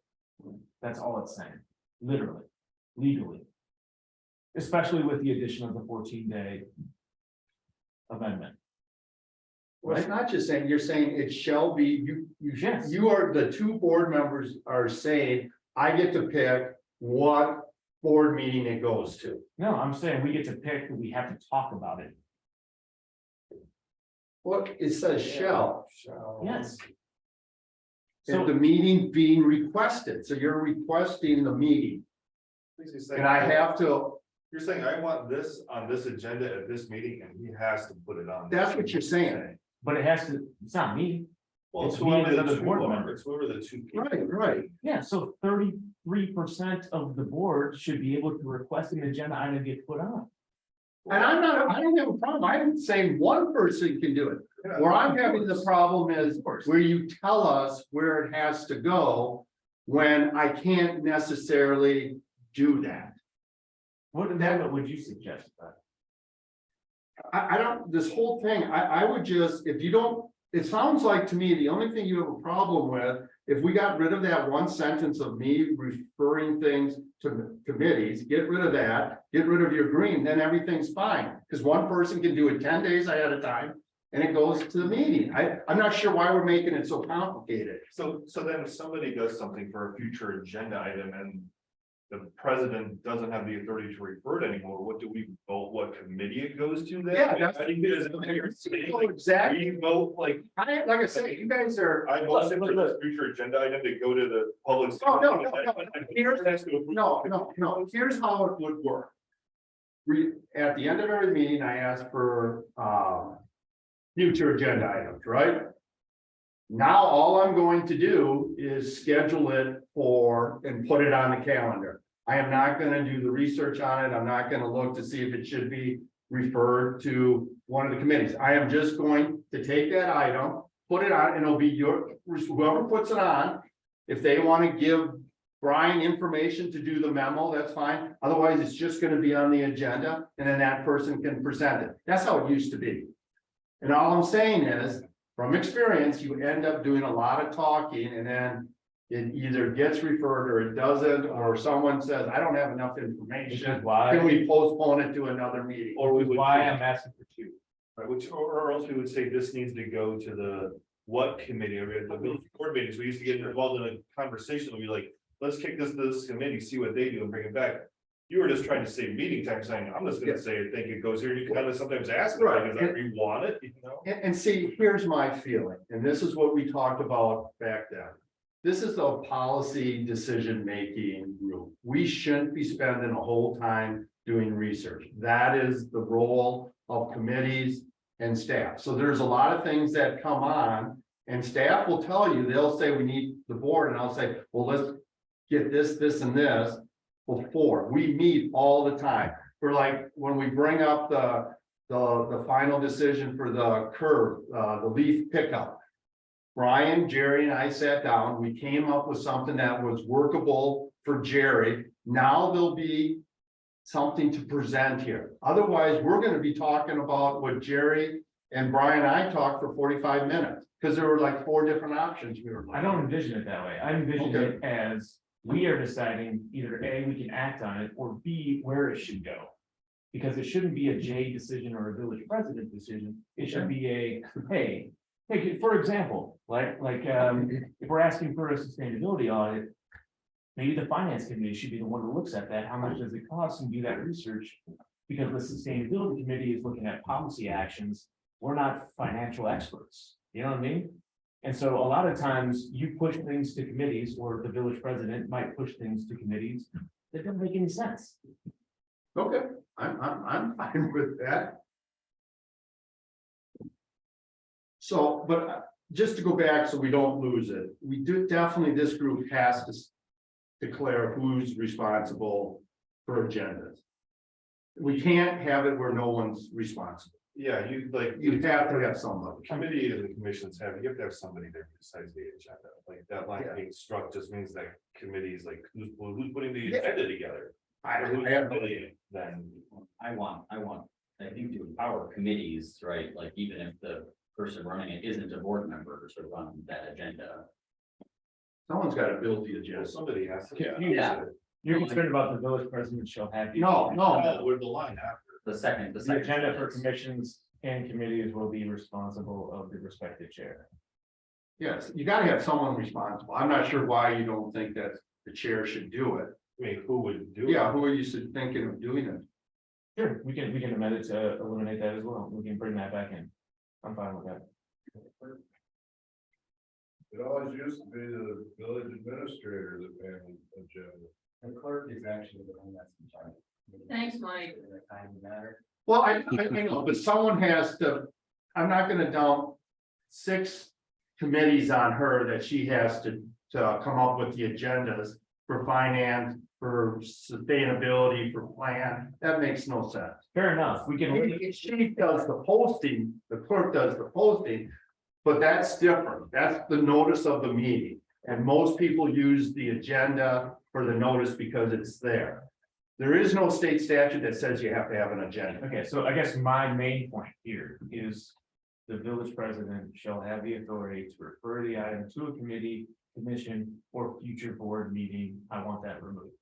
That's all it's saying, literally, legally. Especially with the addition of the 14-day amendment. Well, it's not just saying, you're saying it shall be, Yes. you are, the two board members are saying, I get to pick what board meeting it goes to. No, I'm saying we get to pick, we have to talk about it. Well, it says shall. Yes. If the meeting being requested, so you're requesting the meeting, and I have to, You're saying I want this on this agenda at this meeting and he has to put it on. that's what you're saying. But it has to, it's not me. Well, It's it's whoever me and the another two board are, member. it's whoever the two. people Right, right. Yeah, so 33% of the board should be able to request an agenda item get put on. And I don't have a problem. I'm saying one person can do it. Yeah, Where I'm having of the course. problem is Of course. where you tell us where it has to go. When I can't necessarily do that. What amendment would you suggest? I don't, this whole thing, I would just, if you don't, it sounds like to me, the only thing you have a problem with. If we got rid of that one sentence of me referring things to committees, get rid of that, get rid of your green, then everything's fine. Because one person can do it 10 days ahead of time. And it goes to the meeting. I'm not sure why we're making it so complicated. So then if somebody does something for a future agenda item and the president doesn't have the authority to refer it anymore, what do we vote, what committee it goes to then? Yeah, that's- I think it is what you're saying. Oh, exactly. We vote like, Like I say, you guys are. I motion for this future agenda item to go to the public. Oh, no, no, no. Here's. No, here's how it would work. At the end of every meeting, I ask for, future agenda items, right? Now, all I'm going to do is schedule it for, and put it on the calendar. I am not gonna do the research on it. I'm not gonna look to see if it should be referred to one of the committees. I am just going to take that item, put it on, and it'll be whoever puts it on. If they wanna give Brian information to do the memo, that's fine. Otherwise, it's just gonna be on the agenda, and then that person can present it. That's how it used to be. And all I'm saying is, from experience, you end up doing a lot of talking, and then it either gets referred or it doesn't, or someone says, I don't have enough Which information. is why, Can we postpone it to another meeting? Or we which is would. why I'm asking for two. Right, which, or else we would say this needs to go to the, what committee, or the village board meetings, we used to get involved in a conversation, we'd be like, let's kick this to this committee, see what they do and bring it back. You were just trying to save meeting time, saying, I'm just gonna say, I think it goes here, you kind of sometimes ask, Right. like, is that you want it, you know? And see, here's my feeling, and this is what we talked about back then. This is a policy decision-making group. We shouldn't be spending a whole time doing research. That is the role of committees and staff. So there's a lot of things that come on, and staff will tell you, they'll say, we need the board, and I'll say, well, let's get this, this, and this before. We meet all the time. For like, when we bring up the final decision for the curve, the leaf pickup. Brian, Jerry, and I sat down, we came up with something that was workable for Jerry. Now there'll be something to present here. Otherwise, we're gonna be talking about what Jerry and Brian and I talked for 45 minutes. Because there were like 4 different options we were. I don't envision it that way. I envision it as we are deciding either A, we can act on it, or B, where it should go. Because it shouldn't be a J decision or a village president decision. It should be a, hey, for example, if we're asking for a sustainability audit, maybe the finance committee should be the one who looks at that. How much does it cost, and do that research? Because the sustainability committee is looking at policy actions. We're not financial experts. You know what I mean? And so a lot of times you push things to committees, or the village president might push things to committees that don't make any sense. Okay, I'm fine with that. So, but just to go back so we don't lose it, we do definitely, this group has to declare who's responsible for agendas. We can't have it where no one's responsible. Yeah, you like, You have to have somebody. committee and the commissions you have to have somebody there besides the agenda, like that line being struck just means that committees, like, who's putting the Yeah. agenda together? I Who's have affiliated, then, I think to empower committees, right, like even if the person running it isn't a board member to run that agenda. Someone's got to build the agenda. somebody has to. Yeah. You're concerned about the village president shall have. No, Where's the line after? The The agenda for commissions and committees will be responsible of the respective chair. yes, you got to have someone responsible. I'm not sure why you don't think that the chair should do it. I mean, who would do it? Yeah, who are you thinking of doing it? Sure, we can amend it to eliminate that as well. We can bring that back in. I'm fine with that. It always used to be the village administrator that managed the agenda. The clerk is actually the one that's in charge. Thanks, Mike. Well, I know, but someone has to, I'm not gonna dump 6 committees on her that she has to come up with the agendas for finance, for sustainability, for plan. That makes no sense. Fair enough. We can. She does the posting, the clerk does the posting, but that's different. That's the notice of the meeting. And most people use the agenda for the notice because it's there. There is no state statute that says you have to have an agenda. Okay, so I guess my main point here is the village president shall have the authority to refer the item to a committee, commission, or future board meeting. I want that removed.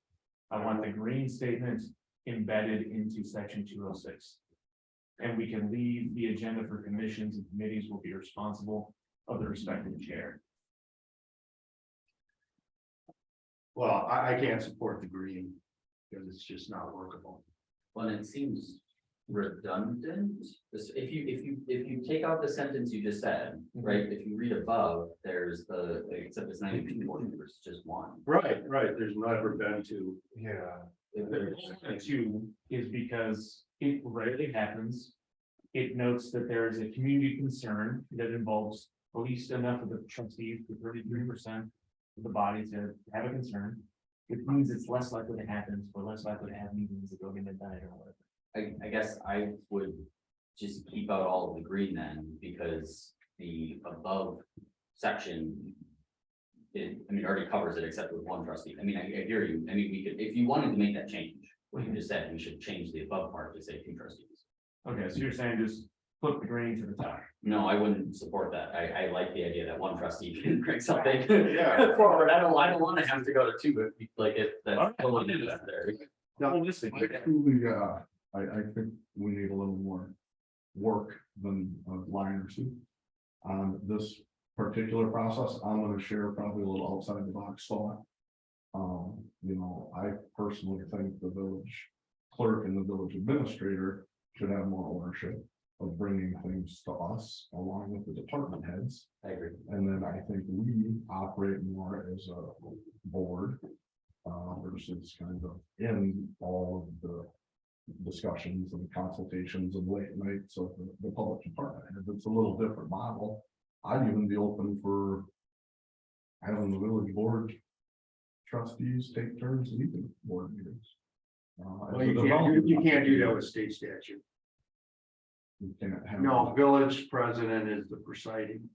I want the green statement embedded into section 206. And we can leave the agenda for commissions and committees will be responsible of the respective chair. Well, I can't support the green because it's just not workable. Well, it seems redundant. If you take out the sentence you just said, right, if you read above, there's except it's 92 board members, just one. Right, there's never been to. The 2 is because it rarely happens. It notes that there is a community concern that involves at least enough of the trustees, the 33% of the body to have a concern. Which means it's less likely to happen, we're less likely to have meetings that go to midnight or whatever. I guess I would just keep out all of the green then, because the above section. Already covers it except with one trustee. I hear you. We could, if you wanted to make that change, what you just said, we should change the above part to say 2 trustees. Okay, so you're saying just flip the green to the top. No, I wouldn't support that. I like the idea that 1 trustee can bring something Yeah. forward. I don't want to have to go to 2, if that's totally necessary. Truly, I think we need a little more work than a line or 2 on this particular process. I'm gonna share probably a little outside the box thought. I personally think the village clerk and the village administrator should have more ownership of bringing things to us along with the department heads. I agree. And then I think we operate more as a board versus kind of in all of the discussions and consultations and late nights of the public department. And if it's a little different model, I'd even be open for having the village board trustees take turns leading board meetings. Well, you can't do that with state statute. You can't have. No, village president is the presiding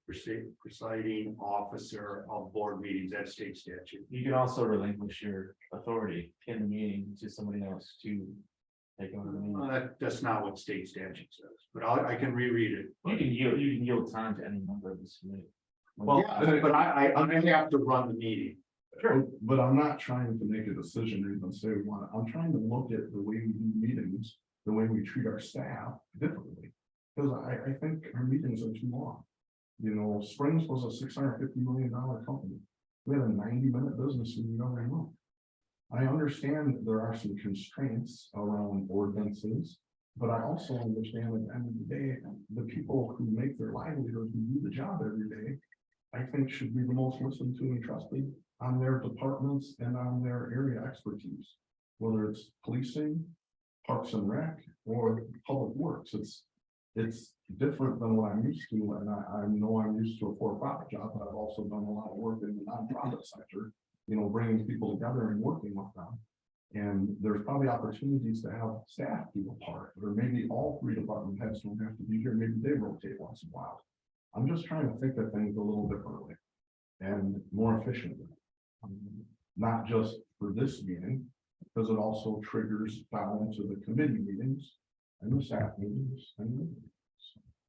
officer of board meetings, that's state statute. You can also relinquish your authority in the meeting to somebody else to take over the meeting. That's not what state statute says, but I can reread it. You can yield time to any member of this committee. Well, but I have to run the meeting. Sure, but I'm not trying to make a decision or even say we want it. I'm trying to look at the way we do meetings, the way we treat our staff differently. Because I think our meetings are too long. Springs was a $650 million company. We had a 90-minute business meeting every month. I understand that there are some constraints around ordinances, but I also understand that at the end of the day, the people who make their livelihood, who do the job every day, I think should be the most listened to and trusted on their departments and on their area expertise. Whether it's policing, parks and rec, or public works, it's different than what I'm used to, and I know I'm used to a for-profit job, but I've also done a lot of work in the nonprofit sector, bringing people together and working with them. And there's probably opportunities to have staff do a part, or maybe all three department heads don't have to be here, maybe they rotate once in a while. I'm just trying to think of things a little differently and more efficiently. Not just for this meeting, because it also triggers down to the committee meetings and the staff meetings. And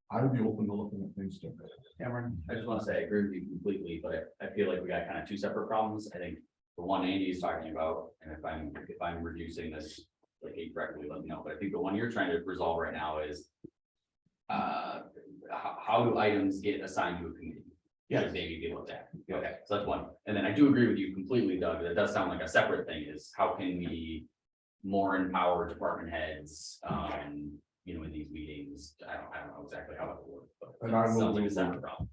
I would be open to looking at things differently. Cameron, I just want to say, I agree with you completely, but I feel like we got kind of two separate problems. I think the one Andy is talking about, and if I'm reducing this, like correctly, let me know, but I think the one you're trying to resolve right now is how do items get assigned to a committee? Yes. Should they be deal with that? Okay, so that's one. And then I do agree with you completely, Doug. That does sound like a separate thing, is how can we more empower department heads, in these meetings? I don't know exactly how it would work, but And I it will sounds like a separate problem.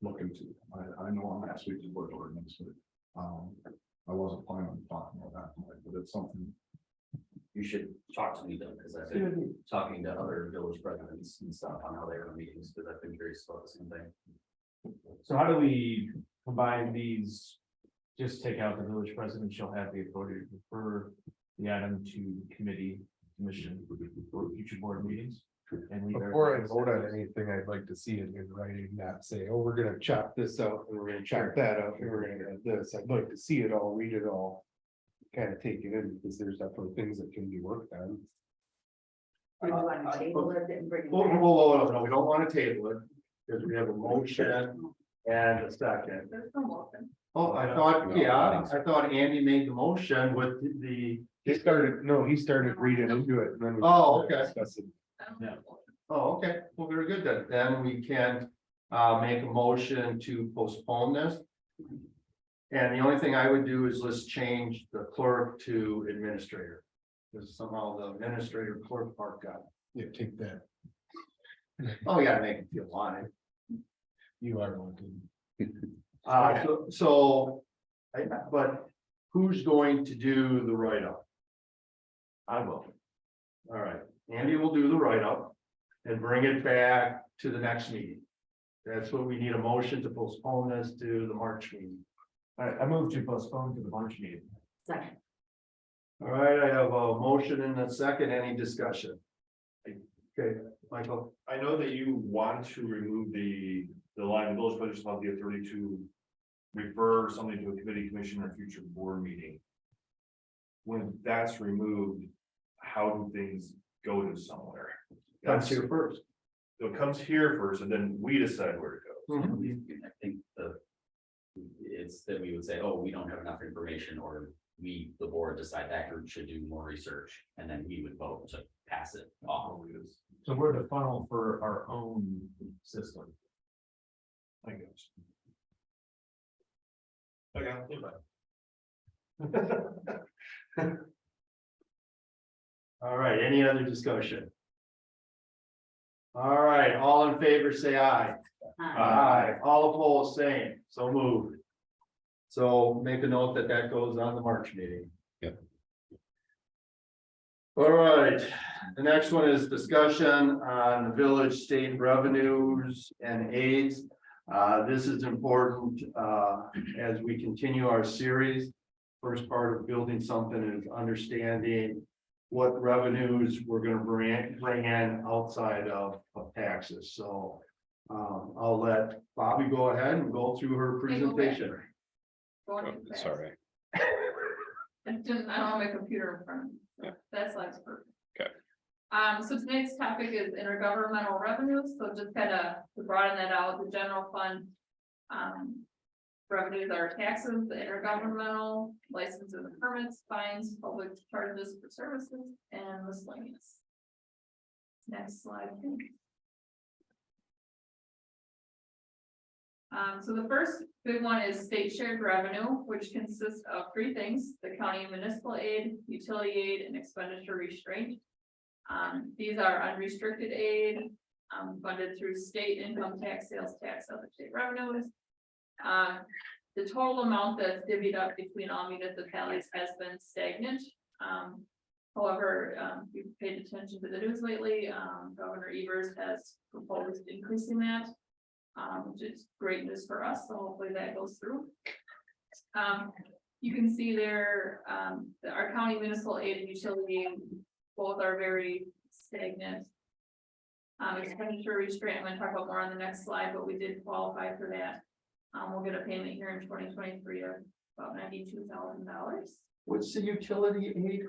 look into. I know I'm last week's board ordinance, but I wasn't planning on talking about that tonight, but it's something. You should talk to me though, because I've been talking to other village presidents and stuff on how they run meetings, because I've been curious about the same thing. So how do we combine these? Just take out the village president shall have the authority to refer the item to committee, commission, or future board meetings. And leave Before I everything vote on as- anything, I'd like to see it in writing, not say, oh, we're gonna chop this out and we're gonna chop that up and we're gonna do this. I'd like to see it all, read it all. Kind of take it in, because there's definitely things that can be worked on. Or do you want to table it and bring it Whoa, back? no, we don't want to table it, because we have a motion and a second. There's no motion. Oh, I thought Andy made the motion with the. He started reading into it. And then we Oh, okay. discussed it. I don't have a motion. Oh, okay, well, very good then. Then we can make a motion to postpone this. And the only thing I would do is let's change the clerk to administrator. Because somehow the administrator clerk part got, Yeah, take that. oh, yeah, make it feel wanted. You are wanting. But who's going to do the write-up? I will. All right, Andy will do the write-up and bring it back to the next meeting. That's what we need, a motion to postpone this to the March meeting. I move to postpone to the March meeting. Second. All right, I have a motion and a second, any discussion? Okay, Michael, I know that you want to remove the line, the village budget shall have the authority to refer something to a committee, commission, or future board meeting. When that's removed, how do things go to somewhere? that's you first. So it comes here first, and then we decide where it goes. I think it's that we would say, oh, we don't have enough information, or we, the board, decide that group should do more research, and then we would vote to pass it off. So we're the funnel for our own system. I guess. Okay. All right, any other discussion? All right, all in favor, say aye. Aye. All opposed, same, so moved. So make a note that that goes on the March meeting. Yep. All right, the next one is discussion on village state revenues and aids. This is important, as we continue our series. First part of building something is understanding what revenues we're gonna bring in outside of taxes, so. I'll let Bobby go ahead and go through her presentation. Going Oh, too fast. sorry. I don't have my computer in front of me, so that slide's perfect. Okay. So tonight's topic is intergovernmental revenues, so just kind of to broaden that out, the general fund. Revenues are taxes, the intergovernmental licenses and permits, fines, public charges for services, and miscellaneous. Next slide, please. So the first big one is state shared revenue, which consists of three things: the county municipal aid, utility aid, and expenditure restraint. These are unrestricted aid, funded through state income tax, sales tax, other state revenues. The total amount that's divvied up between all municipalities has been stagnant. However, if you've paid attention to the news lately, Governor Evers has proposed increasing that. Which is great news for us, so hopefully that goes through. You can see there, our county municipal aid and utility, both are very stagnant. Expenditure restraint, I'm gonna talk about more on the next slide, but we did qualify for that. We'll get a payment here in 2023 of about $92,000. What's the utility aid?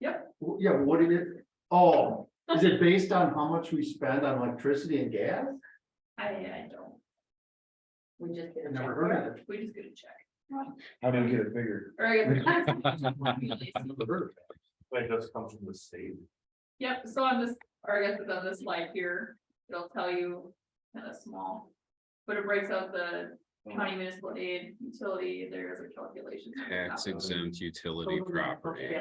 Yep. Yeah, what did it, oh, is it based on how much we spend on electricity and gas? I don't, We just get a Never check. heard of it. we just get a check. How do you get it bigger? Or I guess- Never heard of it. Like, that's comes from the state. Yep, so on this, or I guess it's on this slide here, it'll tell you kind of small. But it breaks out the county municipal aid, utility, there's a calculation. Tax exempt utility property.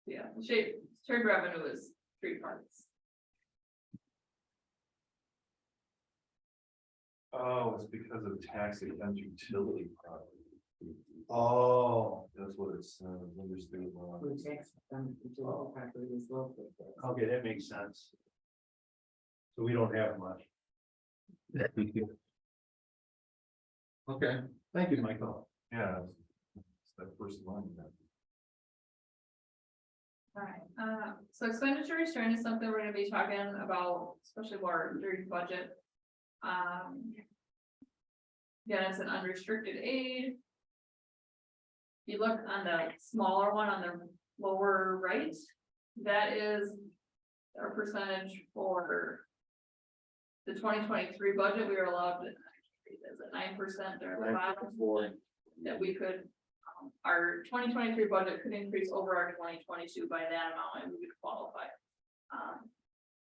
Yeah, the shared revenue is three parts. Oh, it's because of tax exempt utility property. Oh, That's what it says, understood. okay, that makes sense. So we don't have much. Okay, thank you, Michael. Yeah. It's that first line. Alright, so expenditure restraint is something we're gonna be talking about, especially more during budget. Yeah, it's an unrestricted aid. If you look on the smaller one on the lower right, that is our percentage for the 2023 budget. We were allowed to, is it 9% or the bottom that we could, our 2023 budget could increase over our 2022 by that amount and we would qualify.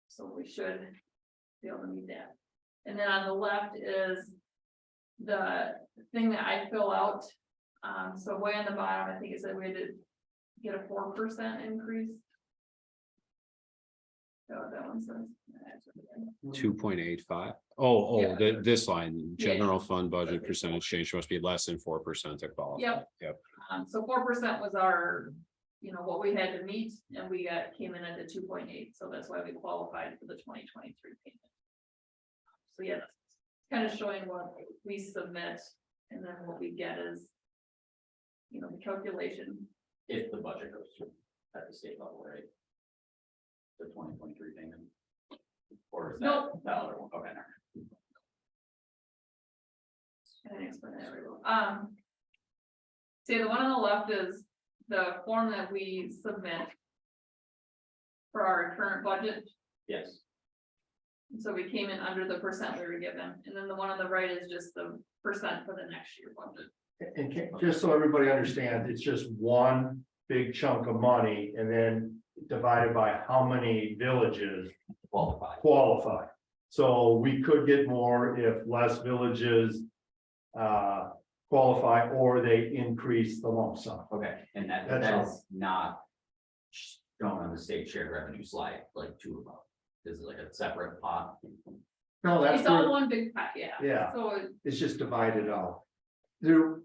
So we should be able to meet that. And then on the left is the thing that I fill out. So way on the bottom, I think it said we had to get a 4% increase. So that one says. 2.85. Oh, Yeah. this line, Yeah. general fund budget percentage change must be less than 4% to qualify. Yep. Yep. So 4% was our, what we had to meet, and we came in at the 2.8, so that's why we qualified for the 2023 payment. So yeah, that's kind of showing what we submit, and then what we get is, the calculation. If the budget goes through at the state level, right? The 2023 payment. Or is that Nope. the other one? Okay. I didn't explain that very well. See, the one on the left is the form that we submit for our current budget. Yes. So we came in under the percent we were given, and then the one on the right is just the percent for the next year budget. And just so everybody understands, it's just one big chunk of money and then divided by how many villages Qualified. qualify. So we could get more if less villages qualify or they increase the lump sum. Okay, and That's that all. is not shown on the state share revenue slide, like two of them. Is it like a separate pot? No, that's It's all where, one big pot, yeah. Yeah. So it's just divided out. There,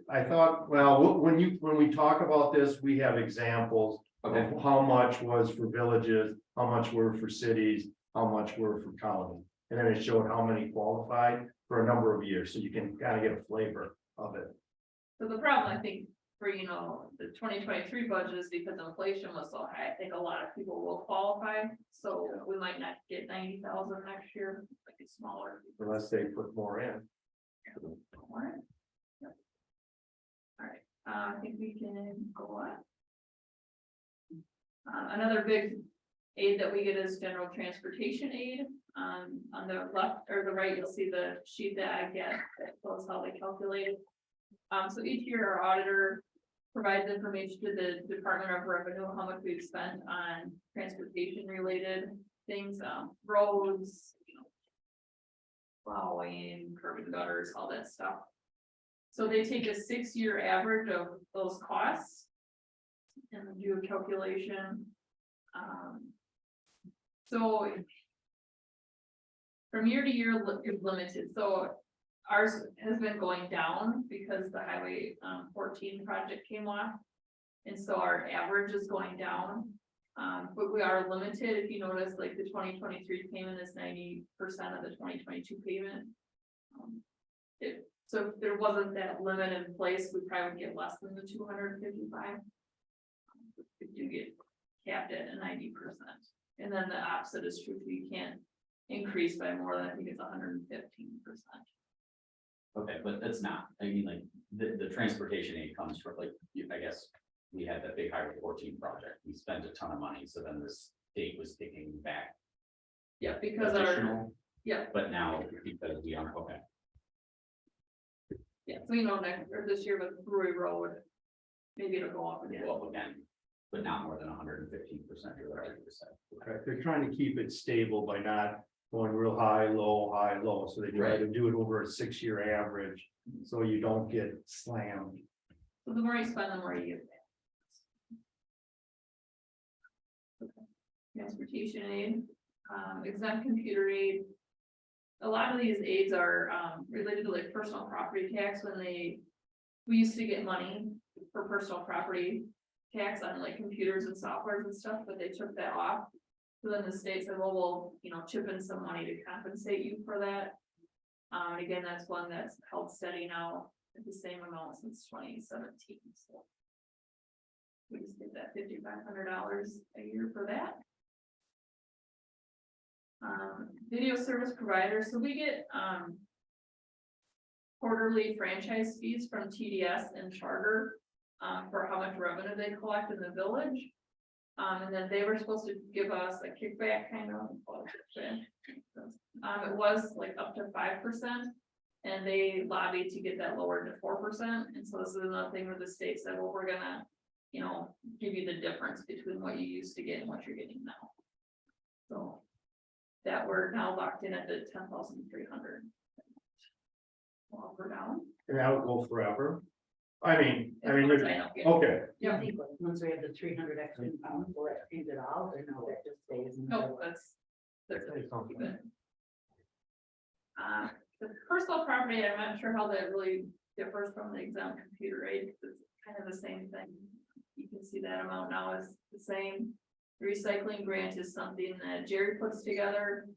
I thought, well, when we talk about this, we have examples Okay, of how much was for villages, how much were for cities, how much were for county. And then it showed how many qualified for a number of years, so you can kind of get a flavor of it. So the problem, I think, for, the 2023 budget is because inflation was so high, I think a lot of people will qualify, so we might not get 90,000 next year, like it's smaller. Unless they put more in. Alright. Yep. Alright, I think we can go on. Another big aid that we get is general transportation aid. On the left or the right, you'll see the sheet that I get that shows how they calculate it. So each year our auditor provides information to the Department of Revenue, how much we've spent on transportation related things, roads, plowing, curb and gutters, all that stuff. So they take a 6-year average of those costs and do a calculation. So from year to year, you're limited, so ours has been going down because the Highway 14 project came off. And so our average is going down, but we are limited, if you notice, like the 2023 payment is 90% of the 2022 payment. So if there wasn't that limit in place, we probably would get less than the 255. We do get capped at a 90%. And then the opposite is true, you can't increase by more than, I think it's 115%. okay, but that's not, I mean, like, the transportation aid comes from, like, I guess. We had that big Highway 14 project, we spent a ton of money, so then the state was taking back Yeah, because our, additional. yeah. But now, because we are, okay, yeah, so next, or this year with Brewery Road, maybe it'll go up again. go up again, but not more than 115% or 30%. Okay, they're trying to keep it stable by not going real high, low, so they try to do it over a 6-year average, so you don't get slammed. So the more you spend, the more you get back. Transportation aid, exempt computer aid. A lot of these aids are related to like personal property tax when we used to get money for personal property tax on like computers and softwares and stuff, but they took that off. So then the state said, well, we'll chip in some money to compensate you for that. And again, that's one that's held steady now at the same amount since 2017, so. We just get that $5,500 a year for that. Video service provider, so we get quarterly franchise fees from TDS and Charter for how much revenue they collect in the village. And then they were supposed to give us a kickback kind of. It was like up to 5%, and they lobbied to get that lowered to 4%. And so this is another thing where the state said, well, we're gonna, give you the difference between what you used to get and what you're getting now. So that we're now locked in at the 10,300. Well, we're down. And that'll go forever. I mean, As long as I there's- don't get- okay, Yeah. Once we have the 300 extra pounds, we'll have to change it out, or no, that just stays. in the No, village? that's. Keep it. The personal property, I'm not sure how that really differs from the exempt computer aid, because it's kind of the same thing. You can see that amount now is the same. The recycling grant is something that Jerry puts together.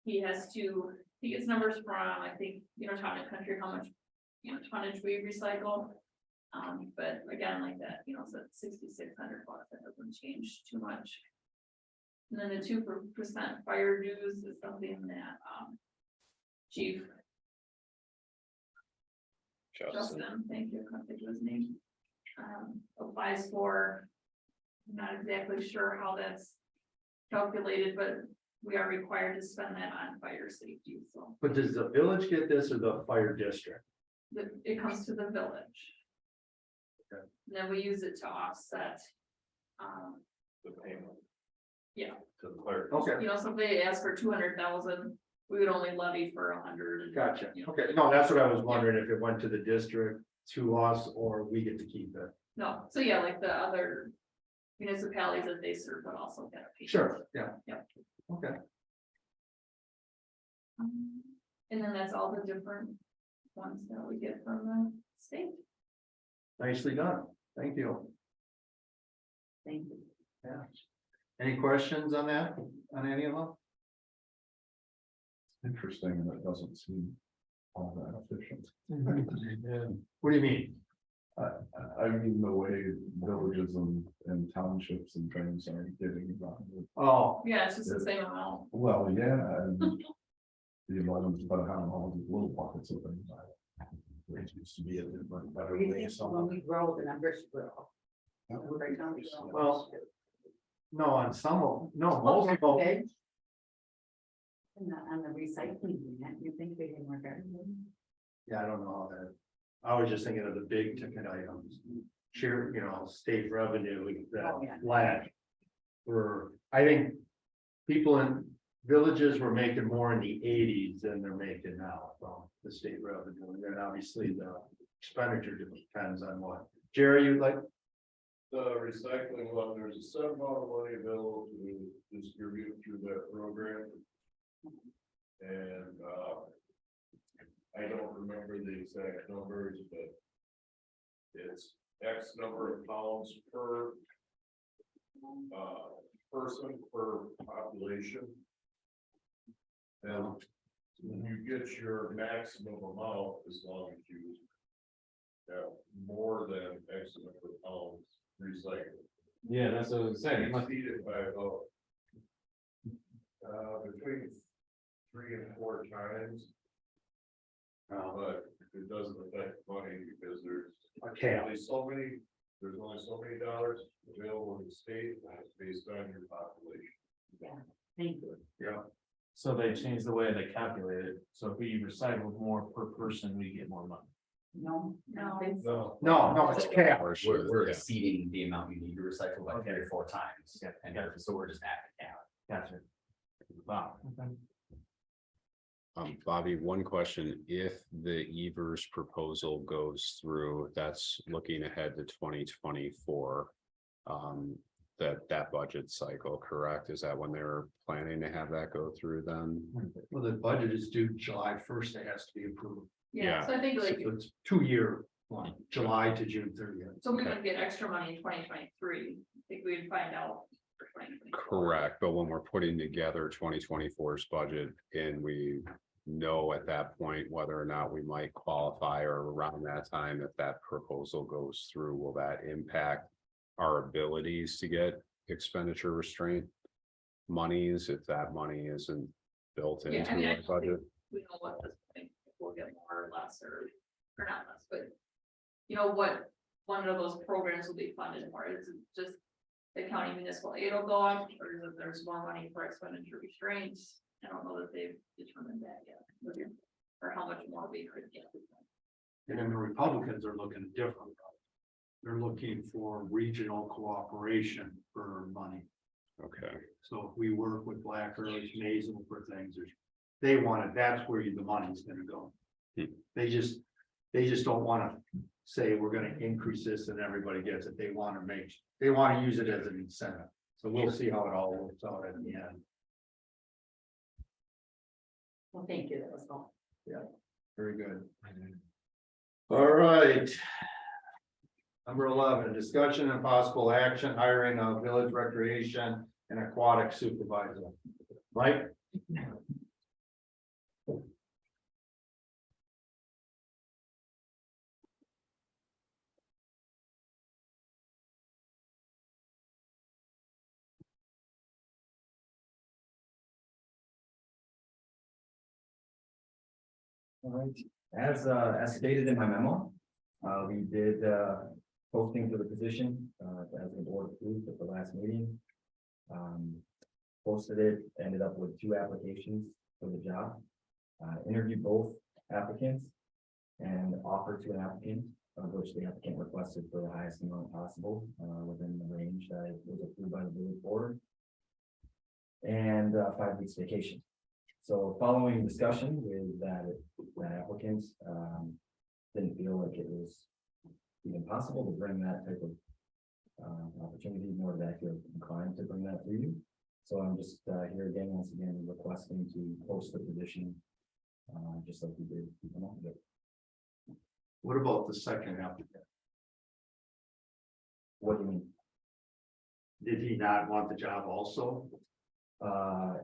He gets numbers from, I think, Town and Country, how much, tonnage we recycle. But again, like that, it's at $6,600, that doesn't change too much. And then the 2% fire dues is something that, Chief Justin, thank you, I can't think of his name, applies for. I'm not exactly sure how that's calculated, but we are required to spend that on fire safety, so. but does the village get this or the fire district? It comes to the village. Okay. And then we use it to offset, The payment. Yeah. To the clerk. Okay, You know, so if they ask for 200,000, we would only levy for 100. gotcha. You know. Okay, no, that's what I was wondering, if it went to the district, to us, or we get to keep it. No, so yeah, like the other municipalities that they serve would also get a piece. Sure, yeah. Yep. Okay, And then that's all the different ones that we get from the state. nicely done. Thank you. Thank you. Yeah. Any questions on that, on any of them? Interesting, and it doesn't seem all that efficient. What do you mean? I mean, the way villages and townships and things are getting about it. Oh, Yeah, it's just the same amount. Well, yeah, and the environment, but I don't know, these little pockets of things. It used to be a different, better We way. think when we grow, the numbers grow. Every time we grow. well, no, on some of, no, most of them, Okay. And on the recycling unit, you think they didn't work out? yeah, I don't know how that. I was just thinking of the big ticket items, share, state revenue, that Oh, yeah. flat. I think people in villages were making more in the eighties than they're making now from the state revenue, and then obviously the expenditure depends on what. Jerry, you'd like, The recycling one, there's a certain amount of money available to distribute through that program. And, I don't remember the exact numbers, but it's X number of pounds per person per population. And you get your maximum amount as long as you have more than X number of pounds recycled. Yeah, that's what I was saying. It must Exceed it by about between 3 and 4 times. But it doesn't affect money because there's okay, only there's only so many dollars available in the state, and it's based on your population. Thank you. yeah, So they changed the way they calculate it. So if we recycle more per person, we get more money. No, No. no, it's cap. We're exceeding the amount you need to recycle by 3 or 4 times. Yeah. And so we're just at the cap. Gotcha. Wow. Okay. Bobby, one question, if the Evers proposal goes through, that's looking ahead to 2024. That budget cycle, correct? Is that when they're planning to have that go through then? Well, the budget is due July 1st, it has to be approved. Yeah, so I think So like, it's 2-year one, July to June 30th. so we would get extra money in 2023. I think we'd find out for 2024. Correct, but when we're putting together 2024's budget and we know at that point whether or not we might qualify, or around that time, if that proposal goes through, will that impact our abilities to get expenditure restraint monies if that money isn't built Yeah, into I mean, I our budget? We know what this thing, if we'll get more or less, or not less, but. You know what, one of those programs will be funded more, is it just the county municipal aid will go up, or is it there's more money for expenditure restraints? I don't know that they've determined that yet, or how much more we could get. And then the Republicans are looking different. They're looking for regional cooperation for money. Okay, So if we work with Black Earth, Mason for things, they want it, that's where the money's gonna go. They just don't wanna say we're gonna increase this and everybody gets it. They wanna use it as an incentive. So we'll see how it all works out in the end. Well, thank you, that was all. Very good. All right. Number 11, discussion and possible action, hiring a village recreation and aquatic supervisor. Mike? All right, as stated in my memo, we did, posting for the position, as the board approved at the last meeting. Posted it, ended up with 2 applications for the job. Interviewed both applicants and offered to an applicant, of which the applicant requested for the highest amount possible, within the range that was approved by the village board. and 5 weeks vacation. So following discussion with that applicant, didn't feel like it was even possible to bring that type of opportunity, nor did I feel inclined to bring that to you. So I'm just here again, once again, requesting to post the position, just like we did. What about the second applicant? What do you mean? Did he not want the job also?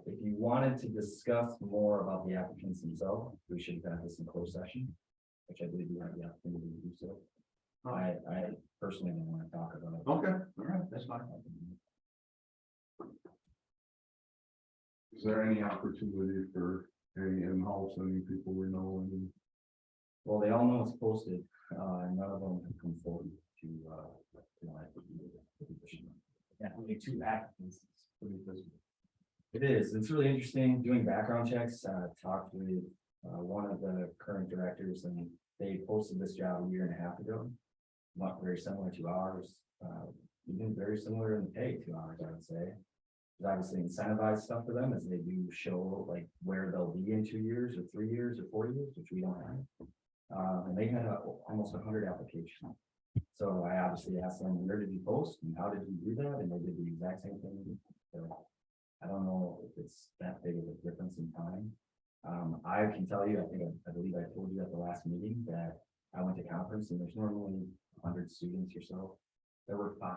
If you wanted to discuss more about the applicants themselves, we should have this in closed session, which I believe you have the opportunity to do so. I personally don't want to talk about it. Okay, all right, that's fine. Is there any opportunity for any in-house, any people we know? Well, they all know it's posted, and none of them have come forward to the position. Yeah, only 2 applicants. It's pretty visible. It is, it's really interesting doing background checks, talked with one of the current directors, and they posted this job a 1.5 years ago. Not very similar to ours, even very similar in the pay to ours, I would say. There's obviously incentivized stuff for them as they do show like where they'll be in 2 years or 3 years or 4 years, which we don't have. And they had almost 100 applications. So I obviously asked them, where did you post and how did you do that? And they did the exact same thing. So I don't know if it's that big of a difference in time. I can tell you, I believe I told you at the last meeting that I went to conference and there's normally 100 students or so. There were 5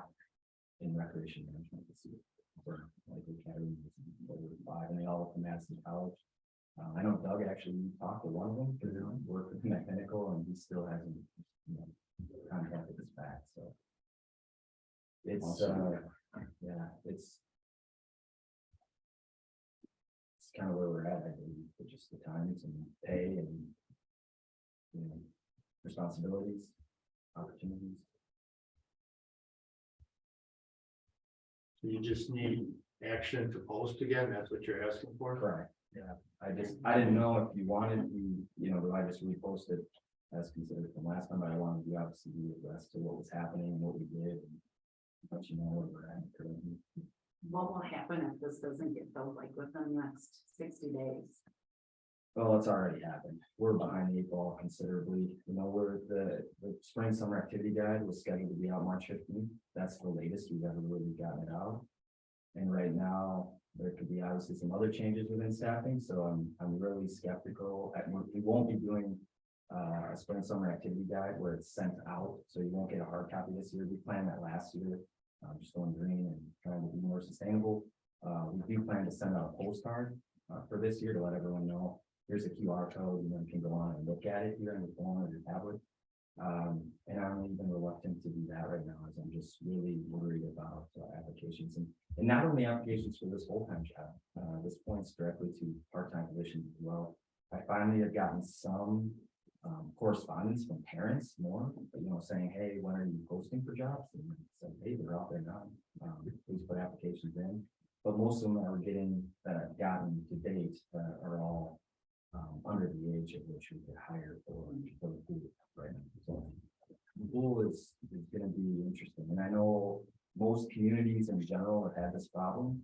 in recreation management this year. For like academies, there were 5, and they all went to Madison College. I know Doug actually talked to one of them, because worked with mechanical, and he still hasn't, contacted us back. So it's yeah, it's kind of where we're at. I believe, but just the times and pay and responsibilities, opportunities. So you just need action to post again, that's what you're asking for? Correct. Yeah, I didn't know if you wanted to, do I just repost it as considered from last time, but I wanted to obviously be abreast to what was happening and what we did. And let you know where we're at currently. What will happen if this doesn't get filled like within the next 60 days? Well, it's already happened. We're behind the 8 ball considerably. We're the spring summer activity guide was scheduled to be out March 15th. That's the latest we've ever really gotten it out. And right now, there could be obviously some other changes within staffing, so I'm really skeptical. We won't be doing a spring summer activity guide where it's sent out, so you won't get a hard copy this year. We planned that last year, just going green and trying to be more sustainable. We do plan to send out a postcard for this year to let everyone know. Here's a QR code, you can go on and look at it here on your phone or your tablet. And I'm even reluctant to do that right now, as I'm just really worried about applications and not only applications for this full-time job. This points directly to part-time positions as well. I finally have gotten some correspondence from parents more, saying, hey, when are you posting for jobs? And said, hey, they're out there now. Please put applications in. But most of them that I've gotten to date are all under the age at which we could hire for the pool right now. So the pool is going to be interesting. And I know most communities in general have had this problem.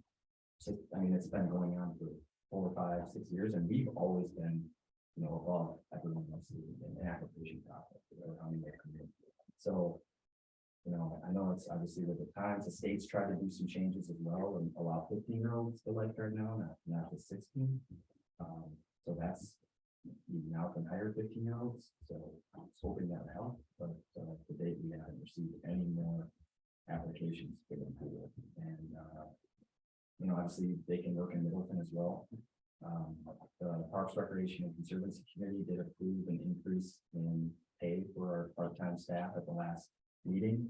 So, it's been going on for 4, 5, 6 years, and we've always been, above everyone else in the application process. So, I know it's obviously with the times, the states try to do some changes as well and allow 15-year-olds to lifeguard now, not just 16. So that's, you now can hire 15-year-olds. So I was hoping that would help, but to date we haven't received any more applications for the pool. And obviously they can work in Middleton as well. The Parks, Recreation and Conservancy Committee did approve an increase in pay for our part-time staff at the last meeting.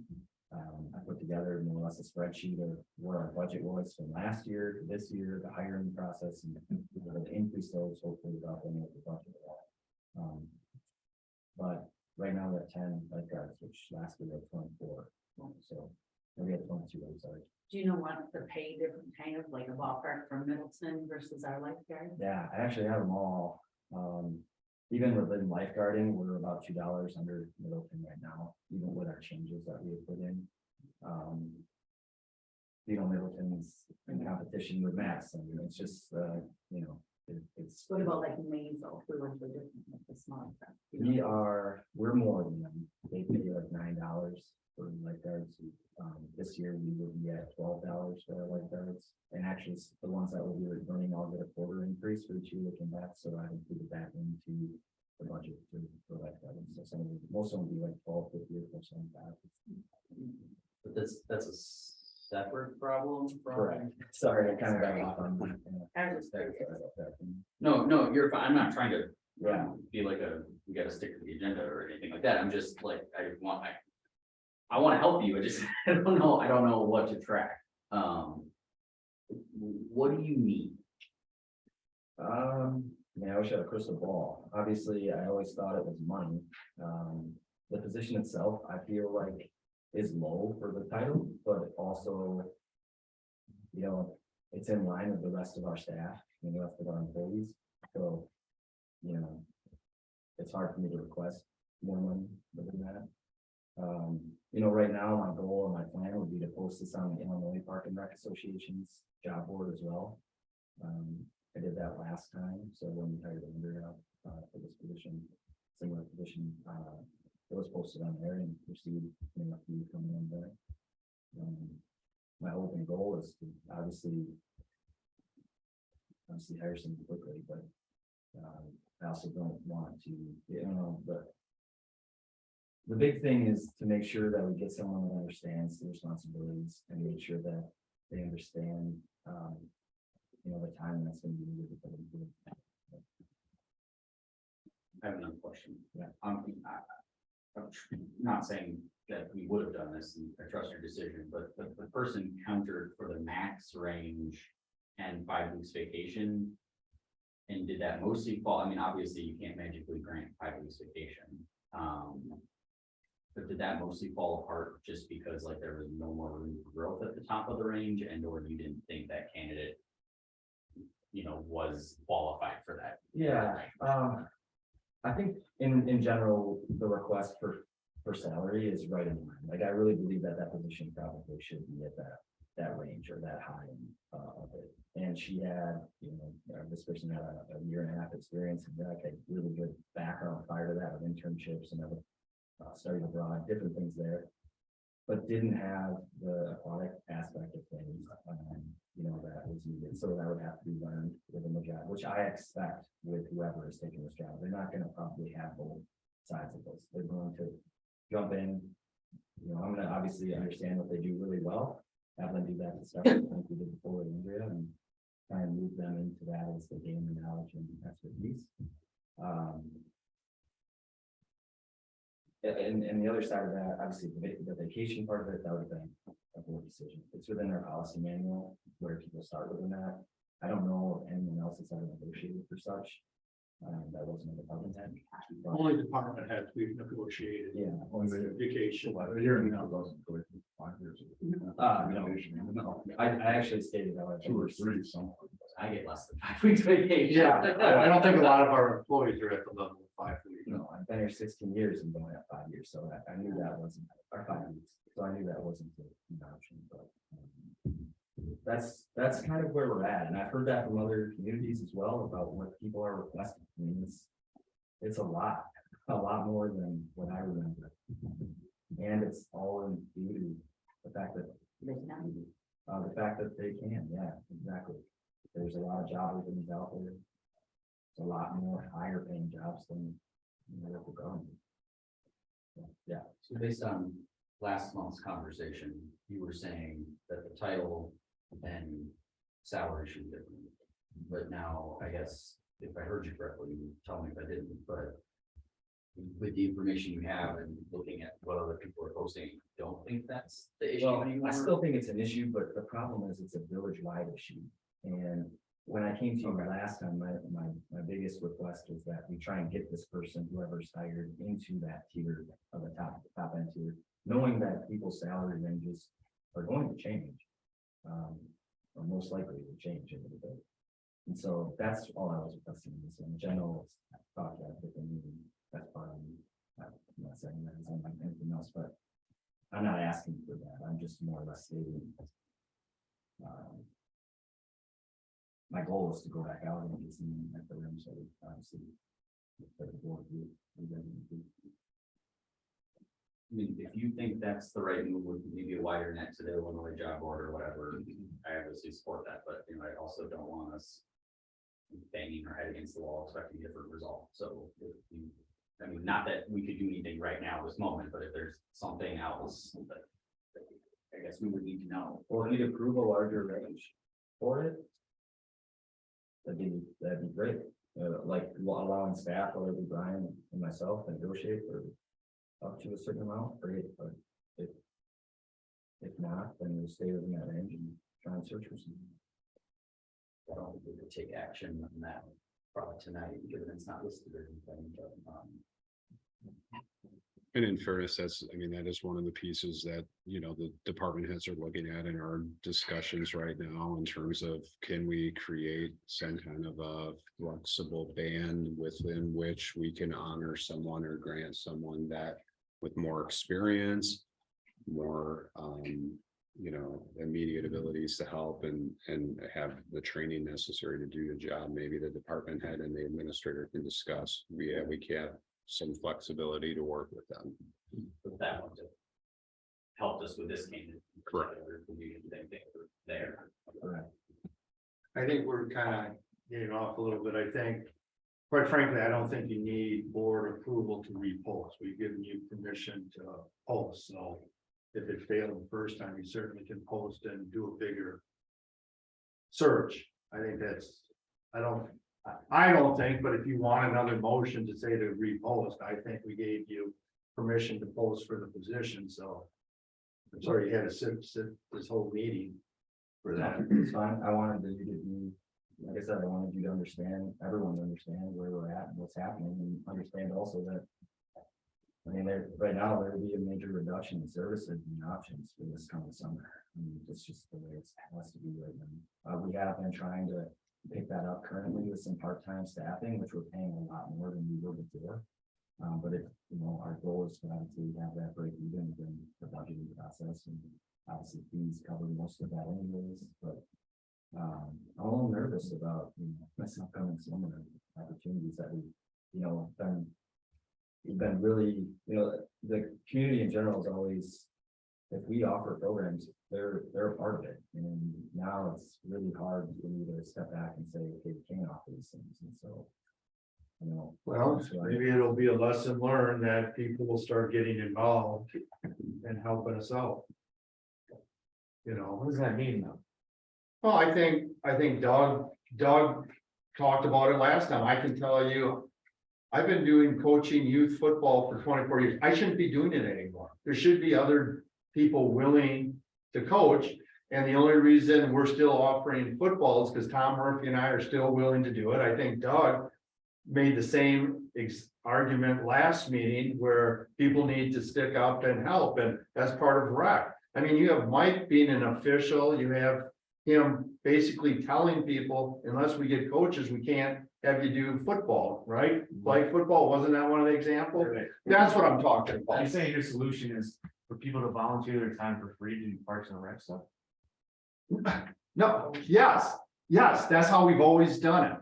I put together more or less a spreadsheet of where our budget was from last year to this year, the hiring process, and we're going to increase those hopefully without any of the budget at all. But right now we're at 10 lifeguards, which last year we had 24. So we had 22, I'm sorry. Do you know what the pay different kind of like a ballpark from Middleton versus our lifeguard? Yeah, I actually have them all. Even within lifeguarding, we're about $2 under Middleton right now, even with our changes that we have put in. Middleton's in competition with Mass, and it's just, it's. What about like Maysville, we went to a different, like the small. you know? We're more than them, they pay like $9 for lifeguards. This year we will be at $12 for our lifeguards, and actually the ones that will be returning all get a quarter increase for each year looking back, so I included that into the budget for lifeguards. So most of them will be like 12, 50 or something like that. But that's a separate problem from. Correct. Sorry, I kind of got off on that. I was just curious. No, you're fine. I'm not trying to. Yeah. Be like we gotta stick to the agenda or anything like that. I'm just like, I want to help you. I just, I don't know what to track. What do you need? I wish I had a crystal ball. Obviously, I always thought it was money. The position itself, I feel like is low for the title, but also, it's in line with the rest of our staff and the rest of our employees. So, it's hard for me to request more money than that. Right now, my goal and my plan would be to post this on the Illinois Park and Rec Association's job board as well. I did that last time, so when we hired Andrea for this position, similar position, it was posted on there and received a few coming in there. My hope and goal is to obviously hire someone quickly, but I also don't want to, but the big thing is to make sure that we get someone that understands the responsibilities and make sure that they understand, the time that's going to be needed. I have another question. Yeah. I'm not saying that we would have done this, and I trust your decision, but the person countered for the max range and 5 weeks vacation. And did that mostly fall? I mean, obviously you can't magically grant 5 weeks vacation. But did that mostly fall apart just because like there was no more room for growth at the top of the range, and or you didn't think that candidate, was qualified for that? Yeah, I think in general, the request for salary is right in line. Like, I really believe that position probably should be at that range or that high of it. And she had, this person had a 1.5 year experience and that had really good background prior to that with internships and other studied abroad, different things there, but didn't have the aquatic aspect of things, that was needed. So that would have to be learned within the job, which I expect with whoever is taking this job. They're not going to probably have both sides of this. They're going to jump in. I'm going to obviously understand what they do really well, have them do that stuff like we did before with Andrea, and try and move them into that as they gain the knowledge and expertise. And the other side of that, obviously, the vacation part of it, that would have been a board decision. It's within our policy manual where people start within that. I don't know if anyone else has ever negotiated for such. That wasn't a department head. Only department heads we've negotiated. Yeah. On the vacation. A year and a half doesn't go to 5 years. No. I actually stated that. 2 or 3, some. I get less than 5 weeks vacation. Yeah, I don't think a lot of our employees are at the level of 5 weeks. No, I've been here 16 years and going at 5 years, so I knew that wasn't, or 5 weeks, so I knew that wasn't an option, but. That's kind of where we're at, and I've heard that from other communities as well about what people are requesting. I mean, it's a lot more than what I remember. And it's all in due to the fact that they can, yeah, exactly. There's a lot of job openings out there. It's a lot more higher paying jobs than local government. Yeah. So based on last month's conversation, you were saying that the title and salary should be different. But now, I guess, if I heard you correctly, you tell me if I didn't, but with the information you have and looking at what other people are posting, you don't think that's the issue Well, anymore? I still think it's an issue, but the problem is it's a village-wide issue. And when I came to you last time, my biggest request was that we try and get this person, whoever's hired, into that tier of the top end tier, knowing that people's salary ranges are going to change. Or most likely to change a little bit. And so that's all I was requesting in this. In general, it's thought that that's part of me. I'm not saying that as anything else, but I'm not asking for that. I'm just more or less stating My goal is to go back out and get some at the rim, so obviously. I mean, if you think that's the right move, with maybe a wider net to the Illinois job board or whatever, I obviously support that, but you know, I also don't want us banging our head against the wall expecting a different result. So if you, I mean, not that we could do anything right now, this moment, but if there's something else that I guess we would need to know. Or if you approve a larger range for it. That'd be great, like allowing staff, whether it be Brian and myself, to negotiate for up to a certain amount, great, but if not, then we'll stay within that range and try and search for something. I don't think we could take action on that probably tonight, given it's not listed or anything, but And in fairness, that's, I mean, that is one of the pieces that, you know, the department heads are looking at in our discussions right now in terms of, can we create some kind of a flexible band within which we can honor someone or grant someone that with more experience, more, you know, immediate abilities to help and have the training necessary to do the job. Maybe the department head and the administrator can discuss. We can some flexibility to work with them. with that one to help us with this candidate. Correct. There. I think we're kind of getting off a little bit. I think, quite frankly, I don't think you need board approval to repost. We've given you permission to post, so if it failed the first time, you certainly can post and do a bigger search. I think that's, I don't think, but if you want another motion to say to repost, I think we gave you permission to post for the position, so. I'm sorry you had to sit this whole meeting for that. It's fine, I wanted you to be, like I said, I wanted you to understand, everyone to understand where we're at and what's happening, and understand also that. I mean, right now, there will be a major reduction in services and options for this coming summer. I mean, it's just the way it has to be right now. We have been trying to pick that up currently with some part-time staffing, which we're paying a lot more than we were before. But if, you know, our goal is to obviously have that break even within the budgeting process, and obviously fees cover most of that anyways, but I'm a little nervous about, you know, this upcoming summer opportunities that we've been really, you know, the community in general is always, if we offer programs, they're a part of it. And now it's really hard for me to step back and say, okay, we can't offer these things. And so, you know. Well, maybe it'll be a lesson learned that people will start getting involved and helping us out. You know, What does that mean though? well, I think Doug talked about it last time. I can tell you, I've been doing coaching youth football for 24 years. I shouldn't be doing it anymore. There should be other people willing to coach. And the only reason we're still offering football is because Tom Murphy and I are still willing to do it. I think Doug made the same argument last meeting where people need to stick up and help, and that's part of rec. I mean, you have Mike being an official, you have him basically telling people, unless we get coaches, we can't have you do football, right? Like football, wasn't that one of the examples? That's what I'm talking Are about. you saying your solution is for people to volunteer their time for free to do parks and rec stuff? No, yes, that's how we've always done it.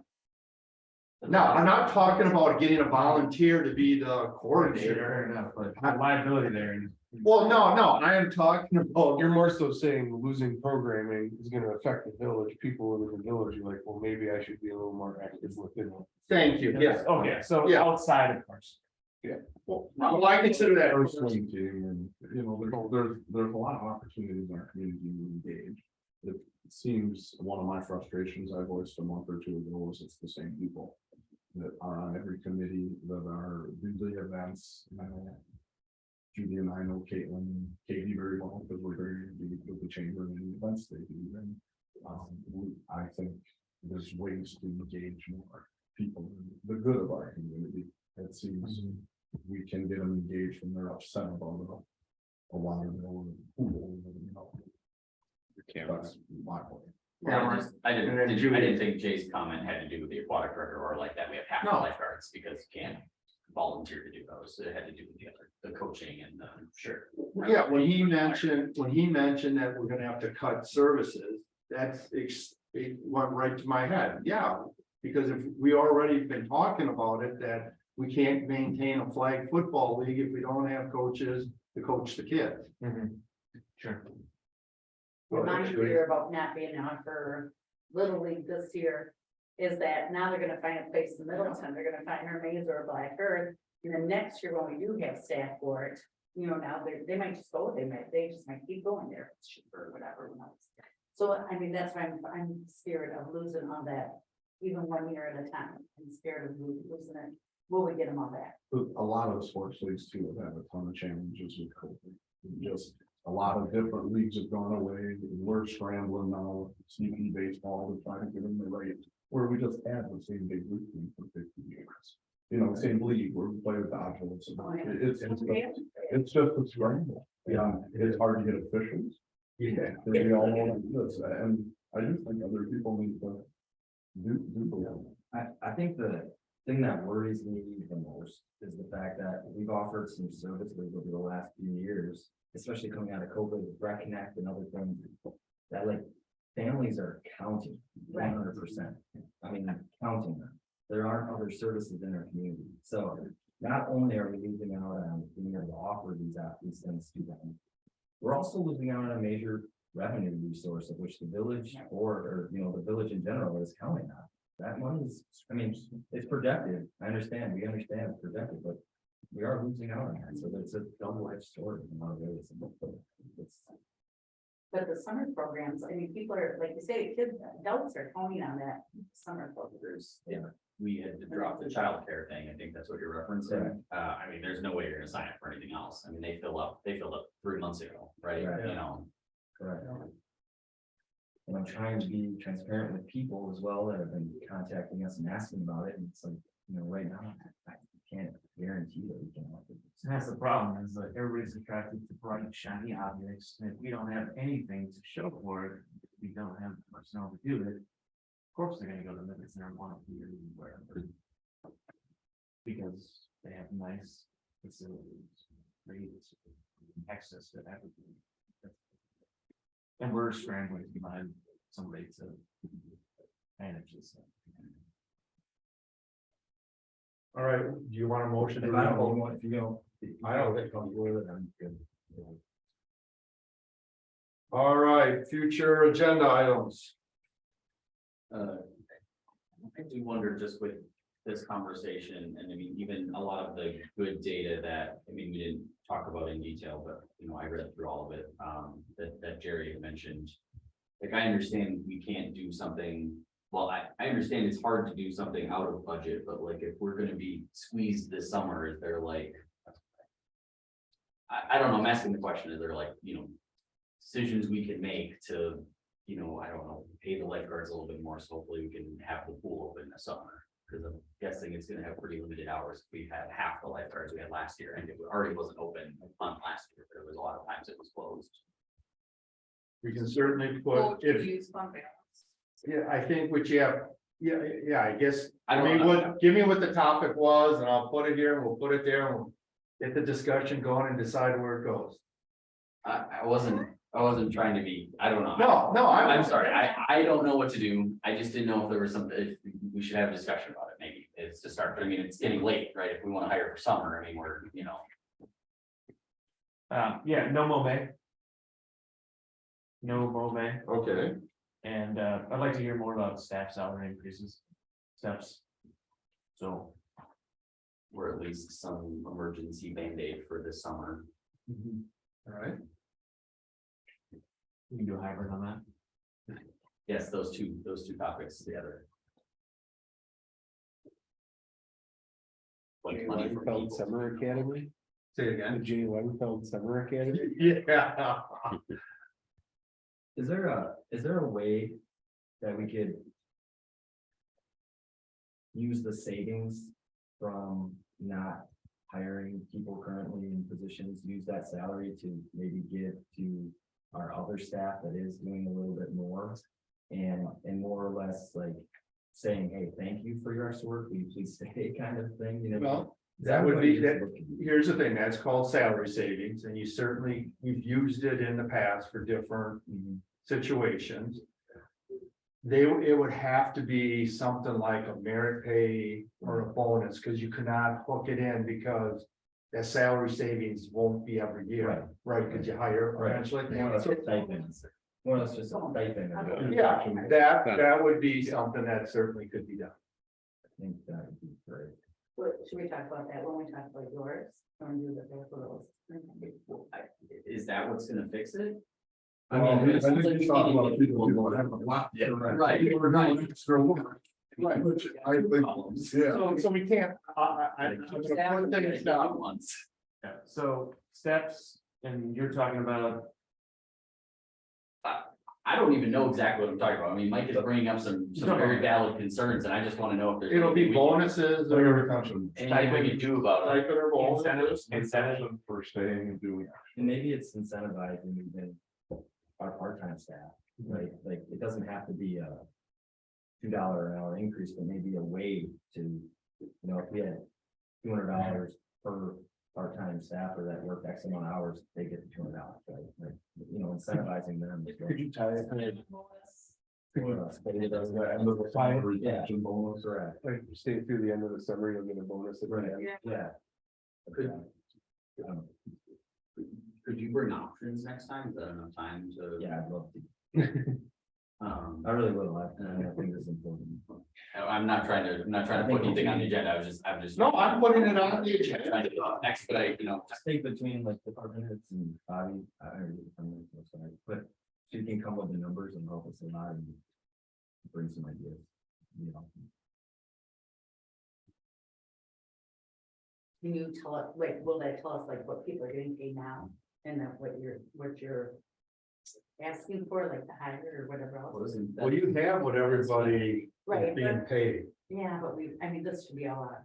Now, I'm not talking about getting a volunteer to be the coordinator. Fair enough, but liability there. And Well, no, I am talking about, You're more so saying losing programming is gonna affect the village, people within the village, you're like, well, maybe I should be a little more active within. thank you, yes. Okay, so Yeah. outside of course. Well, I consider that. And, you know, there's a lot of opportunities in our community to engage. It seems one of my frustrations I voiced a month or two ago was it's the same people that are on every committee that are do the events. Judy and I know Caitlin, Katie very well because we're very deep with the chamber and the events they do. And I think there's ways to engage more people in the good of our community. It seems we can get them engaged when they're upset about a lot of that's my point. I didn't think Jay's comment had to do with the aquatic director or like that we have half the lifeguards because you can't volunteer to do those. It had to do with the coaching and Yeah, when he mentioned that we're gonna have to cut services, it went right to my head, yeah. Because if we already been talking about it, that we can't maintain a flag football league if we don't have coaches to coach the kids. Sure. Remind you about not being on for Little League this year. Is that now they're gonna find a place in Middleton, they're gonna find Hermes or Black Earth. And then next year when we do have staff for it, you know, now they might just go, they just might keep going there, it's cheaper or whatever. Who knows? So I mean, that's why I'm scared of losing all that, even 1 year at a time. I'm scared of losing it. Will we get them all back? A lot of the sports leagues too have had a ton of challenges with COVID. Just a lot of different leagues have gone away. We're scrambling now, CP baseball to try to get them the right, where we just had the same big league team for 50 years. You know, same league where we play with Dodgers. It's just a scramble. Yeah, it's hard to get officials. Yeah, we all know this, and I just think other people need to do that. I think the thing that worries me the most is the fact that we've offered some services over the last few years, especially coming out of COVID, with Reconnect and other things, that like families are counting 100%. I mean, counting them. There aren't other services in our community. So not only are we losing out on being able to offer these things to them, we're also losing out on a major revenue resource of which the village or you know, the village in general is counting on. That money is, I mean, it's projected. We understand it's projected, but we are losing out on that. So it's a double-edged sword in a lot of ways. But the summer programs, I mean, people are, like you say, kids, adults are counting on that summer programs. Yeah, we had to drop the childcare thing. I think that's what you're referencing. I mean, there's no way you're gonna sign up for anything else. I mean, they filled up 3 months ago, right? Right. You know. Correct. And I'm trying to be transparent with people as well that have been contacting us and asking about it. And it's like, you know, right now, I can't guarantee that we can help it. And that's the problem, is that everybody's attracted to bright, shiny objects, and if we don't have anything to show for it, we don't have the personnel to do it. Of course, they're gonna go to Middleton or one of here, wherever. Because they have nice facilities, great access to everything. And we're scrambling to find somebody to manage this. All right, do you want a motion? If I don't want, if you don't. I don't think I'm with it, I'm good. All right, future agenda items. I do wonder just with this conversation, and I mean, even a lot of the good data that, I mean, we didn't talk about in detail, but you know, I read through all of it, that Jerry had mentioned. Like, I understand we can't do something, well, I understand it's hard to do something out of budget, but like, if we're gonna be squeezed this summer, is there like, I don't know, I'm asking the question, is there like, you know, decisions we can make to, you know, I don't know, pay the lifeguards a little bit more, so hopefully we can have the pool open this summer. Because I'm guessing it's gonna have pretty limited hours. We've had half the lifeguards we had last year, and it already wasn't open on last year, but there was a lot of times it was closed. We can certainly We'll put, if, use fund balance. yeah, I think what you have, yeah, I guess. I don't mean, know. give me what the topic was, and I'll put it here, and we'll put it there, and we'll get the discussion going and decide where it goes. I wasn't trying to be, I don't know. No, I'm sorry, I don't know what to do. I just didn't know if there was something, if we should have a discussion about it, maybe. It's to start, I mean, it's getting late, right? If we want to hire for summer, I mean, we're, you know. Yeah, no Mobe. No Mobe, Okay, and I'd like to hear more about staff salary increases, steps. So. Or at least some emergency Band-Aid for this summer. all right. We can do a hybrid on that. Yes, those two topics together. Like money for people. Summer Academy, Say it the again. Jay Leinfeld Summer Academy. Yeah. Is there a way that we could use the savings from not hiring people currently in positions, use that salary to maybe give to our other staff that is doing a little bit more, and more or less like saying, hey, thank you for your work, will you please stay, kind of thing, you know? Well, that would be, that, here's the thing, that's called salary savings, and you've used it in the past for different situations. it would have to be something like a merit pay or a bonus, because you cannot hook it in because that salary savings won't be every year, right? Because you hire Right. eventually. More or less So- a stipend. More or less just a stipend. I Yeah, that would be something that certainly could be done. think that would be great. Should we talk about that when we talk about yours? Or do the referrals? Is that what's gonna fix it? I mean, I think you talk about people who have a lot. Yeah, Correct. right, People are doing right. extra work. Right. Which I think, yeah. So we can't, I'm gonna put things down. So steps, and you're talking about, I don't even know exactly what I'm talking about. I mean, Mike is bringing up some very valid concerns, and I just wanna know if there's. It'll be anything we can- bonuses Like a or retention. Anything we can do about it. stipend or bonus. Incentive for staying and doing. And maybe it's incentivizing even our part-time staff, right? Like, it doesn't have to be a $2 an hour increase, but maybe a way to, if we had $200 per part-time staffer that work X amount of hours, they get the $200, right? Like, incentivizing them. Could you tie it in? Yeah. Retention bonus. Correct. Like, stay through the end of the summer, you'll get a bonus at the end. Yeah. Could you bring options next time? Is that enough time to? Yeah, I'd love to. I really would like, I think it's important. I'm not trying to put anything on the agenda. I'm just. No, I'm putting it on the agenda. Trying to expedite, Just think between like department heads and Bobby, I'm sorry, but she can come with the numbers and help us a lot and bring some ideas, Can you tell us, wait, will they tell us like what people are getting paid now? And then what you're asking for, like the higher or whatever else? Well, you have what everybody Right, is being paid. Yeah, but this should be all out.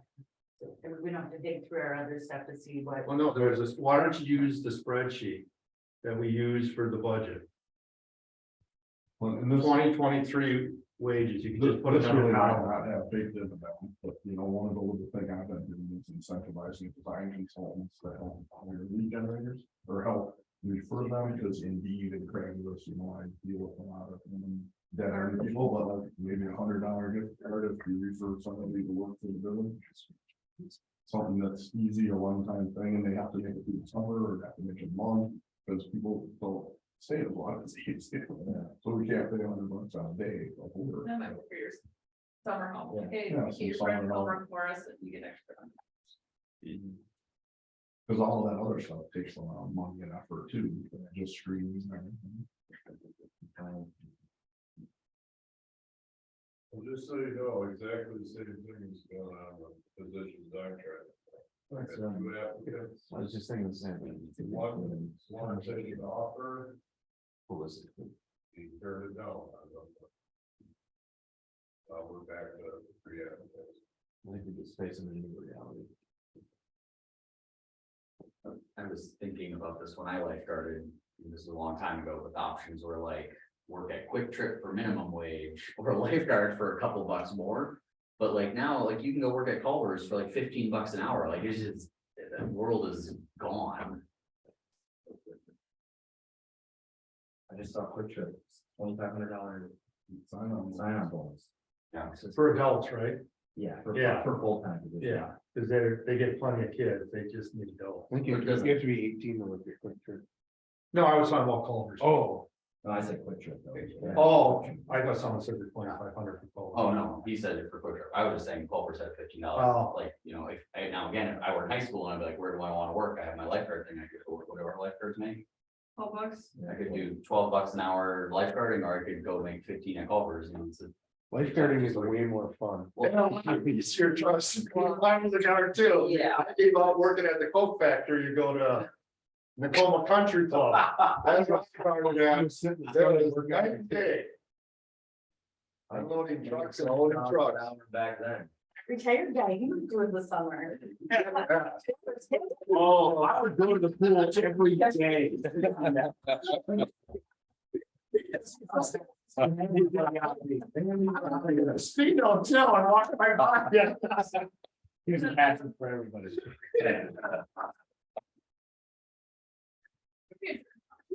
We don't have to dig through our other stuff to see what. Well, no, there's this, why don't you use the spreadsheet that we use for the budget? Well, and this, 2023 wages, you can just put it this under really might now. not have baked into that, but one of the thing I've been doing is incentivizing design consultants that help hire lead generators or help refer them, because Indeed and Craigslist, I deal with a lot of them. That are people, but like maybe $100 gift card if you refer somebody to work for the village. It's something that's easy, a one-time thing, and they have to make it through the summer or have to make it month, because people don't stay as long as they used to. So we can't pay $100 a day. That might work for your summer home. Yeah. Hey, Yeah, you some rent summer home. over for us and you get extra. Because all that other stuff takes a lot of money and effort too, just screens and everything. Well, just so you know, exactly the same thing is going on with positions I'm trying. That's, Two applicants, I was just thinking the same thing. one taking the offer, Holistically. he turned it down. We're back to three applicants. I think we just face a new reality. I was thinking about this when I lifeguarded, and this is a long time ago, but the options were like work at Quick Trip for minimum wage or a lifeguard for a couple bucks more. But like now, like you can go work at Culver's for like $15 an hour, like it's just, the world is gone. I just saw Quick Trip, $2,500 sign-on bonus. Yeah. For adults, right? Yeah. Yeah. For full-time position. Yeah, because they get plenty of kids, they just need to go. I think you have to be 18 to look at Quick Trip. No, I was talking about Culver's. Oh, No, I said Quick Trip though. Yeah. Oh, I thought someone said the 2,500 for Culver's. Oh, no, he said it for Quick Trip. I was just saying Culver's at $15. Oh. Like, if now again, if I were in high school and I'd be like, where do I want to work? I have my lifeguard thing. I could go work whatever lifeguards make. $12. I could do $12 an hour lifeguarding, or I could go make 15 at Culver's, it's a. lifeguarding is way more fun. It's your trust. I was a guy too. Yeah. I gave up working at the Coke factory, you go to Nakoma Country Club. That's what I started at. That was night and day. Unloading trucks and loading trucks. Back then. Retired guy, he was doing the summer. Oh, I would go to the pool every day. Speedo too, I walked my bike. Yeah. Here's a passion for everybody.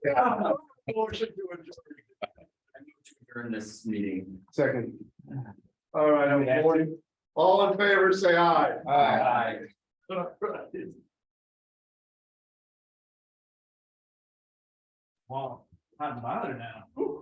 Yeah. Motion to adjourn. During this meeting. Second. All right, I'm 40. All in favor, say aye. Aye. Well, I'm bothered now.